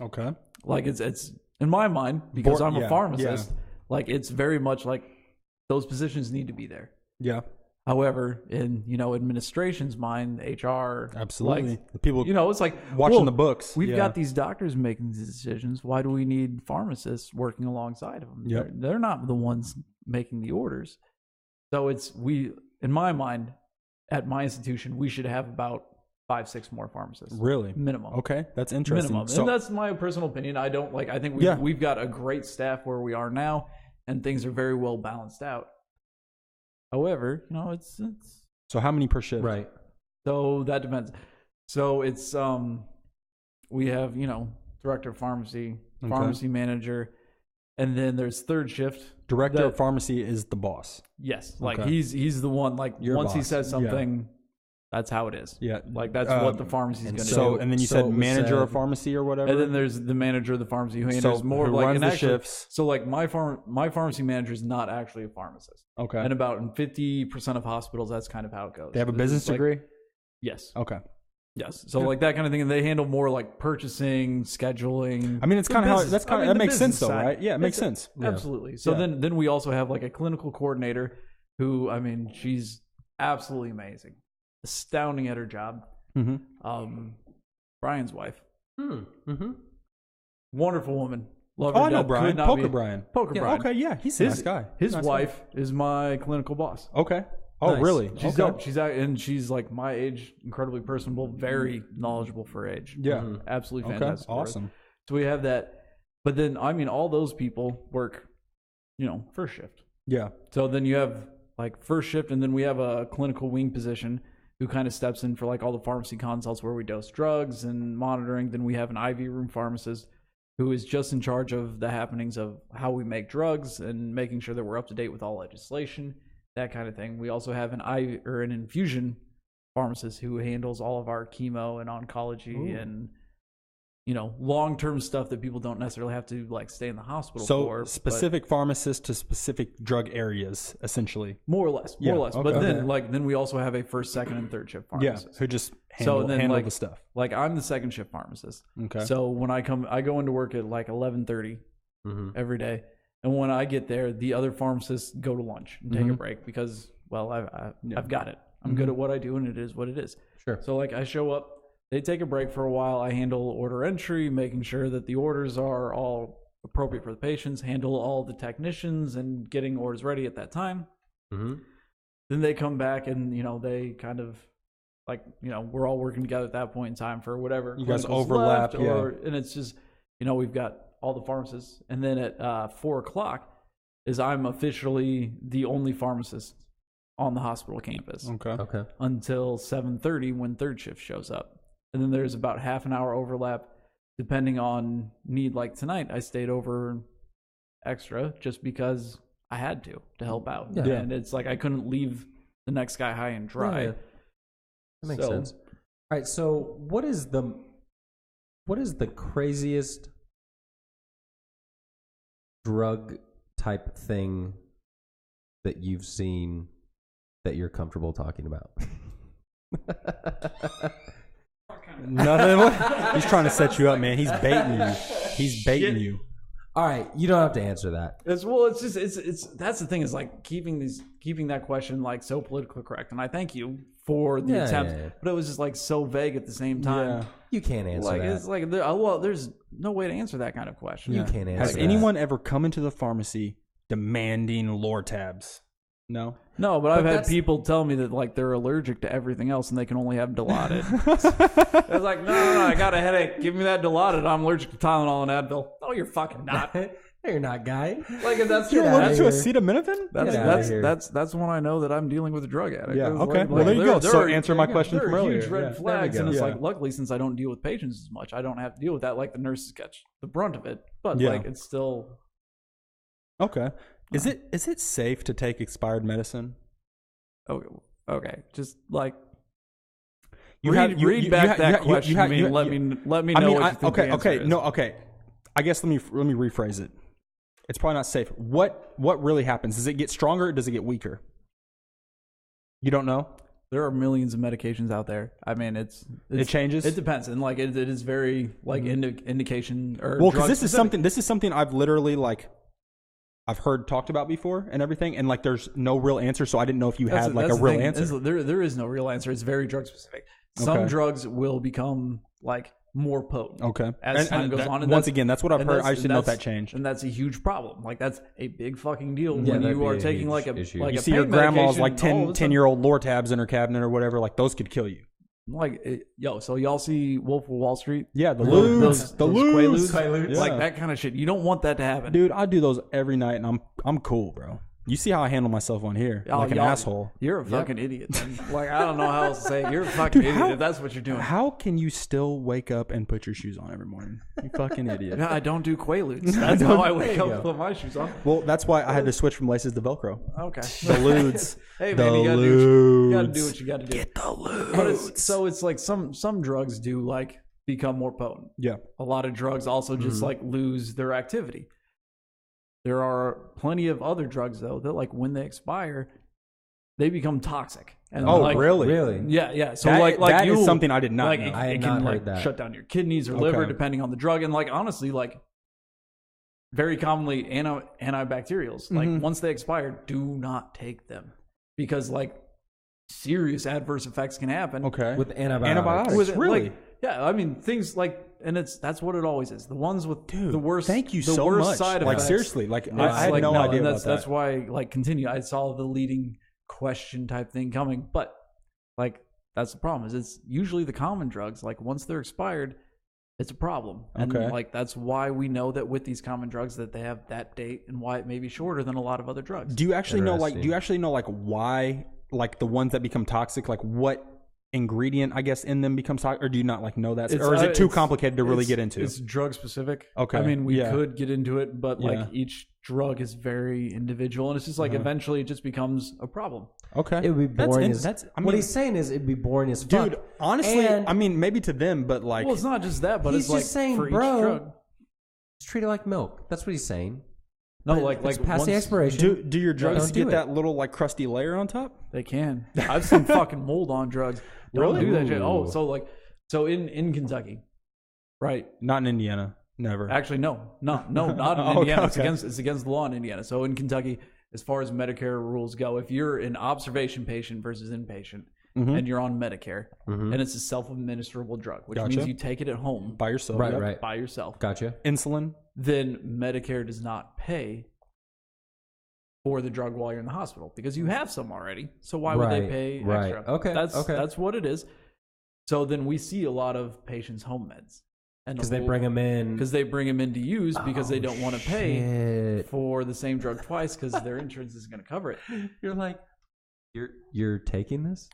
Okay. Like it's in my mind, because I'm a pharmacist, like it's very much like those positions need to be there. Yeah. However, in administration's mind, HR, absolutely, like, the people it's like watching the books. We've got these doctors making these decisions. Why do we need pharmacists working alongside of them? Yep. They're not the ones making the orders. So in my mind, at my institution, we should have about 5-6 more pharmacists. Really? Minimum. Okay. That's interesting. Minimum. So, and that's my personal opinion. I think we've got a great staff where we are now, and things are very well balanced out. However, it's so how many per shift? Right. So that depends. So it's we have, director of pharmacy, pharmacy manager, and then there's third shift. Director of pharmacy is the boss. Yes. Like he's the one, like your once boss. He says something, that's how it is. Yeah. Like that's what the pharmacy's going to do. So, and then you said manager of pharmacy or whatever? And then there's the manager of the pharmacy who handles more of like runs the shifts. So like my pharmacy manager is not actually a pharmacist. Okay. And about in 50% of hospitals, that's kind of how it goes. They have a business degree? Yes. Okay. Yes. So like that kind of thing, and they handle more like purchasing, scheduling. I mean, it's kind of that makes sense though, right? Yeah, it makes sense. Absolutely. So then we also have like a clinical coordinator who, I mean, she's absolutely amazing, astounding at her job. Brian's wife. Wonderful woman. Love her. Oh, I know Brian. Poker Brian. Brian. Okay, yeah, he's a nice guy. His wife is my clinical boss. Okay. Oh, nice. Really? She's dope. She's like my age, incredibly personable, very knowledgeable for her age. Yeah. Absolutely fantastic. Awesome. So we have that. But then, I mean, all those people work, first shift. Yeah. So then you have like first shift, and then we have a clinical wing position who kind of steps in for like all the pharmacy consults where we dose drugs and monitoring. Then we have an IV room pharmacist who is just in charge of the happenings of how we make drugs and making sure that we're up to date with all legislation. That kind of thing. We also have an infusion pharmacist who handles all of our chemo and oncology and long-term stuff that people don't necessarily have to like stay in the hospital for. So specific pharmacists to specific drug areas, essentially. More or less. Okay. But then we also have a first, second, and third shift pharmacist. Yeah, who just handle the stuff. Like I'm the second shift pharmacist. Okay. So when I go into work at like 11:30 every day. And when I get there, the other pharmacists go to lunch and take a break because, well, I've got it. I'm good at what I do, and it is what it is. Sure. So, like, I show up, they take a break for a while. I handle order entry, making sure that the orders are all appropriate for the patients, handle all the technicians and getting orders ready at that time. Then they come back and, they kind of, like, we're all working together at that point in time for whatever. You guys overlap, and it's just, we've got all the pharmacists, and then at 4:00 is I'm officially the only pharmacist on the hospital campus. Okay. Until 7:30 when third shift shows up. And then there's about half an hour overlap depending on need. Like tonight, I stayed over extra just because I had to help out. Yeah. And it's like I couldn't leave the next guy high and dry. Yeah. That makes sense. All right, so what is the craziest drug type thing that you've seen that you're comfortable talking about? Nothing. He's trying to set you up, man. He's baiting you. He's baiting you. All right, you don't have to answer that. It's that's the thing, is like keeping that question like so politically correct. And I thank you for the attempt, but it was just like so vague at the same time. Yeah. You can't answer that. It's like there's no way to answer that kind of question. You can't answer Has that. anyone ever come into the pharmacy demanding Lortabs? No. No, but I've had people tell me that like they're allergic to everything else and they can only have Dilaudid. It's like, no, I got a headache. Give me that Dilaudid. I'm allergic to Tylenol and Advil. No, you're fucking not. No, you're not, guy. Like if that's You're your allergic to acetaminophen? that's when I know that I'm dealing with a drug addict. Yeah. Okay. Like, well, there you go. So are, answer my question from there are earlier. huge red flags, There we and go. it's like luckily since I don't deal with patients as much, I don't have to deal with that. Like the nurses catch the brunt of it, but like it's still okay. Is it safe to take expired medicine? Okay. Just like read back that question. Let me know what you think the answer is. Okay. I guess let me rephrase it. It's probably not safe. What really happens? Does it get stronger or does it get weaker? You don't know? There are millions of medications out there. I mean, it changes. It depends, and like it is very like indication or because this is something I've literally like I've heard talked about before and everything, and like there's no real answer, so I didn't know if you had like a real answer. There is no real answer. It's very drug specific. Some drugs will become like more potent. Okay. As time goes on. And once again, that's what I've heard. I just didn't know if that changed. And that's a huge problem. Like that's a big fucking deal when you are taking like a issue. like you a see your pain grandma's medication, like 10-year-old Lortabs in her cabinet or whatever, like those could kill you. Like so y'all see Wolf of Wall Street? Yeah, the those Quaaludes. Quaaludes. Yeah. Like that kind of shit. You don't want that to happen. Dude, I do those every night and I'm cool, bro. You see how I handle myself on here, like an asshole. You're a fucking idiot. Man. Like I don't know how else to say it. You're a fucking idiot if that's what you're doing. How can you still wake up and put your shoes on every morning? You fucking idiot. Yeah, I don't do Quaaludes. That's how I wake up and put my shoes on. Well, that's why I had to switch from laces to Velcro. Okay. The ludes. Hey man, you gotta do what you gotta do. Get the ludes. But it's like some drugs do like become more potent. Yeah. A lot of drugs also just like lose their activity. There are plenty of other drugs though that like when they expire, they become toxic. And really? Yeah. So that that is something I did not know. It can like shut down your kidneys or liver depending on the drug. And like honestly, like very commonly antibacterials. Like once they expire, do not take them because like serious adverse effects can happen. Okay. With antibiotics. Really? Like, yeah, I mean things like, and that's what it always is. The ones with the worst. Thank you the so worst much. Side like effects. seriously, like I had no idea about that. That's why like continue. I saw the leading question type thing coming, but like that's the problem. Is it's usually the common drugs. Like once they're expired, it's a problem. And like that's why we know that with these common drugs that they have that date and why it may be shorter than a lot of other drugs. Do you actually know why like the ones that become toxic, like what ingredient I guess in them becomes toxic, or do you not like know that, or is it too complicated to really get into? It's drug specific. Okay. I mean, we could get into it, but like each drug is very individual, and it's just like eventually it just becomes a problem. Okay. It would be boring. What he's saying is it'd be boring as fuck. Dude, honestly, I mean, maybe to them, but like, well, it's not just that, but he's it's like just saying, for each bro, drug. Just treat it like milk. That's what he's saying. No, But like it's past the expiration. do your drugs Don't do get it. that little like crusty layer on top? They can. I've seen fucking mold on drugs. Don't Really? do that shit. Oh, Ooh. so in Kentucky, right? Not in Indiana. Never. Actually, no, not in Indiana. It's against the law in Indiana. So in Kentucky, as far as Medicare rules go, if you're an observation patient versus inpatient, and you're on Medicare, and it's a self-administrable drug, which means you take it at home by yourself. Right. by yourself. Gotcha. Insulin. Then Medicare does not pay for the drug while you're in the hospital because you have some already. So why would they pay extra? Okay. That's what it is. So then we see a lot of patients' home meds. Because they bring them in. Because they bring them in to use because they don't want to pay shit. for the same drug twice because their insurance isn't going to cover it. You're like, You're taking this?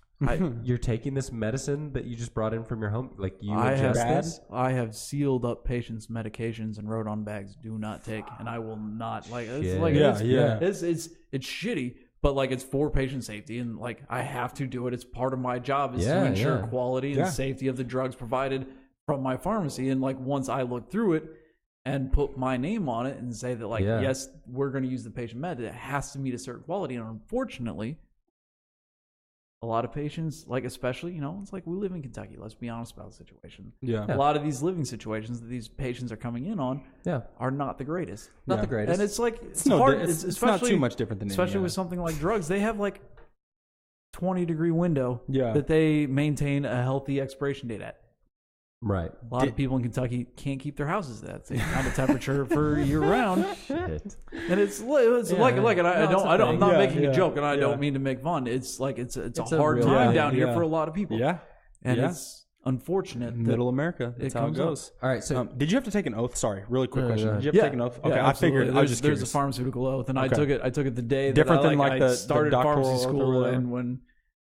You're taking this medicine that you just brought in from your home? Like you I have sealed up patients' medications and wrote on bags, "Do not take," and I will not. Like it's like it's shitty, but like it's for patient safety, and like I have to do it. It's part of my job is to ensure quality and safety of the drugs provided from my pharmacy. And like once I look through it and put my name on it and say that like yes, we're going to use the patient med, it has to meet a certain quality. And unfortunately, a lot of patients, like especially, it's like we live in Kentucky. Let's be honest about the situation. Yeah. A lot of these living situations that these patients are coming in on are not the greatest. Not the greatest. And it's like, it's hard. It's not too much different than especially with something like drugs. They have like 20-degree window that they maintain a healthy expiration date at. Right. A lot of people in Kentucky can't keep their houses at that same kind of temperature for year round. Shit. And it's like, and I'm not making a joke, and I don't mean to make fun. It's like it's a hard time down here for a lot of people. Yeah. And it's unfortunate. Middle America. That's how it goes. All right. So did you have to take an oath? Sorry, really quick question. Did you have to take an oath? Okay, I figured. I was just curious. There's a pharmaceutical oath, and I took it the day different than like I started pharmacy school, and when.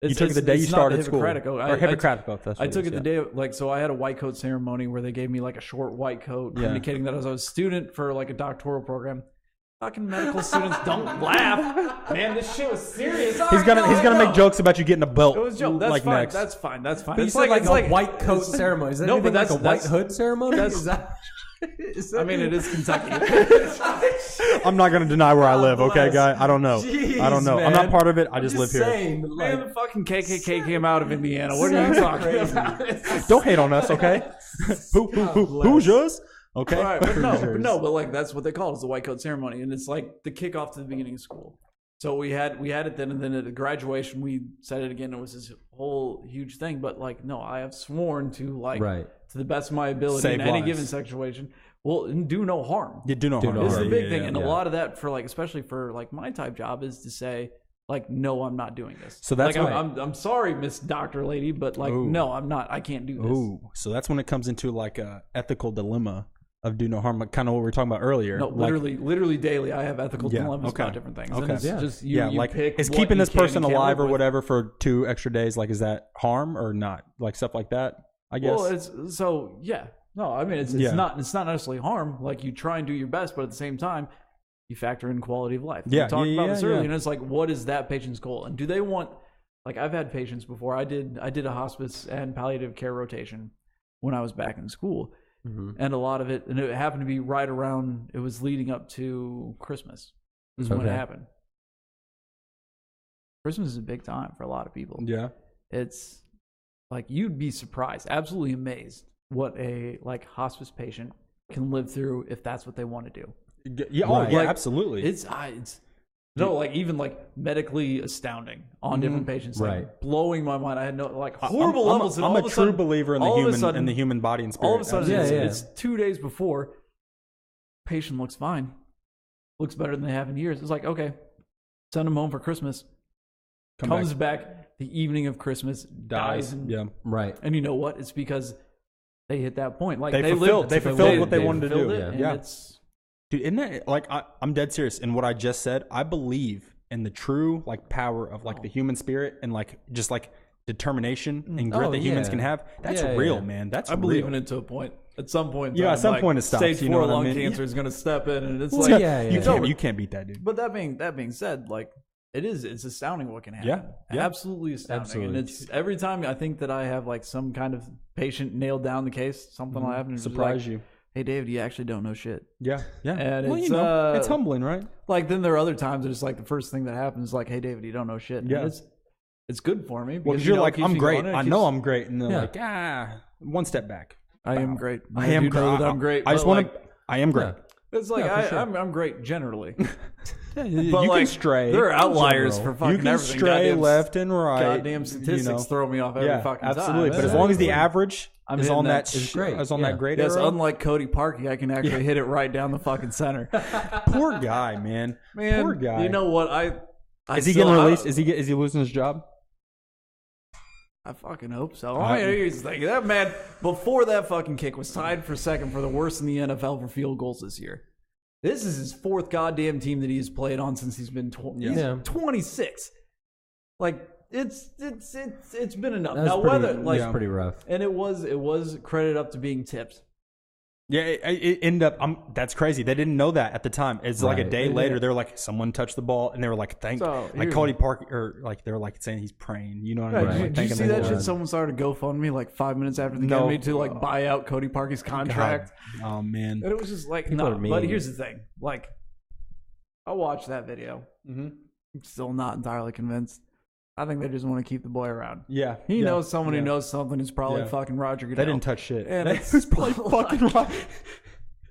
You took it the day you started school. Hippocratic oath. I took it the day, so I had a white coat ceremony where they gave me like a short white coat, indicating that I was a student for like a doctoral program. Fucking medical students don't laugh, man. This shit was serious. He's gonna make jokes about you getting a belt. It was a joke. That's like fine. next. That's fine. That's fine. But it's like a white coat ceremony. Is that no, but that's like a white hood ceremony. I mean, it is Kentucky. I'm not gonna deny where I live, okay, guy? I don't know. Jeez, I don't know. Man. I'm not part of it. I just live here. Man, the fucking KKK came out of Indiana. What are you talking about? Don't hate on us, okay? Who's yours? Okay. All right, but like that's what they call it. It's the white coat ceremony, and it's like the kickoff to the beginning of school. So we had it then, and then at the graduation we said it again. It was this whole huge thing. But like, no, I have sworn to like to the best of my ability Save in lives. any given situation. Well, do no harm. You do no harm. This is the big thing, and a lot of that for like, especially for like my type job, is to say like, no, I'm not doing this. So that's like, I'm sorry, Miss Doctor Lady, but like, no, I'm not. I can't do this. Ooh, so that's when it comes into like a ethical dilemma of do no harm, like kind of what we were talking about earlier. No, literally daily, I have ethical dilemmas about different things. Okay, and it's just you like pick is what keeping you this person can alive or live with. whatever for 2 extra days, like is that harm or not? Like stuff like that, I guess. Well, it's so no, I mean it's not necessarily harm. Like you try and do your best, but at the same time, you factor in quality of life. We talked about this earlier, and it's like, what is that patient's goal, and do they want? Like I've had patients before. I did a hospice and palliative care rotation when I was back in school. Mm-hmm. And a lot of it, and it happened to be right around, it was leading up to Christmas is when it happened. Christmas is a big time for a lot of people. Yeah. It's like, you'd be surprised, absolutely amazed what a like hospice patient can live through if that's what they want to do. Yeah, like, absolutely. It's like even like medically astounding on different patients, like blowing my mind. I had no like horrible levels. I'm a true believer in the human body and spirit. All of a sudden, it's 2 days before. Patient looks fine, looks better than they have in years. It's like, okay, send them home for Christmas. Comes back the evening of Christmas, dies. And you know what? It's because they hit that point. Like they fulfilled what they wanted to do. Yeah. Dude, isn't that like I'm dead serious in what I just said? I believe in the true like power of like the human spirit and like just like determination and grit that humans can have. That's real, man. I believe in it to a point. At some point, at some point it stops. Stage 4 lung cancer is going to step in, and it's like you can't beat that, dude. But that being said, like it's astounding what can happen. Yeah. Absolutely astounding. Absolutely. And it's every time I think that I have like some kind of patient nailed down the case, something will happen and surprise you. Hey, David, you actually don't know shit. Yeah. And well, it's humbling, right? Like, then there are other times it's like the first thing that happens is like, hey, David, you don't know shit. And it's good for me. Because you're like, I'm great. I know I'm great. And they're like, one step back. I am great. I am great. I'm great. I just want to, I am great. It's like, I'm great generally. But you can stray. There are outliers for fucking everything. You can stray left and right. Goddamn statistics throw me off every fucking time. Absolutely. But as long as the average is on that great. Is on that great arrow. Yes, unlike Cody Parkey, I can actually hit it right down the fucking center. Poor guy, man. Poor guy. You know what? Is he getting released? Is he losing his job? I fucking hope so. I mean, here's the thing. That man, before that fucking kick, was tied for second for the worst in the NFL for field goals this year. This is his 4th goddamn team that he's played on since he's been 26. like it's been enough. That's Now pretty, whether like that's pretty rough. and it was credited up to being tipped. Yeah, it ended up. That's crazy. They didn't know that at the time. It's like a Right. day later. They're like, someone touched the ball, and they were like, like Cody Park, or like they were like saying he's praying. You know what I mean? Right. Like, Did you see thanking the that Lord. shit? Someone started a GoFundMe like 5 minutes after the game to like buy out Cody Parkey's contract. God. Oh man. And it was just like, People no. are mean. But here's the thing: like, I watched that video. Mm-hmm. I'm still not entirely convinced. I think they just want to keep the boy around. Yeah, He knows someone who knows something who's probably Yeah. fucking Roger Goodell. They didn't touch shit. And It was probably fucking Roger.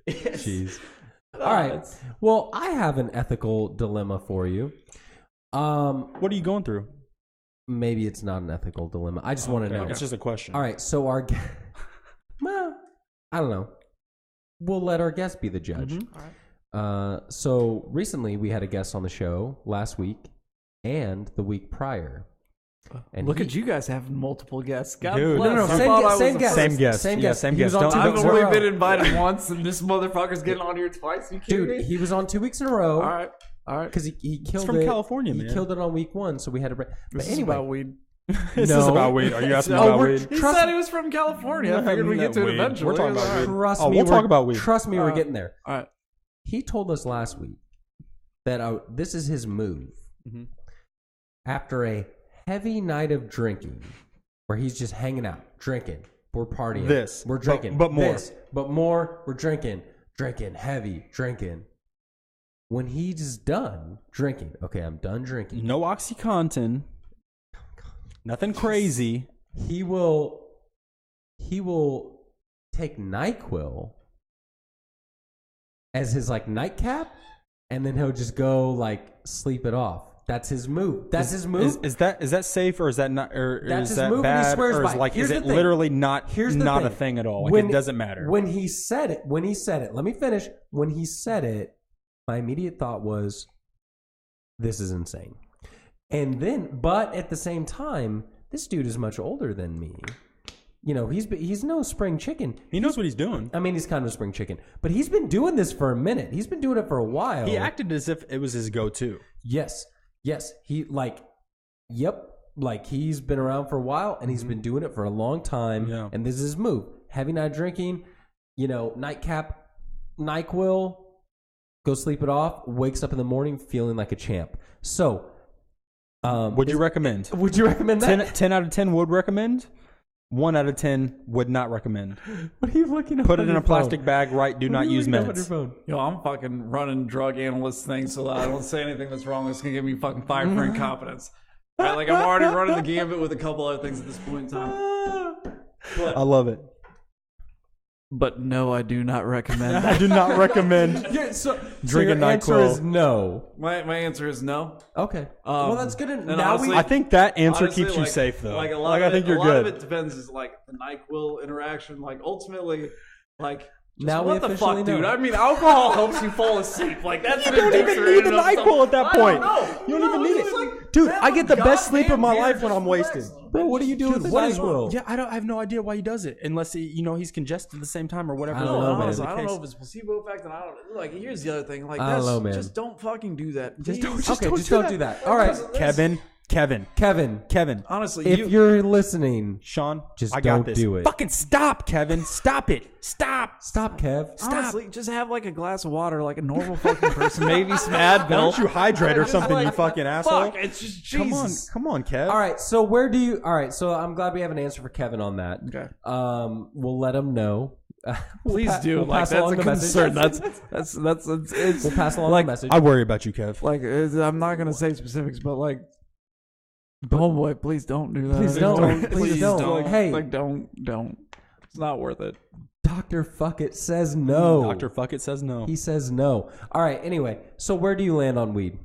Jeez. All right. Well, I have an ethical dilemma for you. What are you going through? Maybe it's not an ethical dilemma. I just want to know. It's just a question. All right. So well, I don't know. We'll let our guest be the judge. All right. So recently we had a guest on the show last week and the week prior. And Look at you guys having multiple guests. God Dude. bless. No, I same thought guest, I same was guest. Same guest. Same Yeah, guest. same He was guest. on Don't- 2 I've weeks in a only row. been invited once, and this motherfucker's getting on here twice. You kidding Dude, me? he was on 2 weeks in a row. All right. Because he killed It's from it. California, He man. killed it on week 1, so we had to break. But This is anyway, about weed. This No. is about weed. Are you asking Oh, about we're- weed? He Trust said me. he was from California. I figured we'd get to it Weed. eventually. We're talking about All right. weed. trust Oh, me. we'll talk about weed. Trust me, we're getting there. All right. He told us last week that this is his move. Mhm. After a heavy night of drinking, where he's just hanging out, drinking, we're partying. We're drinking. but more. But more, we're drinking, heavy, drinking. When he's done drinking, okay, I'm done drinking. No OxyContin. Nothing crazy. He will take NyQuil as his like nightcap, and then he'll just go like sleep it off. That's his move. That's his move. Is that safe, or is that not? Or That's is his that move, and he bad? swears Or by is it. like Here's is the it thing. literally not Here's the not thing. a thing at all? Like, it doesn't matter. When he said it, let me finish. When he said it, my immediate thought was, this is insane. And then, but at the same time, this dude is much older than me. You know, he's no spring chicken. He knows what he's doing. I mean, he's kind of a spring chicken, but he's been doing this for a minute. He's been doing it for a while. He acted as if it was his go-to. Yes. He he's been around for a while, and he's been doing it for a long time. Yeah. And this is his move: heavy night drinking, nightcap, NyQuil, go sleep it off. Wakes up in the morning feeling like a champ. So, Would you recommend? Would you recommend that? 10 out of 10 would recommend. 1 out of 10 would not recommend. What are you looking at? Put it in a plastic bag, right? Do not use meds. Yo, I'm fucking running drug analyst things so that I don't say anything that's wrong. That's gonna get me fucking fired for incompetence. Right, like I'm already running the gambit with a couple other things at this point in time. I love it. But no, I do not recommend I that. do not recommend drinking your answer NyQuil. is no. My answer is no. Okay. Well, that's good. and Now honestly- we. I think that answer Honestly, keeps you like- safe, though. Like a lot I of think it, you're a lot good. of it depends. Is like the NyQuil interaction. Like ultimately, like. Just Now we what the officially fuck, dude? know. I mean, alcohol helps you fall asleep. Like that's You an don't even addiction need in the and of itself. NyQuil at that I point. don't know. You don't even need it's it. like, Dude, have I a get the best sleep of my goddamn life beer, when I'm just wasted. relax. Bro, what do you do with the What is NyQuil? Yeah, I have no idea why he does it, unless he's congested at the same time or whatever. I don't know, man. Honestly, I don't know if it's placebo effect, and I don't like. Here's the other thing, like, I don't know, man. just don't fucking do that. Just Please. don't do that. All right, Kevin. Honestly, if you're listening, Sean, just I got don't this. do it. Fucking stop, Kevin. Stop it. Stop. Stop, Kev. honestly, just have like a glass of water, like a normal fucking person. Maybe some Advil. Why don't you hydrate or Just something, you like, fucking asshole? Fuck, it's just Jesus. Come on, Kev. All right, so so I'm glad we have an answer for Kevin on that. Okay. We'll let him know. Please do. We'll Like pass that's along a the message. concern. That's it's We'll pass along like the message. I worry about you, Kev. like I'm not gonna say specifics, but like, oh boy, please don't do that. Please don't. Please don't. Like, hey. like don't. It's not worth it. Dr. Fuckit says no. Dr. Fuckit says no. He says no. All right, anyway, so where do you land on weed?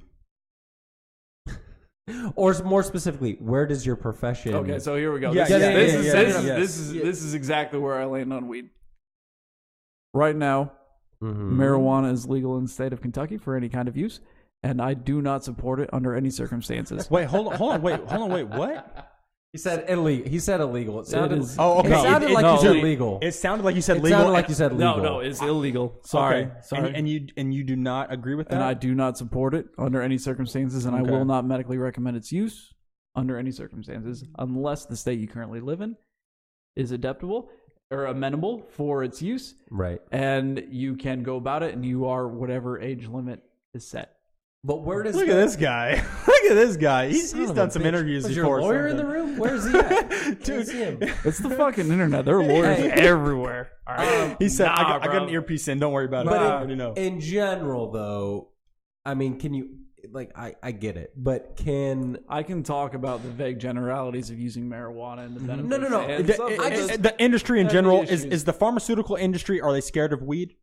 Or more specifically, where does your profession... Okay, so here we go. Yeah, This is exactly where I land on weed. Right now, marijuana is legal in the state of Kentucky for any kind of use, and I do not support it under any circumstances. Wait, hold on, wait, what? He said illegal. He said illegal. It sounded, is- Oh, okay. It sounded like you said legal. It sounded like you said It legal. sounded like you said legal. No, it's illegal. Sorry, Okay. sorry. And you do not agree with that? And I do not support it under any circumstances, and I Okay. will not medically recommend its use under any circumstances unless the state you currently live in is adaptable or amenable for its use. Right. And you can go about it, and you are whatever age limit is set. But where does Look at this guy. Look at this guy. He's done some interviews Was before. your lawyer in the room? Where's he at? Dude, It's the fucking internet. There are lawyers everywhere. All right. he said, Nah, I got an earpiece in. Don't worry about it. But I already know. in general, though, I mean, can you, like, I get it, but I can talk about the vague generalities of using marijuana and the benefits. No. And The industry in general, issues. is the pharmaceutical industry, are they scared of weed?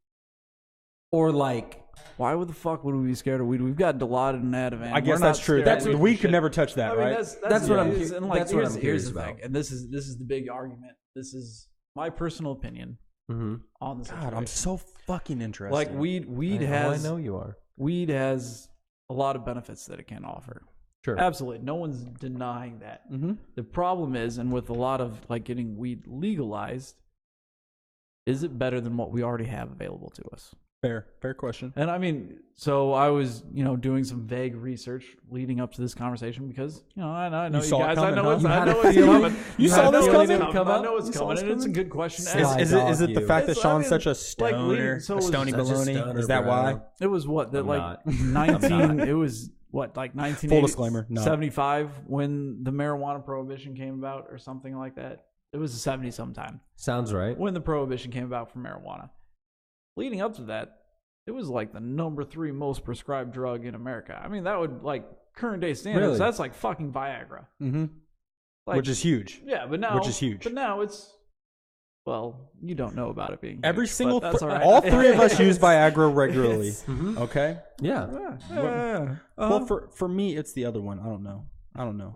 or like, why would the fuck would we be scared of weed? We've got Dilaudid and Ativan. I guess We're that's not true. scared of The weed could never touch that, I mean, right? That's what I'm curious. And like, that's what I'm here's curious the about. thing, and this is the big argument. This is my personal opinion on this. God, I'm so fucking interested. like weed I has know you are. weed has a lot of benefits that it can offer. Sure. Absolutely, no one's denying that. The problem is, and with a lot of like getting weed legalized, is it better than what we already have available to us? Fair question. And I mean, so I was, doing some vague research leading up to this conversation because, I know you saw it guys. I coming, know huh? it's coming. You saw this coming? I know it's coming, and it's a good question to ask. Is it the fact that Sean's such a stoner, so a it was stony such a baloney? stoner, Is that bro. why? It was what that I'm like not. 19. It was what like 19. Full disclaimer, no. 75 when the marijuana prohibition came about, or something like that. It was the 70s sometime Sounds right. when the prohibition came about for marijuana. Leading up to that, it was like the number 3 most prescribed drug in America. I mean, that would like current day standards. Really? That's like fucking Viagra. Like, Which is huge. yeah, but now which is huge. But now it's you don't know about it being Every huge, single, but that's all right. all 3 of us use Viagra regularly. Okay. Yeah. Well, for me, it's the other one. I don't know.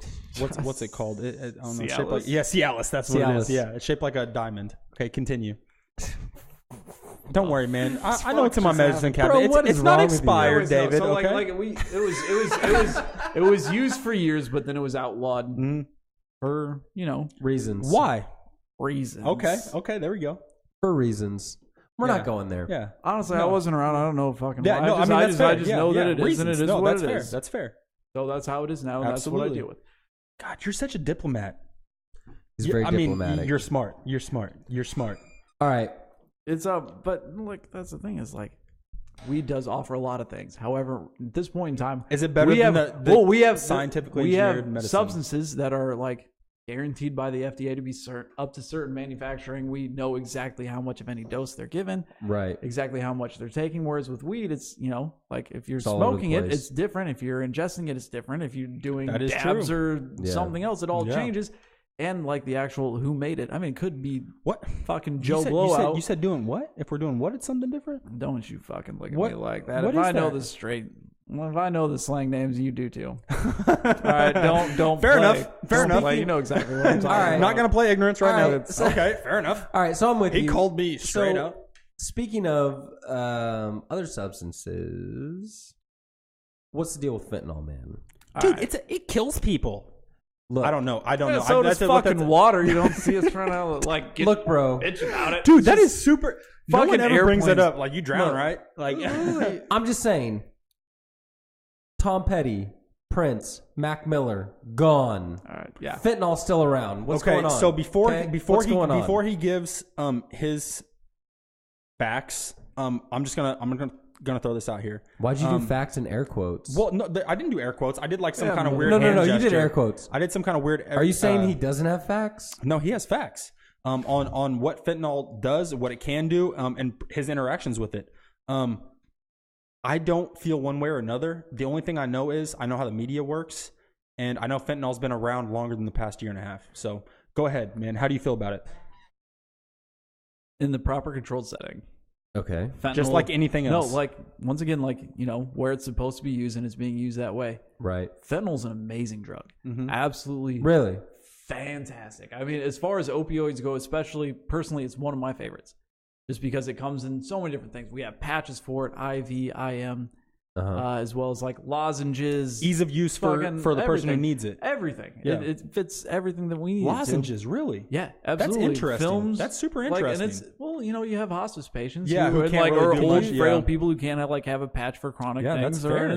What's it called? I don't know. Shaped like, Cialis? Cialis. That's what it Cialis. is. Yeah, it's shaped like a diamond. Okay, continue. Don't worry, man. I know it's in my medicine cabinet. Bro, what It's is not wrong with you? expired, David. So okay. like it was used for years, but then it was outlawed for Reasons. Why? reasons. Okay. There we go. For reasons. We're not going there. Yeah. Honestly, No. I wasn't around. I don't know fucking Yeah. why. No. I mean, I just know that it is, reasons. and it is no, what that's it fair. is. That's fair. So that's how it is now. And that's what I Absolutely. deal with. God, you're such a diplomat. He's very diplomatic. I mean, you're smart. All right. It's but like that's the thing is like weed does offer a lot of things. However, at this point in time, Is it better we than have we have scientifically we engineered have medicine? substances that are like guaranteed by the FDA to be up to certain manufacturing. We know exactly how much of any dose they're given, Right. exactly how much they're taking. Whereas with weed, it's like if you're all over the smoking it, place. it's different. If you're ingesting it, it's different. If you're doing That is dabs true. or Yeah. something else, it all Yeah. changes. And like the actual who made it. I mean, it could be What? fucking Joe you said, Blowout. You said doing what? If we're doing what, it's something different? Don't you fucking look at What- me like that. what If is I know that? the straight, if I know the slang names, you do too. All right, don't. Fair play. enough. Fair Don't enough. play. You know exactly what I'm talking All right. about. I'm not going to play ignorance right All now. right, so- Okay, fair enough. All right. So I'm with He you. called me straight So, up. Speaking of other substances, what's the deal with fentanyl, man? Dude, right. it kills people. Look, I don't know. Yeah, know. so does That's what fucking water. You don't see us trying to like get Look, bro. bitch about it. Dude, that is super. No fucking one ever brings it airplanes. up. Like, you drown, Look. right? Like, I'm just saying. Tom Petty, Prince, Mac Miller, gone. All right, yeah. Fentanyl still around. What's okay, going on? so before Okay? before What's he going on? before he gives his facts, I'm gonna throw this out here. Why'd you do facts in air quotes? Well, no, I didn't do air quotes. I did like some Yeah, kind of no. weird. no, hand you did gesture. air quotes. I did some kind of weird. Are you saying he doesn't have facts? No, he has facts on what fentanyl does, what it can do, and his interactions with it. I don't feel one way or another. The only thing I know is I know how the media works, and I know fentanyl's been around longer than the past year and a half. So go ahead, man. How do you feel about it? In the proper controlled setting. Okay. Fentanyl, Just like anything else. No, like once again, like where it's supposed to be used and it's being used that way. Right. Fentanyl's an amazing drug. Absolutely Really? fantastic. I mean, as far as opioids go, especially personally, it's one of my favorites. Just because it comes in so many different things. We have patches for it, IV, IM, as well as like lozenges. Ease of use for the person who everything. needs it. Everything. Yeah. It fits everything that we need. Lozenges, really? Yeah, absolutely. That's interesting. Films, That's super like, interesting. and it's you have hospice patients, Yeah, who and, can't like really or do old much, frail yeah. people who can't have a patch for chronic Yeah, things. that's fair. And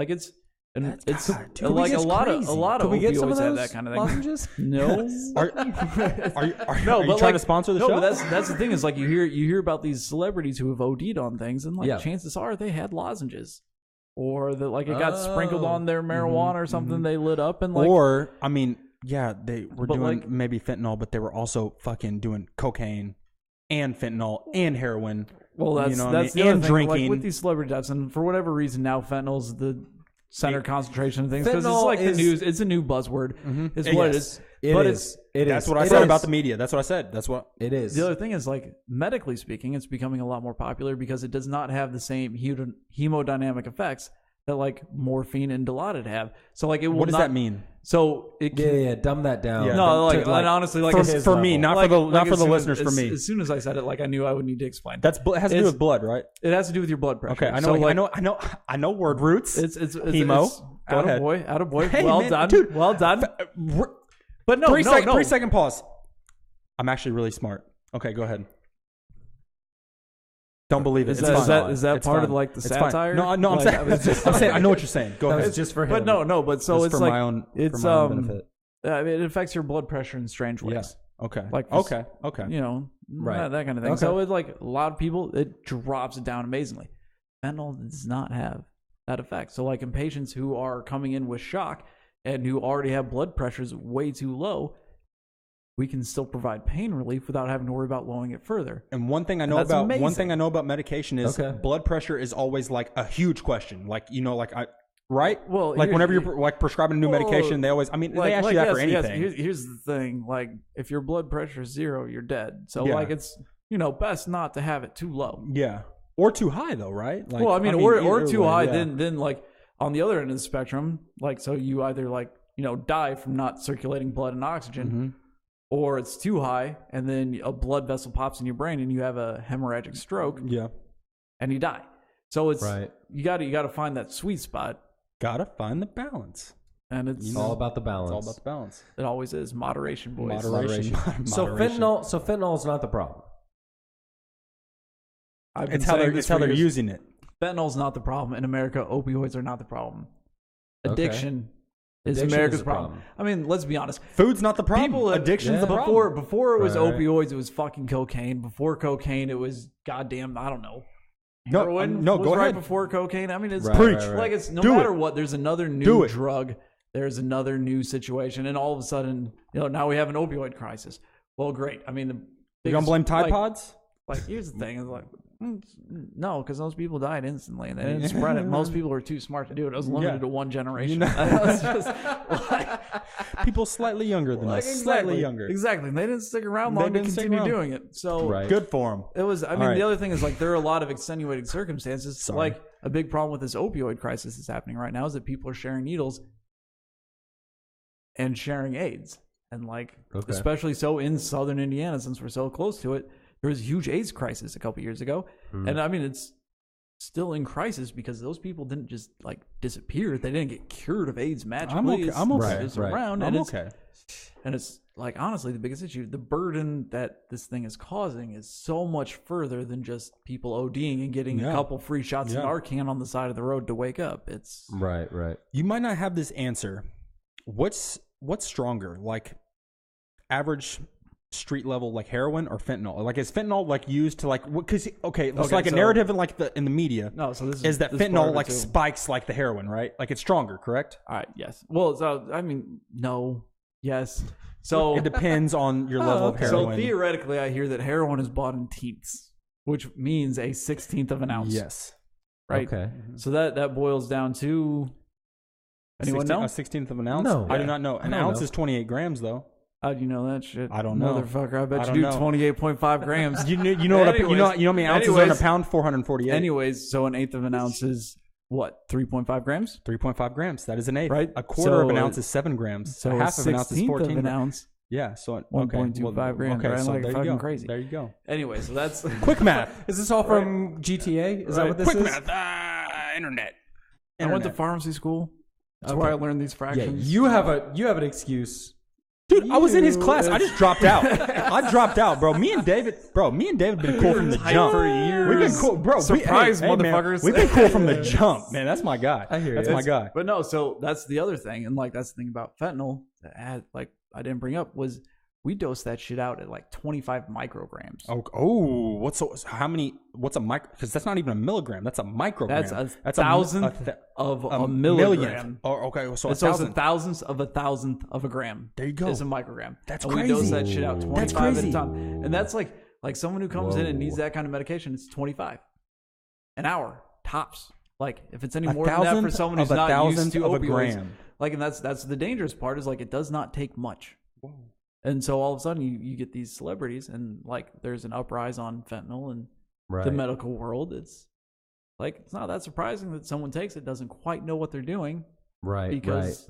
it's And it's like a lot of opioids have that kind of thing. Lozenges? No, Are you trying to sponsor the show? No, but that's the thing is like you hear about these celebrities who have OD'd on things, and like chances are they had lozenges, or that like it got sprinkled on their marijuana or something they lit up, and like, or I mean, yeah, they were doing like, maybe fentanyl, but they were also fucking doing cocaine and fentanyl and heroin. Well, that's the other and thing. drinking. Like with these celebrity deaths, and for whatever reason now fentanyl's the center concentration of things because it's like the news. It's a new buzzword. Is what it is. That's what I said about the media. That's what I said. That's what it is. The other thing is like medically speaking, it's becoming a lot more popular because it does not have the same hemodynamic effects that like morphine and Dilaudid have. So like it will. What does that mean? So it dumb that down. Yeah. No, like honestly, like for me, not for the listeners. For me, as soon as I said it, like I knew I would need to explain. It has to do with blood, right? It has to do with your blood pressure. Okay, I know. So I know word roots. It's hemo. Go ahead. Attaboy. Hey, well man, done, dude. Well done. But no, 3-second pause. I'm actually really smart. Okay, go ahead. Don't believe it. Is that part of like the satire? No. I'm saying I know what you're saying. Go ahead. It's just for him. But no. But so it's for like my own benefit. It affects your blood pressure in strange ways. Yeah. Okay. Like okay. You know, right. That kind of thing. Okay. So it's like a lot of people, it drops it down amazingly. Fentanyl does not have that effect. So like in patients who are coming in with shock and who already have blood pressures way too low, we can still provide pain relief without having to worry about lowering it further. And one thing I know about medication is blood pressure is always like a huge question. Like right? Well, like whenever you're like prescribing a new medication, they always they ask you that for anything. Here's the thing: like if your blood pressure is 0, you're dead. So like it's best not to have it too low. Yeah, or too high though, right? Like, well, I mean or too high. Yeah. Then like on the other end of the spectrum, like so you either like die from not circulating blood and oxygen. Or it's too high, and then a blood vessel pops in your brain, and you have a hemorrhagic stroke. Yeah, and you die. So it's you got to find that sweet spot. Gotta find the balance, and it's all about the balance. It's all about the balance. It always is moderation, boys. Moderation. So fentanyl is not the problem. It's how they're using it. Fentanyl's not the problem in America. Opioids are not the problem. Addiction. Is America's problem. I mean, let's be honest. Food's not the problem. Addiction's the problem. Before it was opioids, it was fucking cocaine. Before cocaine, it was goddamn, I don't know. Heroin was go right ahead. Before cocaine. I mean, it's Preach. It's no matter what. There's another new drug. There's another new situation, and all of a sudden, now we have an opioid crisis. Well, great. I mean, you gonna blame Tide Pods? Like, here's the thing: is like. No, because those people died instantly and they didn't spread it. Most people were too smart to do it. It was limited to one generation. It was just people slightly younger than us. Slightly younger. Exactly. They didn't stick around long to continue doing it. So good for them. It was. I mean, the other thing is like there are a lot of extenuating circumstances. Like a big problem with this opioid crisis that's happening right now is that people are sharing needles and sharing AIDS, and like especially so in southern Indiana since we're so close to it. There was a huge AIDS crisis a couple years ago. And I mean, it's still in crisis because those people didn't just like disappear. They didn't get cured of AIDS magically. I'm okay. It's around. And it's like, honestly, the biggest issue, the burden that this thing is causing is so much further than just people ODing and getting a couple free shots of Narcan on the side of the road to wake up. It's right. You might not have this answer. What's stronger? Like average street level like heroin or fentanyl? Like is fentanyl like used to like because it's like a narrative in the media. No, so this is that fentanyl like spikes like the heroin, right? Like it's stronger, correct? All right, yes. Well, so I mean, no, yes. So it depends on your level of heroin. So theoretically, I hear that heroin is bought in tenths, which means a 16th of an ounce. Yes. Right. Okay. So that boils down to anyone know? A 16th of an ounce? No, I do not know. An ounce is 28 grams though. How'd you know that shit? I don't know, motherfucker. I bet you do 28.5 grams. You know how many ounces are in a pound? 448. Anyways, so an eighth of an ounce is what? 3.5 grams. 3.5 grams. That is an eighth. Right. A quarter of an ounce is 7 grams. So half of an ounce is 14 of an ounce. Yeah. So 1.25 grams. Okay, right? so like there fucking you go. Crazy. There you go. Anyway, so that's quick math. Is this all from GTA? Is that what this quick is? math. Internet. I went to pharmacy school. That's where I learned these fractions. Yeah, you have an excuse Dude, I was in his class. I just dropped out. I dropped out, bro. Me and David been cool from the jump. For years. We've been cool, bro. Surprise, man, motherfuckers. We've been cool from the jump, man. That's my guy. I hear you. That's my guy. But no, so that's the other thing, and like that's the thing about fentanyl that I didn't bring up was we dose that shit out at like 25 micrograms. How many? What's a micro? Because that's not even a milligram. That's a microgram. That's a thousandth of a milligram. Oh, okay. So it's a thousandth of a thousandth of a gram. There you go. Is a microgram. That's and crazy. We dose that shit out 25 That's crazy. at a time, and that's like someone who comes in and needs that kind of medication. It's 25 an hour tops. Like if it's any more than that for someone who's not used to opioids, like, and that's the dangerous part is like it does not take much. Whoa. And so all of a sudden you get these celebrities and like there's an uprise on fentanyl and the medical world. It's like it's not that surprising that someone takes it, doesn't quite know what they're doing. Right. Because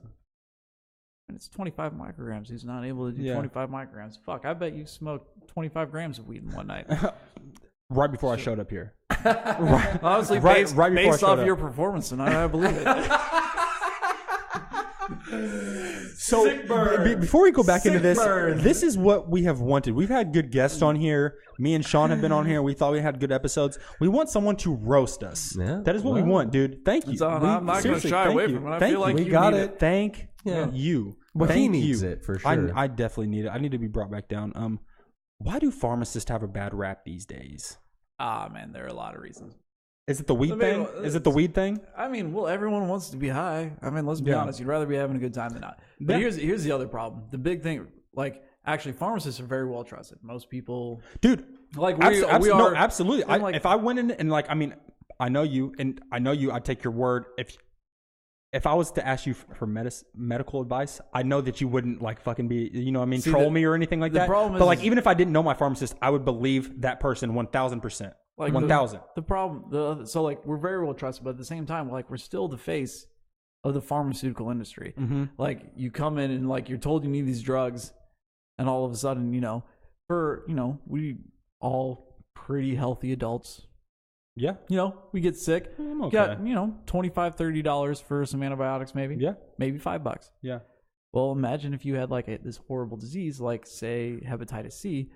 and it's 25 micrograms. Who's not able to do 25 micrograms? Fuck, I bet you smoked 25 grams of weed in one night. Right before I showed up here. Honestly, based off your performance tonight, I believe it. So before we go back into this, this is what we have wanted. We've had good guests on here. Me and Sean have been on here. We thought we had good episodes. We want someone to roast us. Yeah, that is what we want, dude. Thank you. I'm not going to shy away from it. I feel like we got it. Thank you. Well, he needs it for sure. I definitely need it. I need to be brought back down. Why do pharmacists have a bad rap these days? Ah, man, there are a lot of reasons. Is it the weed thing? Is it the weed thing? I mean, well, everyone wants to be high. I mean, let's be honest. You'd rather be having a good time than not. But here's the other problem. The big thing, like, actually, pharmacists are very well trusted. Most people, dude, like we are. No, absolutely. If I went in and like, I mean, I know you, I'd take your word. If I was to ask you for medical advice, I know that you wouldn't like fucking be, troll me or anything like that. But like, even if I didn't know my pharmacist, I would believe that person 1,000%. Like 1,000. The problem, so like we're very well trusted, but at the same time, like we're still the face of the pharmaceutical industry. Mm-hmm. Like you come in and like you're told you need these drugs, and all of a sudden, we all pretty healthy adults. Yeah. We get sick. I'm okay. Got, $25, $30 for some antibiotics, maybe. Yeah. Maybe $5. Yeah. Well, imagine if you had like this horrible disease, like say hepatitis C,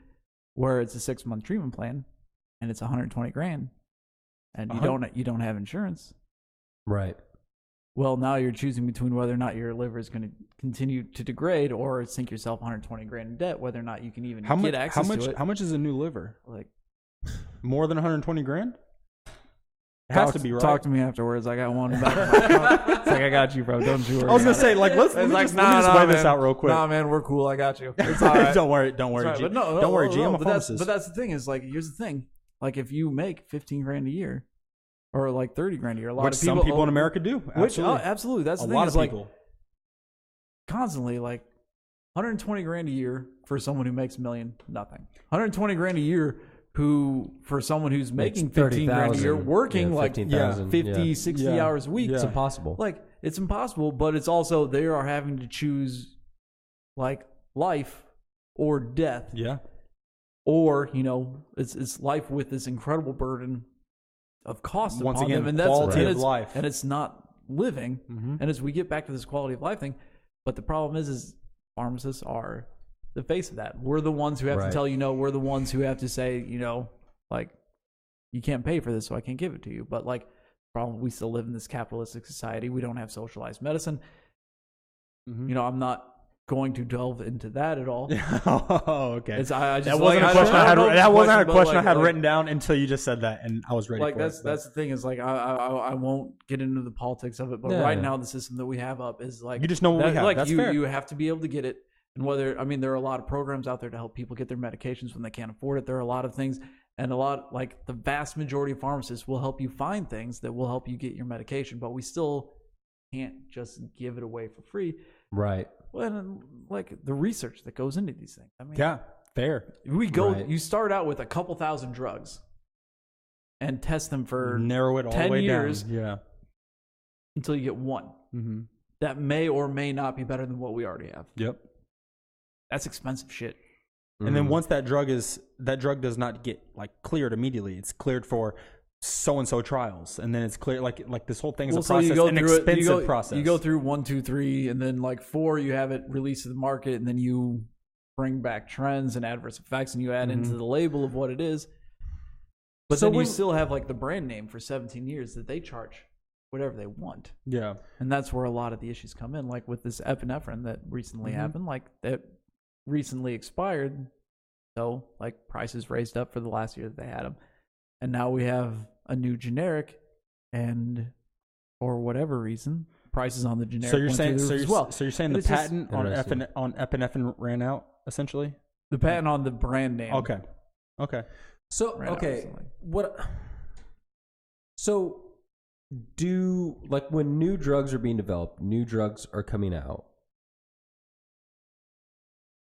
where it's a 6-month treatment plan. And it's $120,000, and you don't have insurance. Right. Well, now you're choosing between whether or not your liver is going to continue to degrade, or sink yourself $120,000 in debt. Whether or not you can even get access to it. How much is a new liver? Like more than $120,000? It has to be, right? Talk to me afterwards. I got one back in my account. It's like, I got you, bro. Don't you worry. I was gonna say, like, let me just weigh this out real quick. Nah, man, we're cool. I got you. It's all right. Don't worry, G. Don't worry, G. I'm a pharmacist. But that's the thing is, like, here's the thing. Like, if you make $15,000 a year, or like $30,000 a year, which some people in America do, absolutely. Absolutely. That's the thing. A lot of people constantly like $120,000 a year for someone who makes $1 million, nothing. $120,000 a year. Who, for someone who's making $15,000 a year, working like 50, 60 hours a week. It's impossible. Like, it's impossible, but it's also, they are having to choose like life or death. Yeah. Or, it's life with this incredible burden of cost once upon again, them. And that's quality of life. And it's not living. Mm-hmm. And as we get back to this quality of life thing, but the problem is pharmacists are the face of that. We're the ones who have to tell you no. We're the ones who have to say, like, you can't pay for this, so I can't give it to you. But like, problem, we still live in this capitalistic society. We don't have socialized medicine. Mm-hmm. I'm not going to delve into that at all. Oh, okay. That wasn't a question I had written down until you just said that, and I was ready. Like that's the thing is like I won't get into the politics of it, but right now the system that we have up is like you just know what we have. Like that's fair. You have to be able to get it. And there are a lot of programs out there to help people get their medications when they can't afford it. There are a lot of things, and the vast majority of pharmacists will help you find things that will help you get your medication, but we still can't just give it away for free. Right. Well, and like the research that goes into these things. I mean, yeah, fair. You start out with a couple thousand drugs and test them for narrow it all 10 the way years down. Yeah. Until you get one. Mm-hmm. That may or may not be better than what we already have. Yep. That's expensive shit. And then once that drug does not get like cleared immediately. It's cleared for so-and-so trials, and then it's clear like this whole thing is a So process, you go an through expensive process. You go through 1, 2, 3, and then like 4, you have it released to the market, and then you bring back trends and adverse effects, and you add into the label of what it is. But then you still have like the brand name for 17 years that they charge whatever they want. Yeah. And that's where a lot of the issues come in, like with this epinephrine that recently happened, like that recently expired. So like prices raised up for the last year that they had them. And now we have a new generic, and for whatever reason, prices on the generic So you're went saying through the roof as well. So you're saying And the it's just patent on epinephrine ran out essentially? the patent on the brand name. Okay. So ran out okay, recently. what? So do like when new drugs are being developed, new drugs are coming out.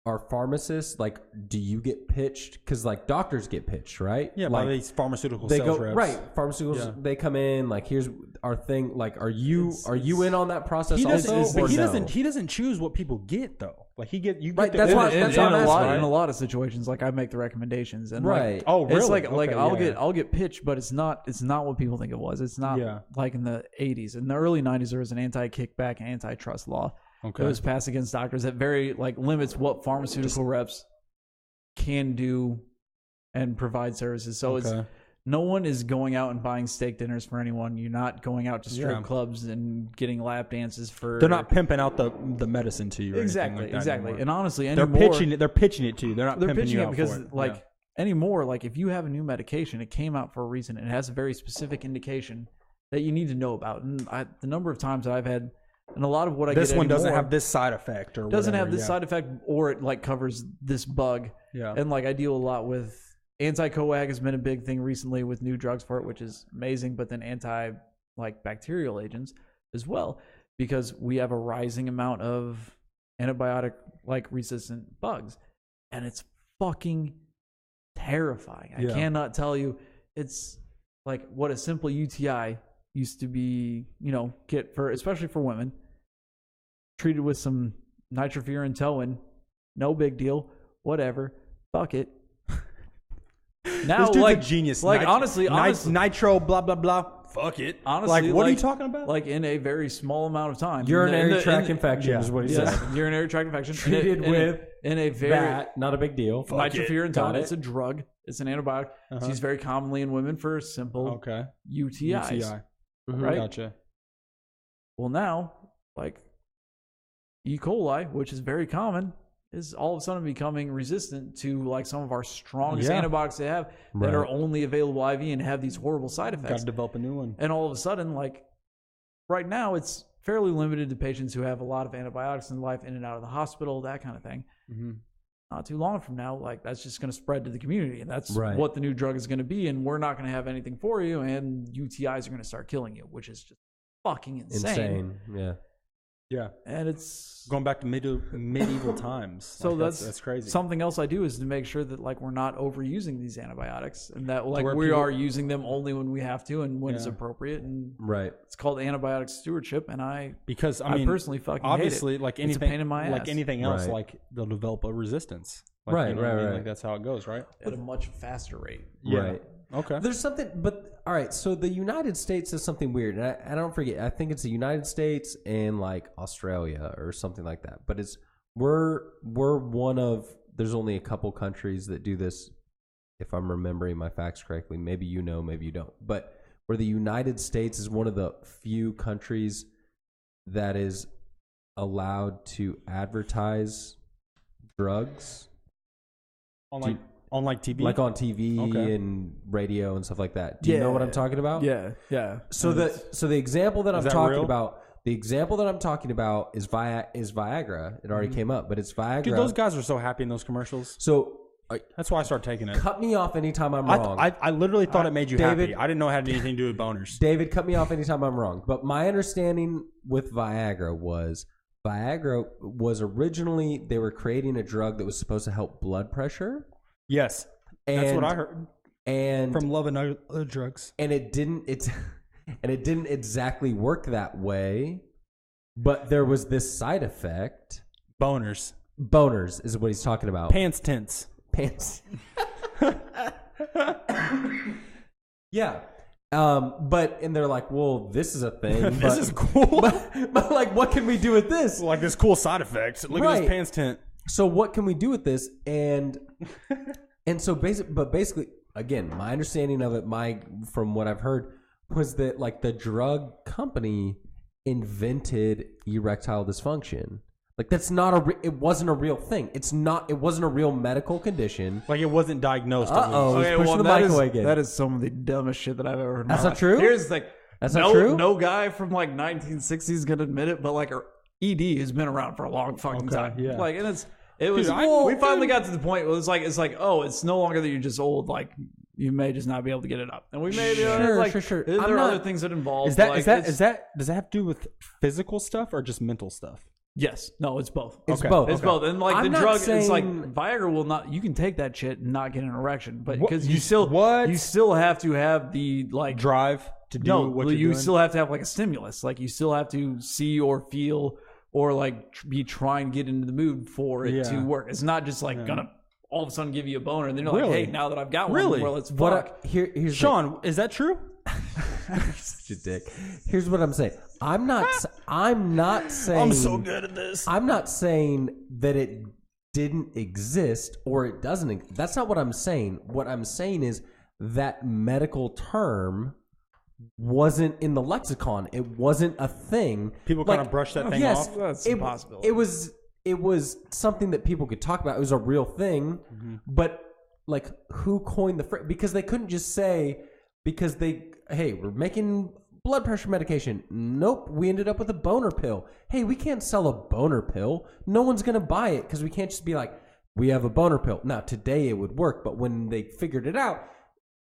Are pharmacists like? Do you get pitched? Because like doctors get pitched, right? Yeah, like by these pharmaceutical they sales go reps. right. Pharmaceuticals they come in like here's our thing. Like, are you in on that process He doesn't, also? but he no? doesn't. He doesn't choose what people get though. Like you get Right, the that's why- In that's why I'm asking, in a right? lot of situations, like I make the recommendations, and Right. like, Oh, really? it's like Okay, I'll get pitched, but it's not what people think it was. It's not like in the 80s. In the early 90s, there was an anti-kickback and antitrust law that was passed against doctors that very like limits what pharmaceutical reps can do and provide services. So it's no one is going out and buying steak dinners for anyone. You're not going out to strip clubs and getting lap dances for. They're not pimping out the medicine to you. Or exactly, like that exactly. anymore. And honestly, They're anymore, pitching it. They're pitching it to you. They're not. they're pimping pitching you it out because for it. like anymore, like if you have a new medication, it came out for a reason. And it has a very specific indication that you need to know about. And the number of times that I've had, and a lot of what I this get one doesn't anymore have this side effect or doesn't whatever, have this side effect, or it like covers this bug. Yeah. And like I deal a lot with anti-coag has been a big thing recently with new drugs for it, which is amazing. But then like bacterial agents as well, because we have a rising amount of antibiotic like resistant bugs, and it's fucking terrifying. I cannot tell you. It's like what a simple UTI used to be, get for, especially for women, treated with some nitrofurantoin, no big deal, whatever, fuck it. Now, this dude's like a genius. Like honestly, nitro, blah blah blah. Fuck it. Honestly, like what are you talking about? Like in a very small amount of time, Urinary tract infection is what he said. Urinary tract infection Treated with in a very that, not a big deal. nitrofurantoin. It's a drug. It's an antibiotic. It's used very commonly in women for simple UTIs. UTI. Right? Gotcha. Well, now, like E. coli, which is very common, is all of a sudden becoming resistant to like some of our strongest antibiotics they have that are only available IV and have these horrible side effects. Got to develop a new one. And all of a sudden, like right now, it's fairly limited to patients who have a lot of antibiotics in life, in and out of the hospital, that kind of thing. Mm-hmm. Not too long from now, like that's just going to spread to the community, and that's what the new drug is going to be. And we're not going to have anything for you, and UTIs are going to start killing you, which is just fucking insane. Yeah. And it's going back to medieval times. So like that's crazy. Something else I do is to make sure that like we're not overusing these antibiotics, and that like we are using them only when we have to and when it's appropriate. And it's called antibiotic stewardship. And I personally fucking obviously hate it. like anything, it's a pain in my ass. like anything else, like they'll develop a resistance. Like, like that's how it goes, right? At a much faster rate. Right. Okay. There's something, but all right. So the United States is something weird, and I don't forget. I think it's the United States and like Australia or something like that. But we're one of. There's only a couple countries that do this, if I'm remembering my facts correctly. Maybe you know, maybe you don't. But where the United States is one of the few countries that is allowed to advertise drugs. On like TV? Like on TV and radio and stuff like that. Do you know what I'm talking about? Yeah. So the example that I'm talking about, is Viagra. It already came up, but it's Viagra. Dude, those guys are so happy in those commercials. So that's why I started taking it. Cut me off anytime I'm wrong. I literally thought it made you happy. I didn't know it had anything to do with boners. David, cut me off anytime I'm wrong. But my understanding with Viagra was originally they were creating a drug that was supposed to help blood pressure. Yes, that's what I heard. And from Love and Other Drugs, and it didn't exactly work that way. But there was this side effect. Boners is what he's talking about. Pants tense. Yeah. And they're like, well, this is a thing. This is cool. But like, what can we do with this? Like this cool side effect. Look at this pants tent. So what can we do with this? And so basically, again, my understanding of it, from what I've heard, was that like the drug company invented erectile dysfunction. Like that's not it wasn't a real thing. It wasn't a real medical condition. Like it wasn't diagnosed. Okay, pushing the mic away again. That is some of the dumbest shit that I've ever heard. That's not true? Here's like, that's not true? No guy from like 1960s is gonna admit it, but like our ED has been around for a long fucking time. Yeah. Like, and we finally got to the point where it's like, oh, it's no longer that you're just old. Like, you may just not be able to get it up, and we may be sure. There are other things that involve. Does that does that have to do with physical stuff or just mental stuff? Yes. No, it's both. It's both. It's both. And like I'm the drug, saying... it's like Viagra will not. You can take that shit and not get an erection, but because you still have to have the like drive to do what you're doing. Still have to have like a stimulus. Like you still have to see or feel or like be trying to get into the mood for it to work. It's not just like gonna all of a sudden give you a boner and then you're like, hey, now that I've got one, well, let's fuck. Here's Sean, is that true? You're such a dick. Here's what I'm saying. I'm not saying I'm so good at this. I'm not saying that it didn't exist or it doesn't. That's not what I'm saying. What I'm saying is that medical term wasn't in the lexicon. It wasn't a thing. People kind of brush that thing off. That's impossible. It was something that people could talk about. It was a real thing, but like who coined the phrase? Because they couldn't just say hey, we're making blood pressure medication. Nope, we ended up with a boner pill. Hey, we can't sell a boner pill. No one's gonna buy it because we can't just be like, we have a boner pill. Now today it would work, but when they figured it out,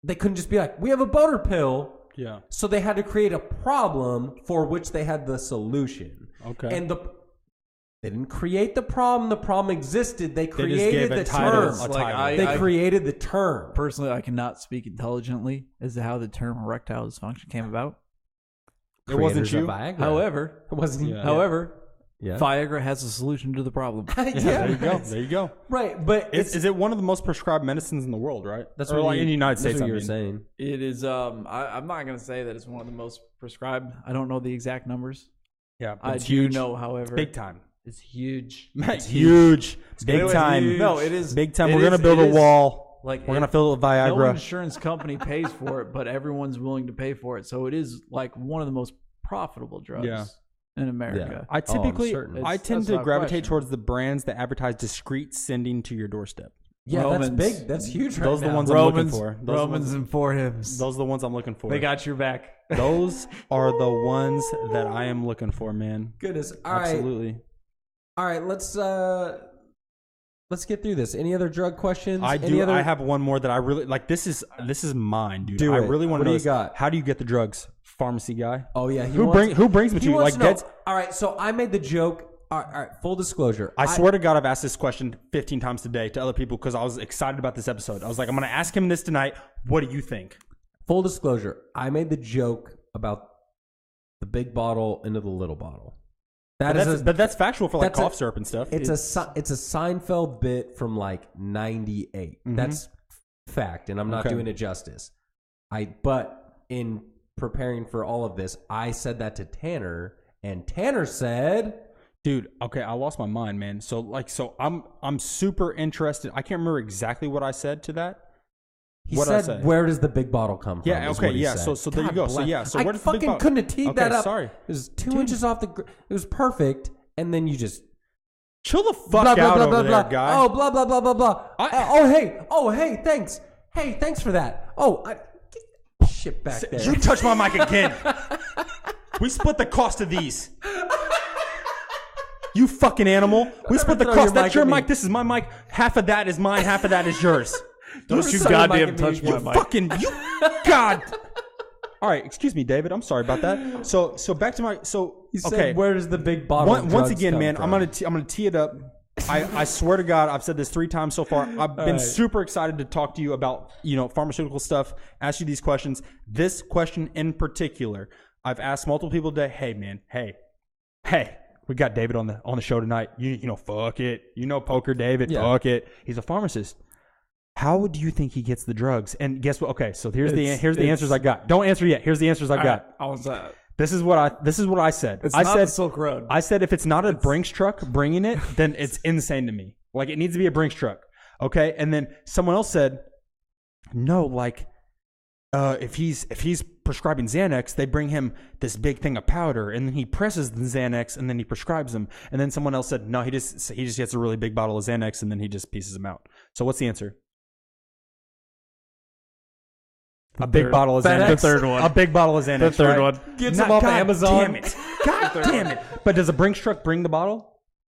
they couldn't just be like, we have a boner pill. Yeah. So they had to create a problem for which they had the solution. Okay. And they didn't create the problem. The problem existed. They created the term. They created the term. Personally, I cannot speak intelligently as to how the term erectile dysfunction came about. It wasn't you. However, it wasn't you. However, Viagra has a solution to the problem. There you go. There you go. Right, but is it one of the most prescribed medicines in the world? Right. That's what in the United States. That's what you were saying. It is. I'm not going to say that it's one of the most prescribed. I don't know the exact numbers. Yeah, I do know, however, big time. It's huge. It's huge. Big time. Huge. No, it is big time. We're gonna build a wall. Like we're gonna fill it with Viagra. No insurance company pays for it, but everyone's willing to pay for it. So it is like one of the most profitable drugs in America. I typically, I tend to gravitate towards the brands that advertise discreet sending to your doorstep. Yeah, Romans, that's big. That's huge. Those are the ones Romans, I'm looking for. Romans and for hymns. Those are the ones I'm looking for. They got your back. Those are the ones that I am looking for, man. Goodness. Absolutely. All right, let's get through this. Any other drug questions? I have one more that I really like. This is mine, dude. I really want to know. What do you got? How do you get the drugs? Pharmacy guy. Oh yeah. Who brings me to you? Like that's all right. So I made the joke. All right. Full disclosure. I swear to God, I've asked this question 15 times today to other people because I was excited about this episode. I was like, I'm going to ask him this tonight. What do you think? Full disclosure. I made the joke about the big bottle into the little bottle. But that's factual for like cough syrup and stuff. It's a Seinfeld bit from like 98. That's fact, and I'm not doing it justice. But in preparing for all of this, I said that to Tanner, and Tanner said, "Dude, okay, I lost my mind, man. So I'm super interested. I can't remember exactly what I said to that. He said, "Where does the big bottle come from?" Yeah, okay, yeah. So there you go. So yeah, so where does the big bottle? I fucking couldn't have teed that up. Sorry, it was 2 inches off the. It was perfect, and then you just chill the fuck out over there, guy. Oh, blah blah blah blah blah. Oh hey, thanks. Hey, thanks for that. Shit back there. You touch my mic again. We split the cost of these. You fucking animal. We split the cost. That's your mic. This is my mic. Half of that is mine. Half of that is yours. Don't you goddamn touch my mic. God. All right, excuse me, David. I'm sorry about that. So back to my. You said, where does the big bottle? Once again, man, I'm gonna tee it up. I swear to God, I've said this 3 times so far. I've been super excited to talk to you about pharmaceutical stuff. Ask you these questions. This question in particular, I've asked multiple people today. Hey, man. Hey. We got David on the show tonight. You know, fuck it. Poker David. Yeah. Fuck it. He's a pharmacist. How do you think he gets the drugs? And guess what? Okay, so here's the answers I got. Don't answer yet. Here's the answers I got. How was that? This is what I said. I said the Silk Road. I said if it's not a Brinks truck bringing it, then it's insane to me. Like it needs to be a Brinks truck. Okay, and then someone else said, no, like if he's prescribing Xanax, they bring him this big thing of powder, and then he presses the Xanax, and then he prescribes them. And then someone else said, no, he just gets a really big bottle of Xanax, and then he just pieces them out. So what's the answer? A big bottle of Xanax. The third one. A big bottle of Xanax. The third one. Gets them off Amazon. Damn it. God damn it. But does a Brinks truck bring the bottle?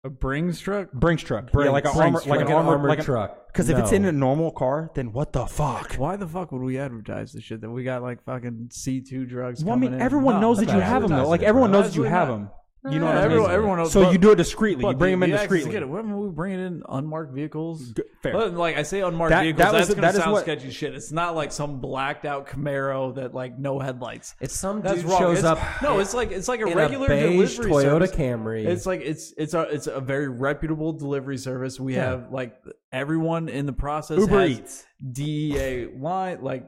A Brinks truck? Brinks truck. Yeah, like an armored truck. Because if it's in a normal car, then what the fuck? Why the fuck would we advertise this shit that we got like fucking C2 drugs Well, I coming mean, in? everyone knows that you have them though. Like everyone knows that you have them. You know what I mean? Everyone knows. So you do it discreetly. You bring them in discreetly. When we bring it in unmarked vehicles, fair. But like I say, unmarked vehicles. That's gonna sound sketchy shit. It's not like some blacked out Camaro that like no headlights. It's some That's dude wrong. shows up. No, it's like a in regular a beige delivery Toyota service. Camry. It's like it's a very reputable delivery service. We have like everyone in the process. Uber has Eats. DEA line like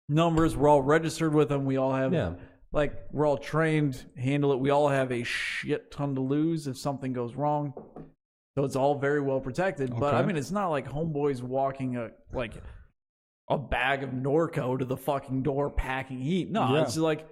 numbers. We're all registered with them. We all have. Yeah. Like, we're all trained, handle it. We all have a shit ton to lose if something goes wrong. So it's all very well protected. Okay. But, I mean, it's not like homeboys walking a bag of Norco to the fucking door packing heat. No, it's like,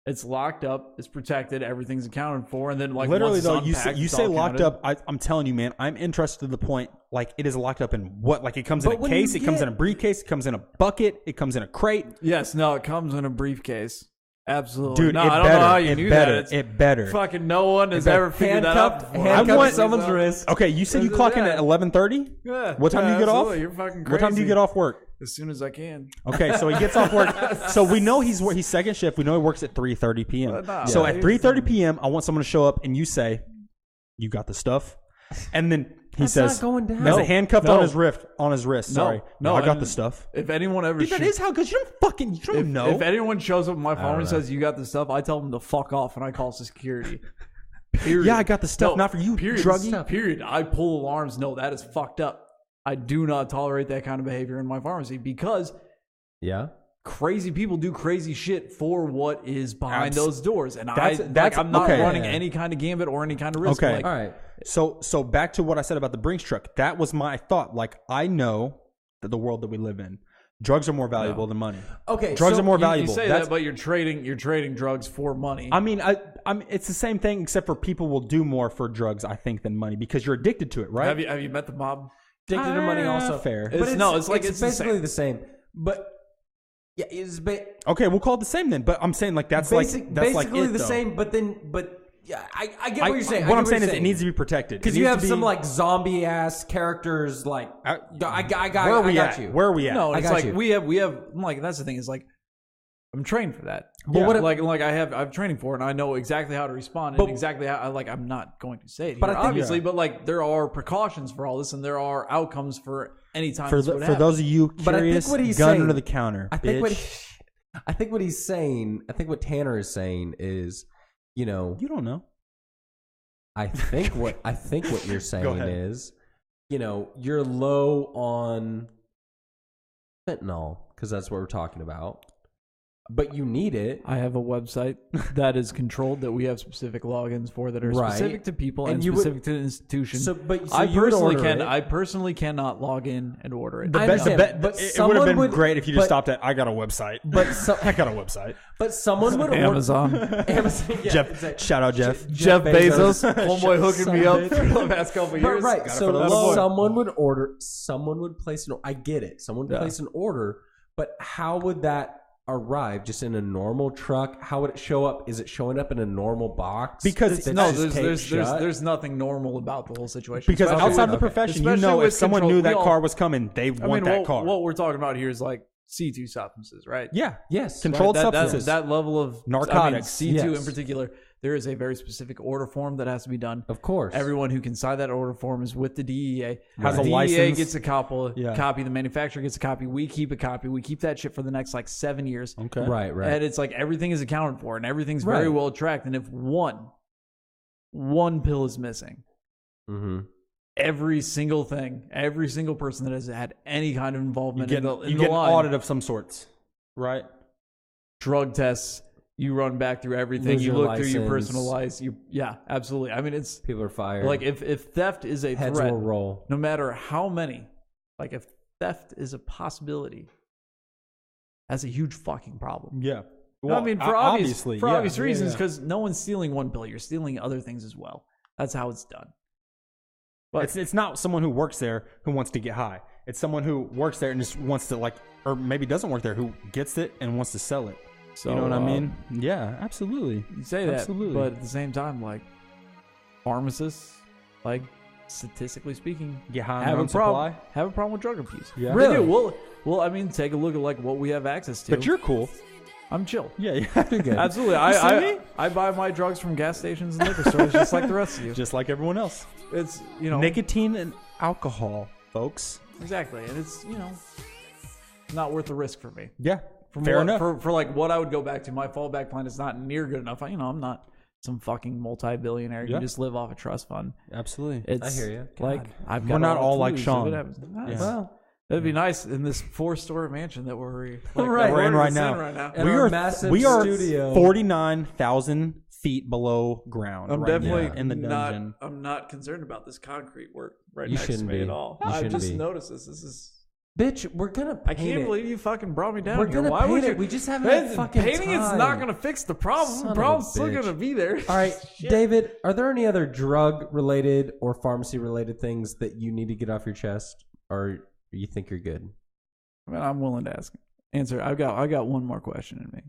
it's locked up, it's protected, everything's accounted for. And then, like, literally, once though, unpacked, you say locked up. I'm telling you, man, I'm interested to the point, like, it is locked up in what? Like, it comes in a case, it comes in a briefcase, it comes in a bucket, it comes in a crate. Yes, no, it comes in a briefcase. Absolutely. Dude, no, I don't know how you knew that. It better. Fucking no one has ever figured that out before. Handcuffed someone's wrist. Okay, you said you clock in at 11:30? Yeah. What time do you get off? You're fucking crazy. What time do you get off work? As soon as I can. Okay, so he gets off work. So we know he's second shift. We know he works at 3:30 p.m. So at 3:30 p.m., I want someone to show up and you say, "You got the stuff?" And then he says, not going down. "Has a handcuffed on his wrist. Sorry, no, I got the stuff." If anyone ever, dude, that is how because you don't know. If anyone shows up at my farm and says, "You got the stuff," I tell them to fuck off and I call security. Period. Yeah, I got the stuff. Not for you, druggie. Period. I pull alarms. No, that is fucked up. I do not tolerate that kind of behavior in my pharmacy because crazy people do crazy shit for what is behind those doors, and I'm not running any kind of gambit or any kind of risk. Okay, like, all right. So back to what I said about the Brinks truck. That was my thought. Like I know that the world that we live in, drugs are more valuable than money. Okay, drugs are more valuable. You say that, but you're trading drugs for money. I mean, it's the same thing, except for people will do more for drugs, I think, than money because you're addicted to it, right? Have you met the mob? Addicted to money also fair. But it's basically the same. But yeah, okay. We'll call it the same then. But I'm saying that's basically the same. But yeah, I get what you're saying. What I'm saying is it needs to be protected because you have some like zombie ass characters. Like I got you. Where are we at? No, it's like we have like that's the thing is like I'm trained for that. But like I have training for it, and I know exactly how to respond and exactly how I'm not going to say it here, obviously, but like there are precautions for all this, and there are outcomes for any time for those of you curious. But I think what he's saying, under the counter. I think what he's saying. I think what Tanner is saying is, you don't know. I think what you're saying is, you're low on fentanyl because that's what we're talking about. But you need it. I have a website that is controlled that we have specific logins for that are specific to people and specific to institutions. I personally cannot log in and order it. But it would have been great if you just stopped at I got a website. I got a website. But someone would Amazon. Jeff, shout out Jeff. Jeff Bezos, homeboy hooking me up for the past couple years. Right. So someone would order. Someone would place an order. I get it. Someone would place an order, but how would that arrive? Just in a normal truck? How would it show up? Is it showing up in a normal box? Because there's nothing normal about the whole situation. Because outside of the profession, if someone knew that car was coming, they want that car. What we're talking about here is like C2 substances, right? Yeah. Yes. Controlled substances. That level of narcotics. C2 in particular. There is a very specific order form that has to be done. Of course. Everyone who can sign that order form is with the DEA. Has a license. The DEA gets a copy. The manufacturer gets a copy. We keep a copy. We keep that shit for the next 7 years. Okay. Right. And it's like everything is accounted for and everything's very well tracked. And if one pill is missing, every single thing, every single person that has had any kind of involvement you in get the an line. audit of some sorts, right? Drug tests. You run back through everything. Lose You your look through your license. personal life. Yeah, absolutely. I mean, it's People are fired. like if theft is a Heads threat, will roll. no matter how many, like if theft is a possibility, that's a huge fucking problem. Yeah. Well, I mean, for obvious reasons, yeah. because no one's stealing one bill. You're stealing other things as well. That's how it's done. But It's not someone who works there who wants to get high. It's someone who works there and just wants to or maybe doesn't work there, who gets it and wants to sell it. so, You know what I mean? Yeah, absolutely. You say that, Absolutely. but at the same time, like pharmacists, like statistically speaking, Get high on have their a own problem. supply. Have a problem with drug abuse. Yeah. They Really? do. Well, I mean, take a look at like what we have access to. But you're cool. I'm chill. Yeah, yeah. Pretty good. Absolutely. I buy my drugs from gas stations and liquor stores just like the rest of you. Just like everyone else. It's Nicotine and alcohol, folks. exactly, and it's not worth the risk for me. Yeah. Fair enough. For like what I would go back to, my fallback plan is not near good enough. I'm not some fucking multi-billionaire. Yeah. You just live off a trust fund. Absolutely. It's I hear you. Like I've got We're not all to like lose if Sean. it happens. Yeah. Well, That'd be nice in this 4-story mansion that we're We're in right now. in our massive studio. 49,000 feet below ground. I'm right definitely now in the dungeon. I'm not concerned about this concrete work right You next to shouldn't me be. at all. You I shouldn't just be. noticed this. This is. bitch, we're gonna paint I can't it. believe you fucking brought me down We're here. gonna Why paint would you? it. We just haven't had fucking painting is time. not gonna fix the problem. Son The of a problem's still bitch. gonna be there. All right, Shit. David, are there any other drug-related or pharmacy-related things that you need to get off your chest, or you think you're good? I mean, I'm willing to answer. I got one more question in me.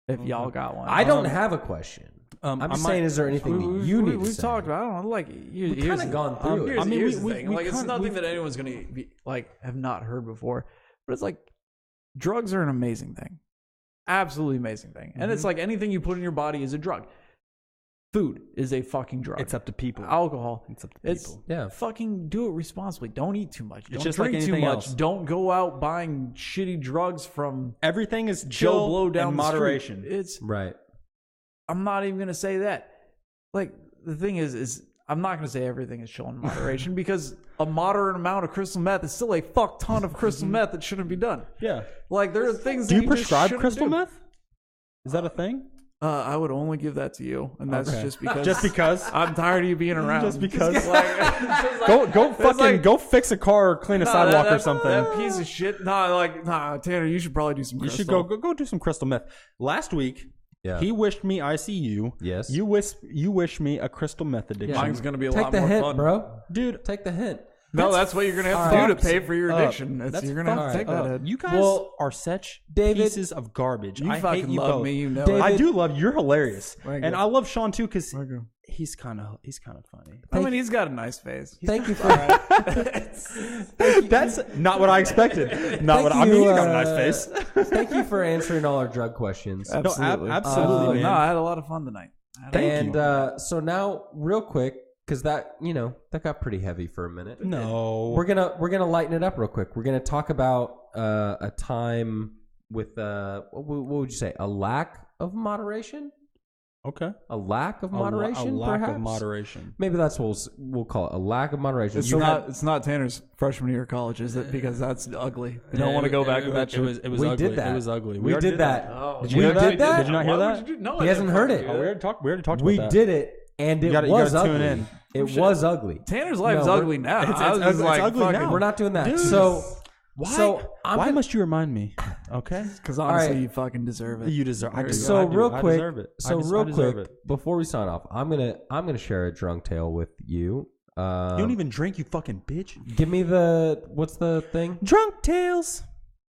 If y'all got one, I don't have a question. I'm just saying, is there anything that you need to We've say? talked about. I don't know, like We've kind of gone through it. Here's the thing. Like, it's nothing that anyone's gonna be like have not heard before. But it's like drugs are an amazing thing, absolutely amazing thing. And it's like anything you put in your body is a drug. Food is a fucking drug. It's up to people. Alcohol. It's up to people. Yeah. Fucking do it responsibly. Don't eat too much. Don't just like drink too anything much. else. Don't go out buying shitty drugs from Everything is Joe chill Blow down and the street. moderation. It's Right. I'm not even gonna say that. Like the thing is I'm not gonna say everything is chill in moderation because a moderate amount of crystal meth is still a fuck ton of crystal meth that shouldn't be done. Yeah. Like there are things. Do that you just prescribe shouldn't crystal do. meth? Is that a thing? I would only give that to you, and that's Okay. just because. Just because? I'm tired of you being around. Just because. Like, Go fucking like- go fix a car or clean a sidewalk or something. That piece of shit. Nah, Tanner, you should probably do some. You should crystal. go do some crystal meth. Last week, Yeah. he wished me ICU. Yes. You wish me a crystal meth addiction. Mine's gonna be a Take lot the more hint, fun, bro. Dude, Take the hint. No, that's what you're gonna have to do to pay for your addiction. That's You're gonna have to take that. hit. You guys Well, are such David, pieces of garbage. You I fucking hate you love both. me, you know. David, I do love you. You're hilarious, Thank and you. I love Sean too because Thank you. he's kind of funny. I mean, he's got a nice face. Thank you for That's not what I expected. Not what I mean. You got a nice face. thank you for answering all our drug questions. Absolutely, absolutely, man. No, I had a lot of fun tonight. Thank you. So now, real quick, because that got pretty heavy for a minute. No, We're gonna lighten it up real quick. We're gonna talk about a time with what would you say, a lack of moderation? okay. A lack of moderation, A lack perhaps? of moderation. Maybe that's what we'll call it, a lack of moderation. It's not Tanner's freshman year of college, is it? Because that's ugly. You don't want to go back to that shit. It was We ugly. did that. It was ugly. We already did that. Oh, Did you hear that? did that? Did you not hear Why that? would you do- No, He hasn't heard it. Oh, we already talked about We that. did it, and it You was gotta tune ugly. in. It was ugly. Tanner's life No, is we're- ugly now. it's I was just like, ugly fucking- now. We're not doing that. Dude. So I'm Why gonna- must you remind me? Okay. Because honestly, right. you fucking deserve it. You deserve. I deserve. So I do. real I quick, deserve it. I real deserve quick, it. before we sign off, I'm gonna share a drunk tale with you. You don't even drink, you fucking bitch. Give me what's the thing? Drunk tales.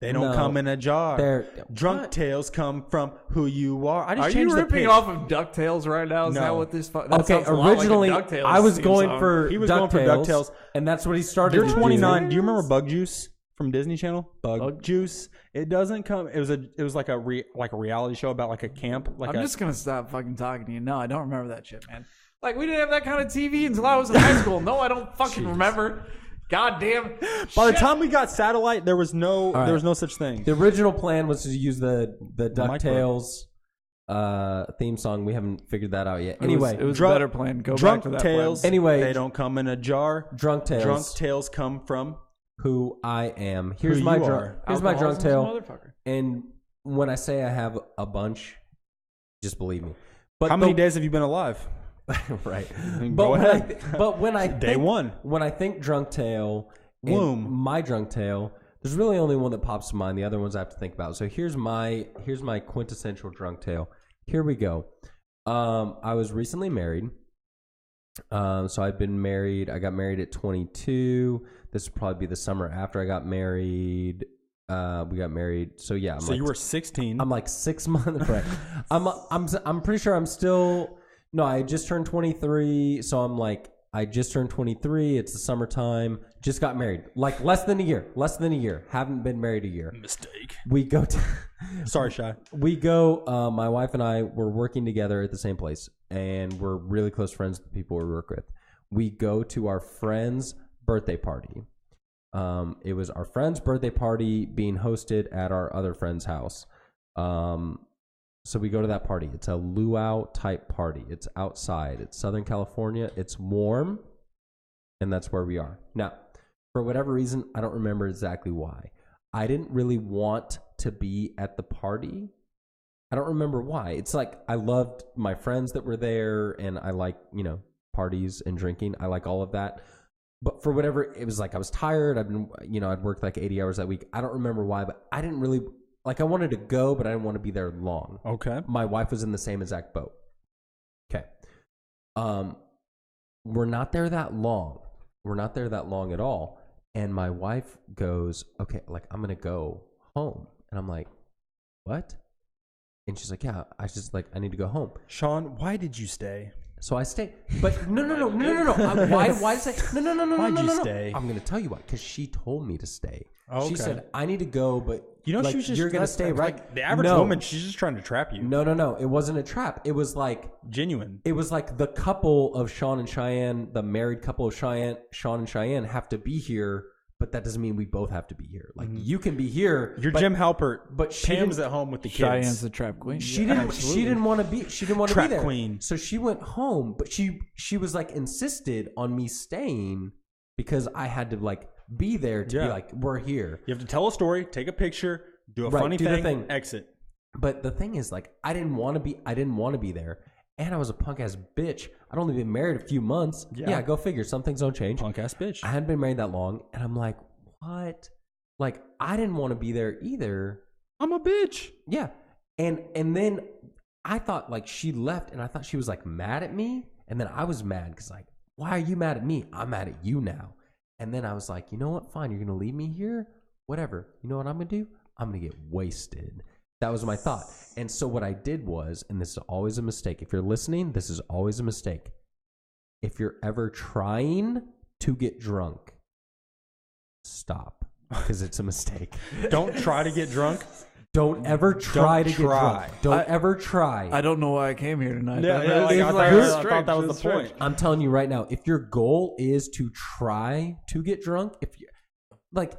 They don't No. come in a jar. There. Drunk What? tales come from who you are. I just Are changed you the ripping pitch. off of DuckTales right now? Is No. that what this? That Okay, sounds a lot originally like a DuckTales I was theme going song. for He was going for DuckTales. and that's what he started. You're to do. 29. Do you remember Bug Juice from Disney Channel? Bug Bug- Juice. It doesn't come. It was like a reality show about like a camp. Like I'm just gonna stop fucking talking to you. No, I don't remember that shit, man. Like we didn't have that kind of TV until I was in high school. No, I don't fucking remember. God damn. By the time we got satellite, there was no right. there was no such thing. The original plan was to use the DuckTales theme song. We haven't figured that out yet. Anyway, it was a better plan. Go drunk back to that tales. plan. Anyway, they don't come in a jar. Drunk tales. Drunk tales come from who I am. Here's who my you drunk. are. Here's my drunk tale. Motherfucker. And when I say I have a bunch, just believe me. But how many days have you been alive? Right. Go ahead. But when I Day think, one. When I think drunk tale, Womb. My drunk tale, there's really only one that pops to mind. The other ones I have to think about. So here's my quintessential drunk tale. Here we go. I was recently married. So I've been married. I got married at 22. This would probably be the summer after I got married. We got married. So yeah. So you were 16. I'm like 6 months. Right. I'm pretty sure I'm still. No, I just turned 23. So I'm like, I just turned 23. It's the summertime. Just got married. Like less than a year. Haven't been married a year. Mistake. We go to. Sorry, Shy. We go. My wife and I were working together at the same place, and we're really close friends with the people we work with. We go to our friend's birthday party. It was our friend's birthday party being hosted at our other friend's house. So we go to that party. It's a luau type party. It's outside. It's Southern California. It's warm, and that's where we are. Now, for whatever reason, I don't remember exactly why. I didn't really want to be at the party. I don't remember why. It's like I loved my friends that were there, and I like, parties and drinking. I like all of that. But for whatever, it was like I was tired. I'd worked like 80 hours that week. I don't remember why, but I didn't really, I wanted to go, but I didn't want to be there long. Okay. My wife was in the same exact boat. Okay. We're not there that long. We're not there that long at all. And my wife goes, okay, like, I'm going to go home. And I'm like, what? And she's like, yeah, I need to go home. Sean, why did you stay? So I stayed. But no. Why did I say? No. Why'd you stay? I'm going to tell you why. Because she told me to stay. Oh, okay. She said, I need to go, but she was just, you're going to stay, right? Like the average woman, she's just trying to trap you. No. It wasn't a trap. It was like genuine. It was like the couple of Sean and Cheyenne, the married couple of Sean and Cheyenne have to be here, but that doesn't mean we both have to be here. Like you can be here. You're Jim Halpert, but Pam's at home with the kids. Cheyenne's the trap queen. She didn't want to be. She didn't want to be there. Trap queen. So she went home, but she was like insisted on me staying because I had to like be there to be like, we're here. You have to tell a story, take a picture, do a funny thing, exit. But the thing is, like, I didn't want to be there. And I was a punk ass bitch. I'd only been married a few months. Yeah, go figure. Some things don't change. Punk ass bitch. I hadn't been married that long, and I'm like, what? Like, I didn't want to be there either. I'm a bitch. Yeah. And then I thought like she left, and I thought she was like mad at me, and then I was mad because like, why are you mad at me? I'm mad at you now. And then I was like, you know what? Fine, you're gonna leave me here. Whatever. You know what I'm gonna do? I'm gonna get wasted. That was my thought. And so what I did was, and this is always a mistake. If you're listening, this is always a mistake. If you're ever trying to get drunk, stop, because it's a mistake. Don't try to get drunk. Don't ever try to get drunk. Don't ever try. I don't know why I came here tonight. Yeah, I thought that was the point. I'm telling you right now, if your goal is to try to get drunk, if you like,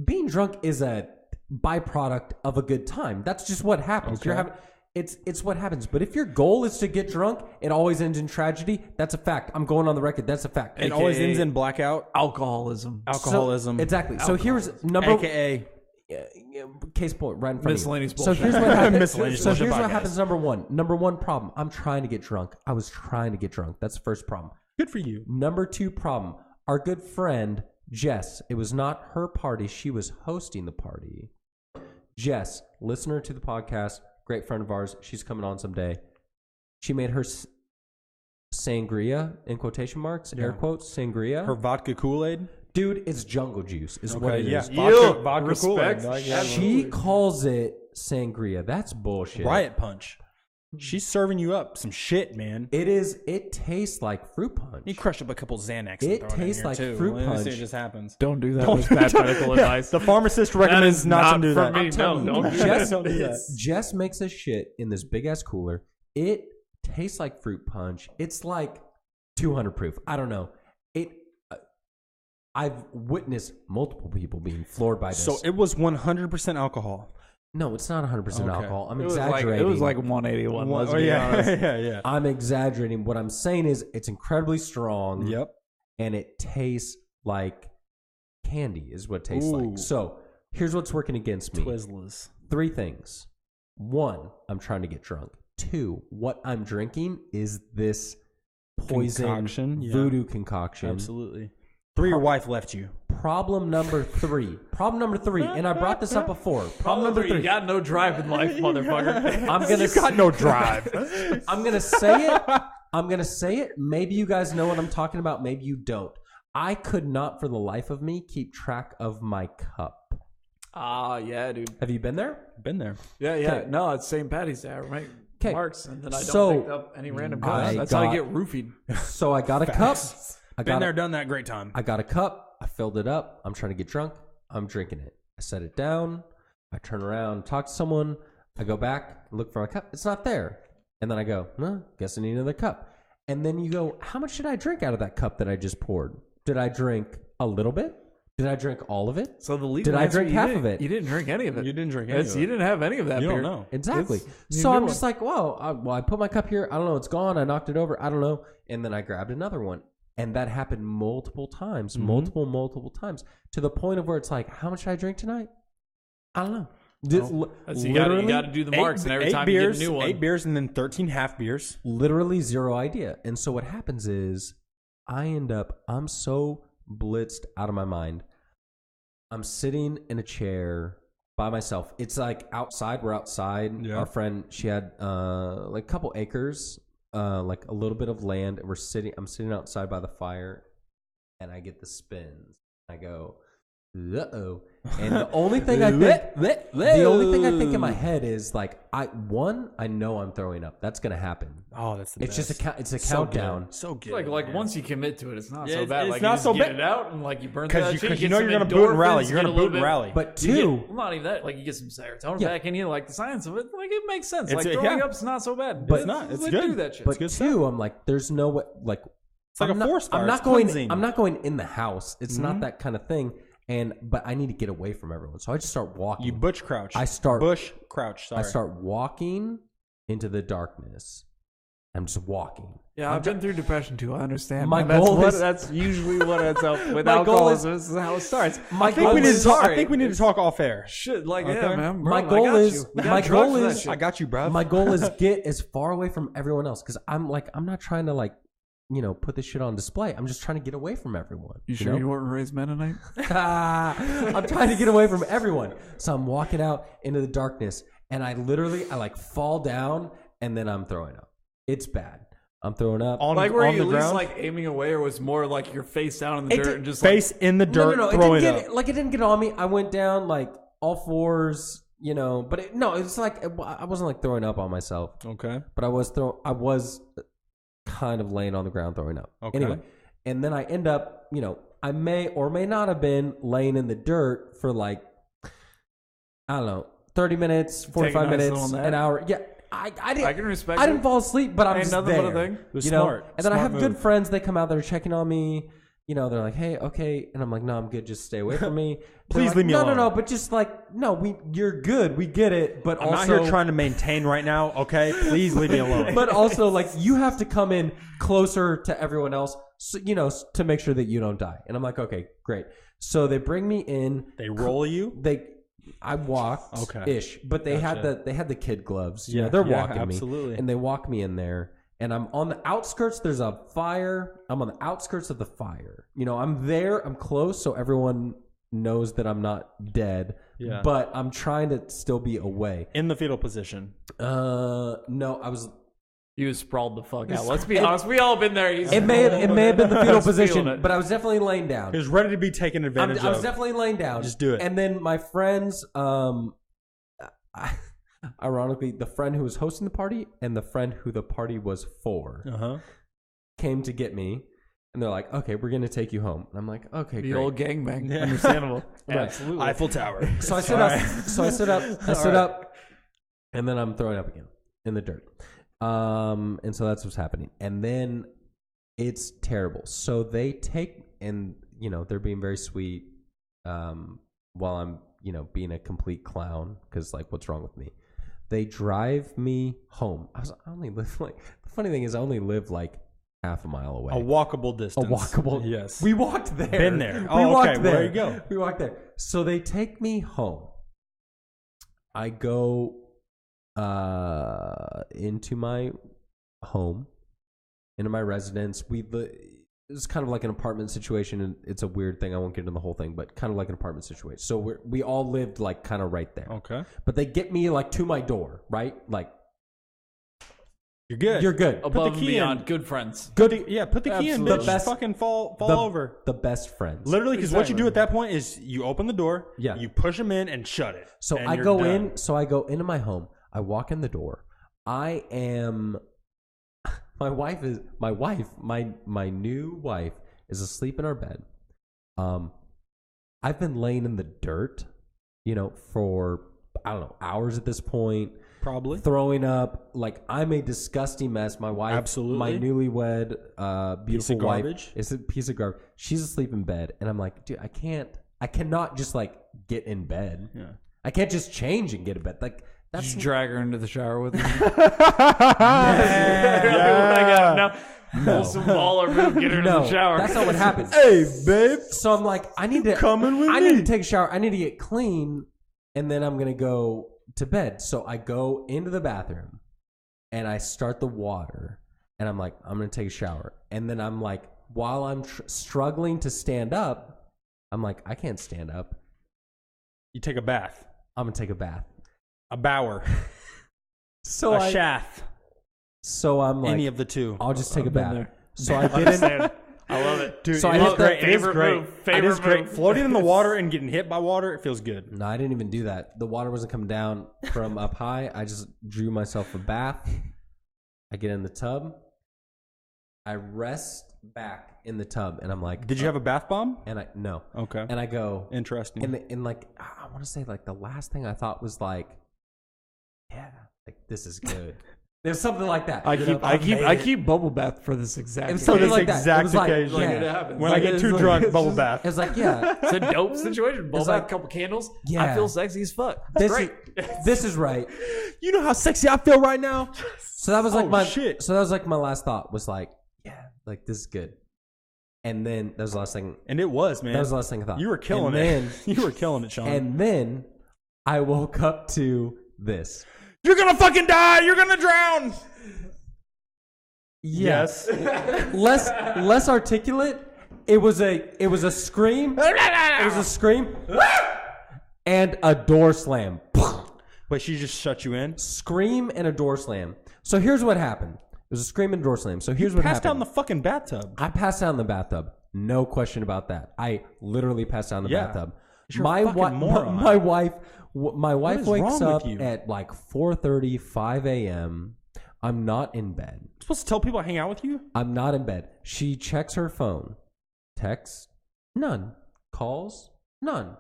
being drunk is a byproduct of a good time. That's just what happens. Okay. It's what happens. But if your goal is to get drunk, it always ends in tragedy. That's a fact. I'm going on the record. That's a fact. It always ends in blackout. Alcoholism. So, exactly. So here's number AKA case point right in front miscellaneous of you. bullshit. So here's what happens. Miscellaneous so here's bullshit what podcast. happens. Number one problem. I'm trying to get drunk. I was trying to get drunk. That's the first problem. Good for you. Number two problem. Our good friend Jess. It was not her party. She was hosting the party. Jess, listener to the podcast, great friend of ours. She's coming on someday. She made her sangria, in quotation marks, air quotes, sangria. Her vodka Kool-Aid. Dude, it's jungle juice is what it is. Vodka Kool-Aid. She calls it sangria. That's bullshit. Riot punch. She's serving you up some shit, man. It is. It tastes like fruit punch. You crushed up a couple Xanax. It tastes like fruit punch. Let's see what just happens. Don't do that. That's bad medical advice. The pharmacist recommends not to do that. Me. No, don't do Jess, that. Jess makes this shit in this big ass cooler. It tastes like fruit punch. It's like 200 proof. I don't know. I've witnessed multiple people being floored by this. So it was 100% alcohol. No, it's not 100% Okay. alcohol. I'm It was exaggerating. It was like 181. Let's be honest. yeah. I'm exaggerating. What I'm saying is it's incredibly strong. Yep. And it tastes like candy is what it tastes Ooh. like. So here's what's working against me. Twizzlers. 3 things. 1, I'm trying to get drunk. 2, what I'm drinking is this poison Concoction, voodoo concoction. Absolutely. 3, your wife left you. Problem number 3, and I brought this up before. Problem number 3. You got no drive in life, motherfucker. I'm gonna You got no drive. I'm gonna say it. I'm gonna say it. Maybe you guys know what I'm talking about. Maybe you don't. I could not, for the life of me, keep track of my cup. Yeah, dude. Have you been there? Been there. Yeah. Okay. No, it's St. Patty's Day, right? 'Kay. Marks, and then I don't So, pick up any random cups. I That's how I got- get roofied. So I got a cup. Been there, done that. Great time. I got a cup. I filled it up. I'm trying to get drunk. I'm drinking it. I set it down. I turn around, talk to someone. I go back, look for my cup. It's not there. And then I go, guess I need another cup. And then you go, how much did I drink out of that cup that I just poured? Did I drink a little bit? Did I drink all of it? So the legal Did I answer, drink you half didn't- of it? You didn't drink any of it. You didn't drink any of it. You didn't have any of that You beer. don't know. Exactly. You So knew I'm it. just like, I put my cup here. I don't know. It's gone. I knocked it over. I don't know. And then I grabbed another one. And that happened multiple times, multiple times, to the point of where it's like, how much did I drink tonight? I don't know. You got to do the marks, and every time beers, you get a new one. 8 beers and then 13 half beers. Literally zero idea. And so what happens is I'm so blitzed out of my mind. I'm sitting in a chair by myself. It's like outside. We're outside. Yeah. Our friend, she had like a couple acres, like a little bit of land. And I'm sitting outside by the fire, and I get the spins. I go, uh-oh. And the only thing I think in my head is like, I know I'm throwing up. That's gonna happen. Oh, that's the It's best. just it's a So countdown. good. So good. Like once you commit to it, it's not Yeah, so bad. it's like not you just so get bad. it out and like you burn through that shit. Because you get know some you're gonna boot and rally. endorphins, You're get gonna a little boot and bit- rally. But You two, get, not even that. Like you get some serotonin Yeah. back in you. Like the science of it, like it makes sense. It's Like a- throwing yeah. up's not so bad. But it's not. It's like, good. Do that shit. but good two, I'm like, there's no way. Like, It's like I'm a not, forest fire. I'm It's not going. cleansing. I'm not going in the house. It's not that kind of thing. But I need to get away from everyone. So I just start walking. You bush crouch. Bush crouch. Sorry. I start walking into the darkness. I'm just walking. Yeah, I've been through depression too. I understand. My man. goal is- that's usually what ends up with My goal alcoholism. This is how it starts. My I think goal we need is to talk. sorry. I think we need to talk off air. Shit, like Okay. yeah, man. Bro, My I goal got is- you. We got my drugs goal for that is- shit. I got you, bro. My goal is get as far away from everyone else because I'm not trying to put this shit on display. I'm just trying to get away from everyone. You sure know? you weren't raised Mennonite? I'm trying to get away from everyone. So I'm walking out into the darkness and I fall down and then I'm throwing up. It's bad. I'm throwing up. Like were on you the at least ground? like aiming away, or was more like your face down in the It dirt did- and just Face in the dirt, No. throwing it up. didn't get on me. I went down like all fours, but it's like I wasn't like throwing up on myself, Okay. but I was kind of laying on the ground throwing up. Okay. Anyway, and then I end up, I may or may not have been laying in the dirt for like, I don't know, 30 minutes, 45 a nice minutes, little nap. an hour. Yeah. I didn't. I can respect I didn't it. fall asleep, but I'm Ain't just nothing there. but a thing. It was you know? smart. And then I Smart have good move. friends. They come out. They're checking on me. They're like, "Hey, okay," and I'm like, "No, I'm good. Just stay away from me." Please like, leave me alone. No. But just like, no, you're good. We get it. But I'm also, not here trying to maintain right now. Okay, please leave me alone. But also, like, you have to come in closer to everyone else, so, to make sure that you don't die. And I'm like, okay, great. So they bring me in. They roll you. I walked ish, but they had the kid gloves. Yeah, They're yeah, walking absolutely. me, and they walk me in there, and I'm on the outskirts. There's a fire. I'm on the outskirts of the fire. I'm there. I'm close, so everyone knows that I'm not dead. Yeah. But I'm trying to still be away. In the fetal position. No, I was. You was sprawled the fuck out. Let's be honest. We all been there. It may have been the fetal Feeling position, it. but I was definitely laying down. He was ready to be taken advantage I was of. definitely laying down. Just do it. And then my friends, ironically, the friend who was hosting the party and the friend who the party was for came to get me. And they're like, okay, we're going to take you home. And I'm like, okay, The great. old gangbang. Yeah. Understandable. Absolutely. Eiffel Tower. So I sit up, and then I'm throwing up again in the dirt. And so that's what's happening. And then it's terrible. So they take, and they're being very sweet while I'm, being a complete clown because like, what's wrong with me? They drive me home. I only live like, the funny thing is I only live like half a mile away. A walkable distance. Yes. We walked there. Been there. We Oh, walked okay. there. There you go. We walked there. So they take me home. I go into my home, into my residence. It's kind of like an apartment situation, and it's a weird thing. I won't get into the whole thing, but kind of like an apartment situation. So we all lived like kind of right there. Okay. But they get me like to my door, right? Like, you're good. You're good. Above and beyond, good friends. Put the key in, bitch. The best, fucking fall over. The best friends. Literally, because what you do at that point is you open the door, you push them in and shut it. So I go in. So I go into my home. I walk in the door. I am. My new wife is asleep in our bed. I've been laying in the dirt, for I don't know, hours at this point. Probably throwing up. Like, I'm a disgusting mess. My wife, absolutely, my newlywed, beautiful wife, is a piece of garbage. She's asleep in bed, and I'm like, dude, I cannot just like get in bed. Yeah, I can't just change and get in bed. Like, that's just drag her into the shower with me. No. Some baller move, get her in the shower. That's not what happens. Hey, babe. So I'm like, I need to need to take a shower. I need to get clean, and then I'm gonna go to bed. So I go into the bathroom, and I start the water, and I'm like, I'm gonna take a shower, and then I'm like, while I'm struggling to stand up, I'm like, I can't stand up. You take a bath. I'm gonna take a bath. A bower. So a shaft. So I'm like, any of the two. I'll just take a bath. There. So I get in. I love it, dude. So it is great. It is great. Favorite it is great. move. Floating in the water and getting hit by water, it feels good. No, I didn't even do that. The water wasn't coming down from up high. I just drew myself a bath. I get in the tub. I rest back in the tub, and I'm like, did you have a bath bomb? And no. Okay. And I go, interesting. And like, I want to say like the last thing I thought was like, yeah, like this is good. There's something like that. I keep bubble bath for this exact. It was something like that. Exact It was like, occasion. yeah. It happens. When I get too drunk, bubble bath. It's like, yeah, it's a dope situation. Bubble It's bath, like- a couple candles. Yeah. I feel sexy as fuck. That's great. This is right. You know how sexy I feel right now? So that was like my shit. So that was like my last thought was like, yeah, like this is good. And then that was the last thing. And it was, man. That was the last thing I thought. You were killing it. You were killing it, Sean. And then I woke up to this. You're gonna fucking die. You're gonna drown. Yes. less articulate. It was a scream. It was a scream. And a door slam. Wait, she just shut you in? Scream and a door slam. So here's what happened. It was a scream and a door slam. So here's what happened. Passed down the fucking bathtub. I passed out in the bathtub. No question about that. I literally passed out in the bathtub. You're a fucking moron. My wife is wakes wrong up with you? at like 4:30, 5 a.m. I'm not in bed. You're supposed to tell people I hang out with you? I'm not in bed. She checks her phone. Texts? None. Calls? None.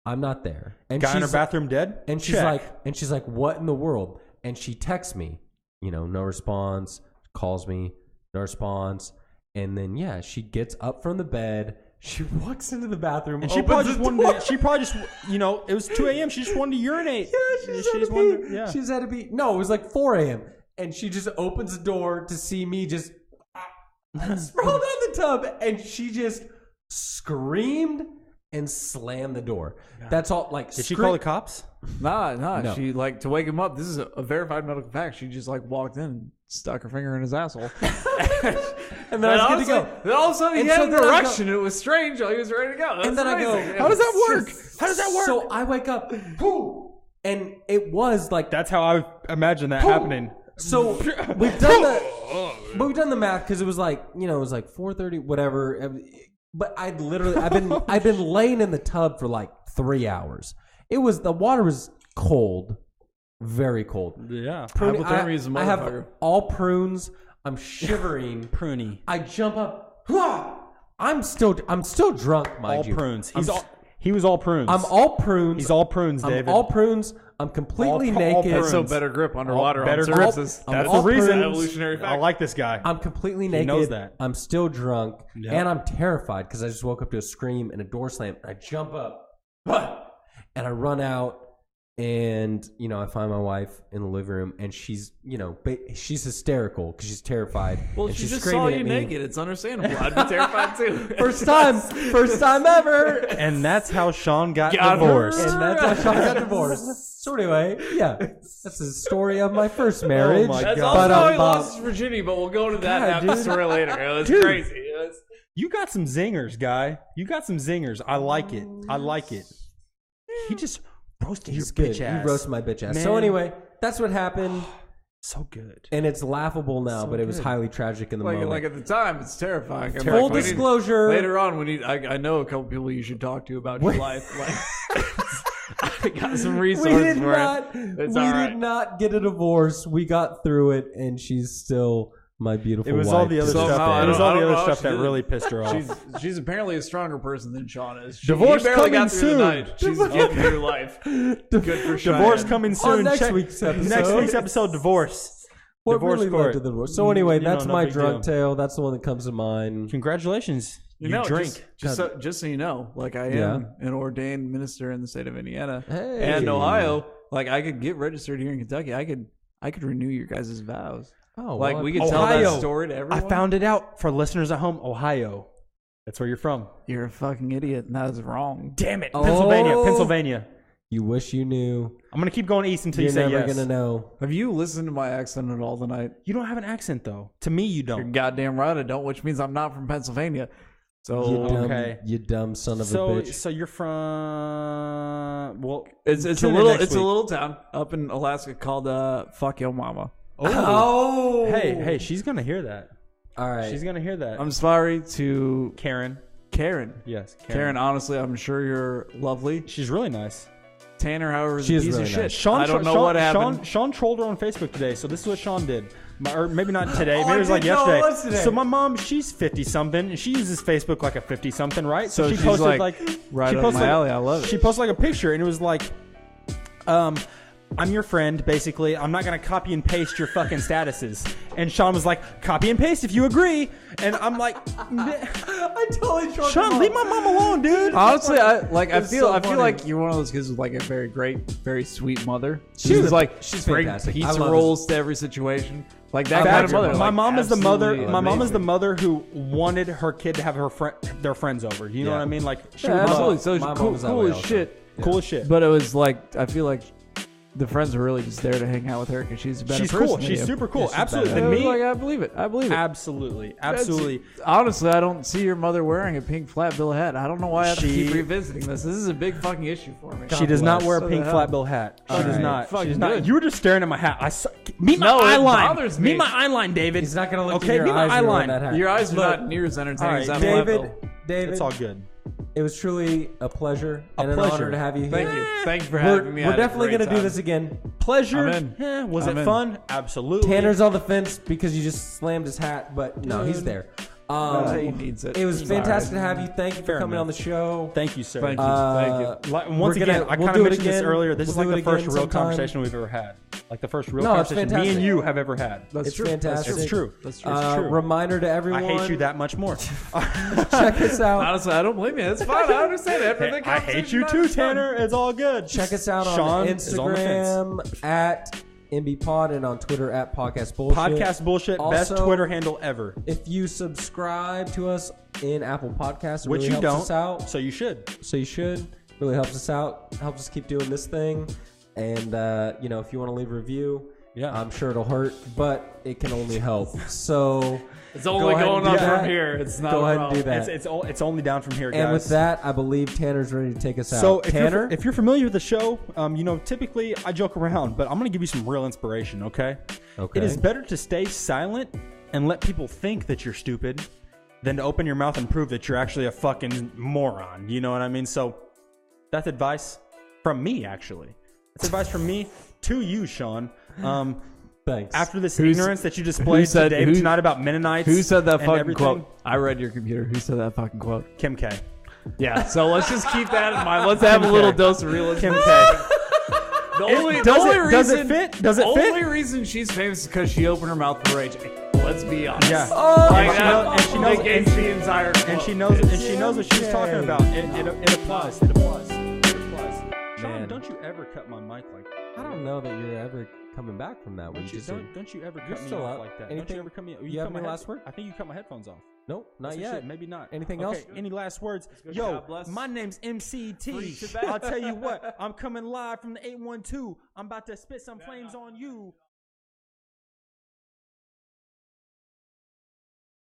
I'm not there. And Guy in her bathroom dead? And she's like, what in the world? And she texts me, no response, calls me, no response. And then, she gets up from the bed. She walks into the bathroom. And she probably just it was 2 a.m. She just wanted to urinate. Yeah, she just had to be. No, it was like 4 a.m. And she just opens the door to see me just sprawl down the tub. And she just screamed and slammed the door. God. That's all. Like, did she call the cops? Nah. No. She to wake him up. This is a verified medical fact. She just walked in and stuck her finger in his asshole. And then I was good to go. Then all of a sudden he had an erection. It was strange. He was ready to go. And then amazing. I go, how does that work? How does that work? So I wake up, boom, and it was like that's how I imagine that happening. So we've done the math because it was like it was like 4:30, whatever. But I've been laying in the tub for like 3 hours. The water was cold, very cold. Yeah, hypothermia is a motherfucker. I have all prunes. I'm shivering. Pruny. I jump up. I'm still drunk, mind you. All prunes. He was all prunes. I'm all prunes. He's all prunes, David. I'm all prunes. I'm completely naked. That's so better grip underwater. Better on grip. surfaces. That's the reason. Evolutionary fact. I like this guy. I'm completely naked. He knows that. I'm still drunk, Yep. and I'm terrified because I just woke up to a scream and a door slam. And I jump up, And I run out. And, you know, I find my wife in the living room, and she's, you know, she's hysterical because she's terrified. Well, and she she's just saw you naked. It's understandable. I'd be terrified too. First time ever. And that's how Sean got divorced. And that's how Sean got divorced. So anyway, yeah, that's the story of my first marriage. Oh my That's God. also how he lost his virginity, but we'll go into that half the story later. It was crazy. You got some zingers, guy. You got some zingers. I like it. I like it. He just roasted your bitch ass. He roasted my bitch ass. Man. So anyway, that's what happened. So good. And it's laughable now, So but it was good. highly tragic in the moment. Like at the time, it's terrifying. Full disclosure. Later on, I know a couple people you should talk to about your life. Like, I got some resources for it. We did not get a divorce. We got through it, and she's still my beautiful wife. It was all the other stuff. It was all the other stuff that did. really pissed her off. She's apparently a stronger person than Sean is. Divorce barely coming got through soon. the night. She's getting through life. Good for Cheyenne. Divorce coming soon. On next week's episode. Next week's episode, divorce. What Divorce really court. led to the divorce. So anyway, that's no my big drunk deal. tale. That's the one that comes to mind. Congratulations. You drink. Just so you know, like I am an ordained minister in the state of Indiana Hey. and Ohio. Like I could get registered here in Kentucky. I could renew your guys' vows. Oh, Like well, we could Ohio. tell that story to everyone. I found it out for listeners at home. Ohio. That's where you're from. You're a fucking idiot, and that is wrong. Damn it. Oh. Pennsylvania. You wish you knew. I'm going to keep going east until You're you say never yes. gonna know. Have you listened to my accent at all tonight? You don't have an accent, though. To me, you You're don't. goddamn right I don't, which means I'm not from Pennsylvania. So You dumb son of a bitch. So you're from... Well, it's a tune in little next week. little town up in Alaska called Fuck Yo Mama. Oh. Hey, she's going to hear that. All right. She's going to hear that. I'm sorry to Karen. Yes, Karen. Karen. Honestly, I'm sure you're lovely. She's really nice. Tanner, however, is She a is piece really of shit. nice. Sean, I don't know what happened. Sean trolled her on Facebook today, so this is what Sean did. Or maybe not today. Oh, Maybe it was like I didn't know it was yesterday. today. So my mom, she's 50-something, and she uses Facebook like a 50-something, right? So she she's posted like, right she up posted my alley. I love it. She posted like a picture, and it was like, I'm your friend, basically. I'm not going to copy and paste your fucking statuses. And Sean was like, copy and paste if you agree. And I'm like, I totally trolled Sean, leave my mom alone, dude. Honestly, I It's feel so I feel funny. like you're one of those kids with like a very great, very sweet mother. She's She's fantastic. I pizza love rolls to every situation. Like that kind of Fact, mother. my like, mom is the mother. absolutely My mom is the amazing. mother who wanted her kid to have their friends over. You know Yeah. what I mean? Like she Yeah, would absolutely. love- So my mom cool, was that cool way as also. shit. cool as shit. But it was like I feel like the friends were really just there to hang out with her because she's a better She's person cool. than She's you. super cool. Yeah, she's Absolutely. badass. And I was me, like, I believe it. I believe it. absolutely, absolutely. Honestly, I don't see your mother wearing a pink flat bill hat. I don't know why I have to She- keep revisiting this. This is a big fucking issue for me. She does not bless. wear a So pink the flat hell. bill hat. She All does right. not. Fucking She's not. good. You were just staring at my hat. Meet my No, it eye line. bothers me. Meet my eye line, David. He's not gonna look Okay, in your meet my eyes eye when you're line. wearing that hat. Your eyes are Look, not near as entertaining All as right, that flat David. bill. David, It's all good. it was truly a pleasure A and an pleasure. honor to have you here. Thank you. Thank you for We're, having me. I we're had a definitely great gonna do time. this again. Pleasure. I'm in. Was I'm it in. fun? Absolutely. Tanner's on the fence because you just slammed his hat, but no, he's there. He needs it. It was He's fantastic all right. to have you. Thank you for Fair coming enough. on the show. Thank you, sir. Thank you. Once We're again, gonna- I we'll kind do of it mentioned this again. earlier. This We'll is like do the it first again real sometime. conversation we've ever had. Like the first real No, it's conversation me fantastic. and you have ever had. That's It's true. fantastic. It's true. That's true. It's true. Reminder to I everyone. hate you that much more. Check us out. Honestly, I don't blame you. It's fine. I understand. After the I hate you conversation, too, it's fun. Tanner. It's all good. Check us out Sean on is on the fence. Instagram at MBPod and on Twitter at Podcast Bullshit. Podcast bullshit. Best Also, Twitter handle ever. If you subscribe to us in Apple Podcasts, it Which really you helps us don't. out. So you should. So you should. Really helps us out. Helps us keep doing this thing. And if you want to leave a review, Yeah. I'm sure it'll hurt, but it can only help. So It's only ahead going and up do that. from here. It's not. go a ahead and do problem. that. It's only down from here, guys. And with that, I believe Tanner's ready to take us out. So Tanner, if you're familiar with the show, typically I joke around, but I'm going to give you some real inspiration, okay? Okay. It is better to stay silent and let people think that you're stupid than to open your mouth and prove that you're actually a fucking moron. You know what I mean? So that's advice from me, actually. That's advice from me to you, Sean. thanks. After this ignorance that you displayed said- today who- tonight about Mennonites, Who said that and fucking everything, quote? I read your computer. Who said that fucking quote? Kim K. Yeah. So let's just keep that in mind. Let's have a little dose of realism. Kim K. The only, Does the it- only does it reason, fit? Does it the fit? only reason she's famous is because she opened her mouth for Rujay. Let's be honest. Yeah. Like And she that knows- and she knows- negates the entire And quote. she knows what she's talking about. It applies. It applies. It applies. Man, cut my mic like that. I don't know that you're ever coming back from that. Don't you ever cut me still off up. like that. Anything, don't you ever cut me off. You have any last word? I think you cut my headphones off. Nope, not yet. Shit, maybe not. Anything else? Any last words? God bless. My name's MCT. I'll tell you what. I'm coming live from the 812. I'm about to spit some flames on you.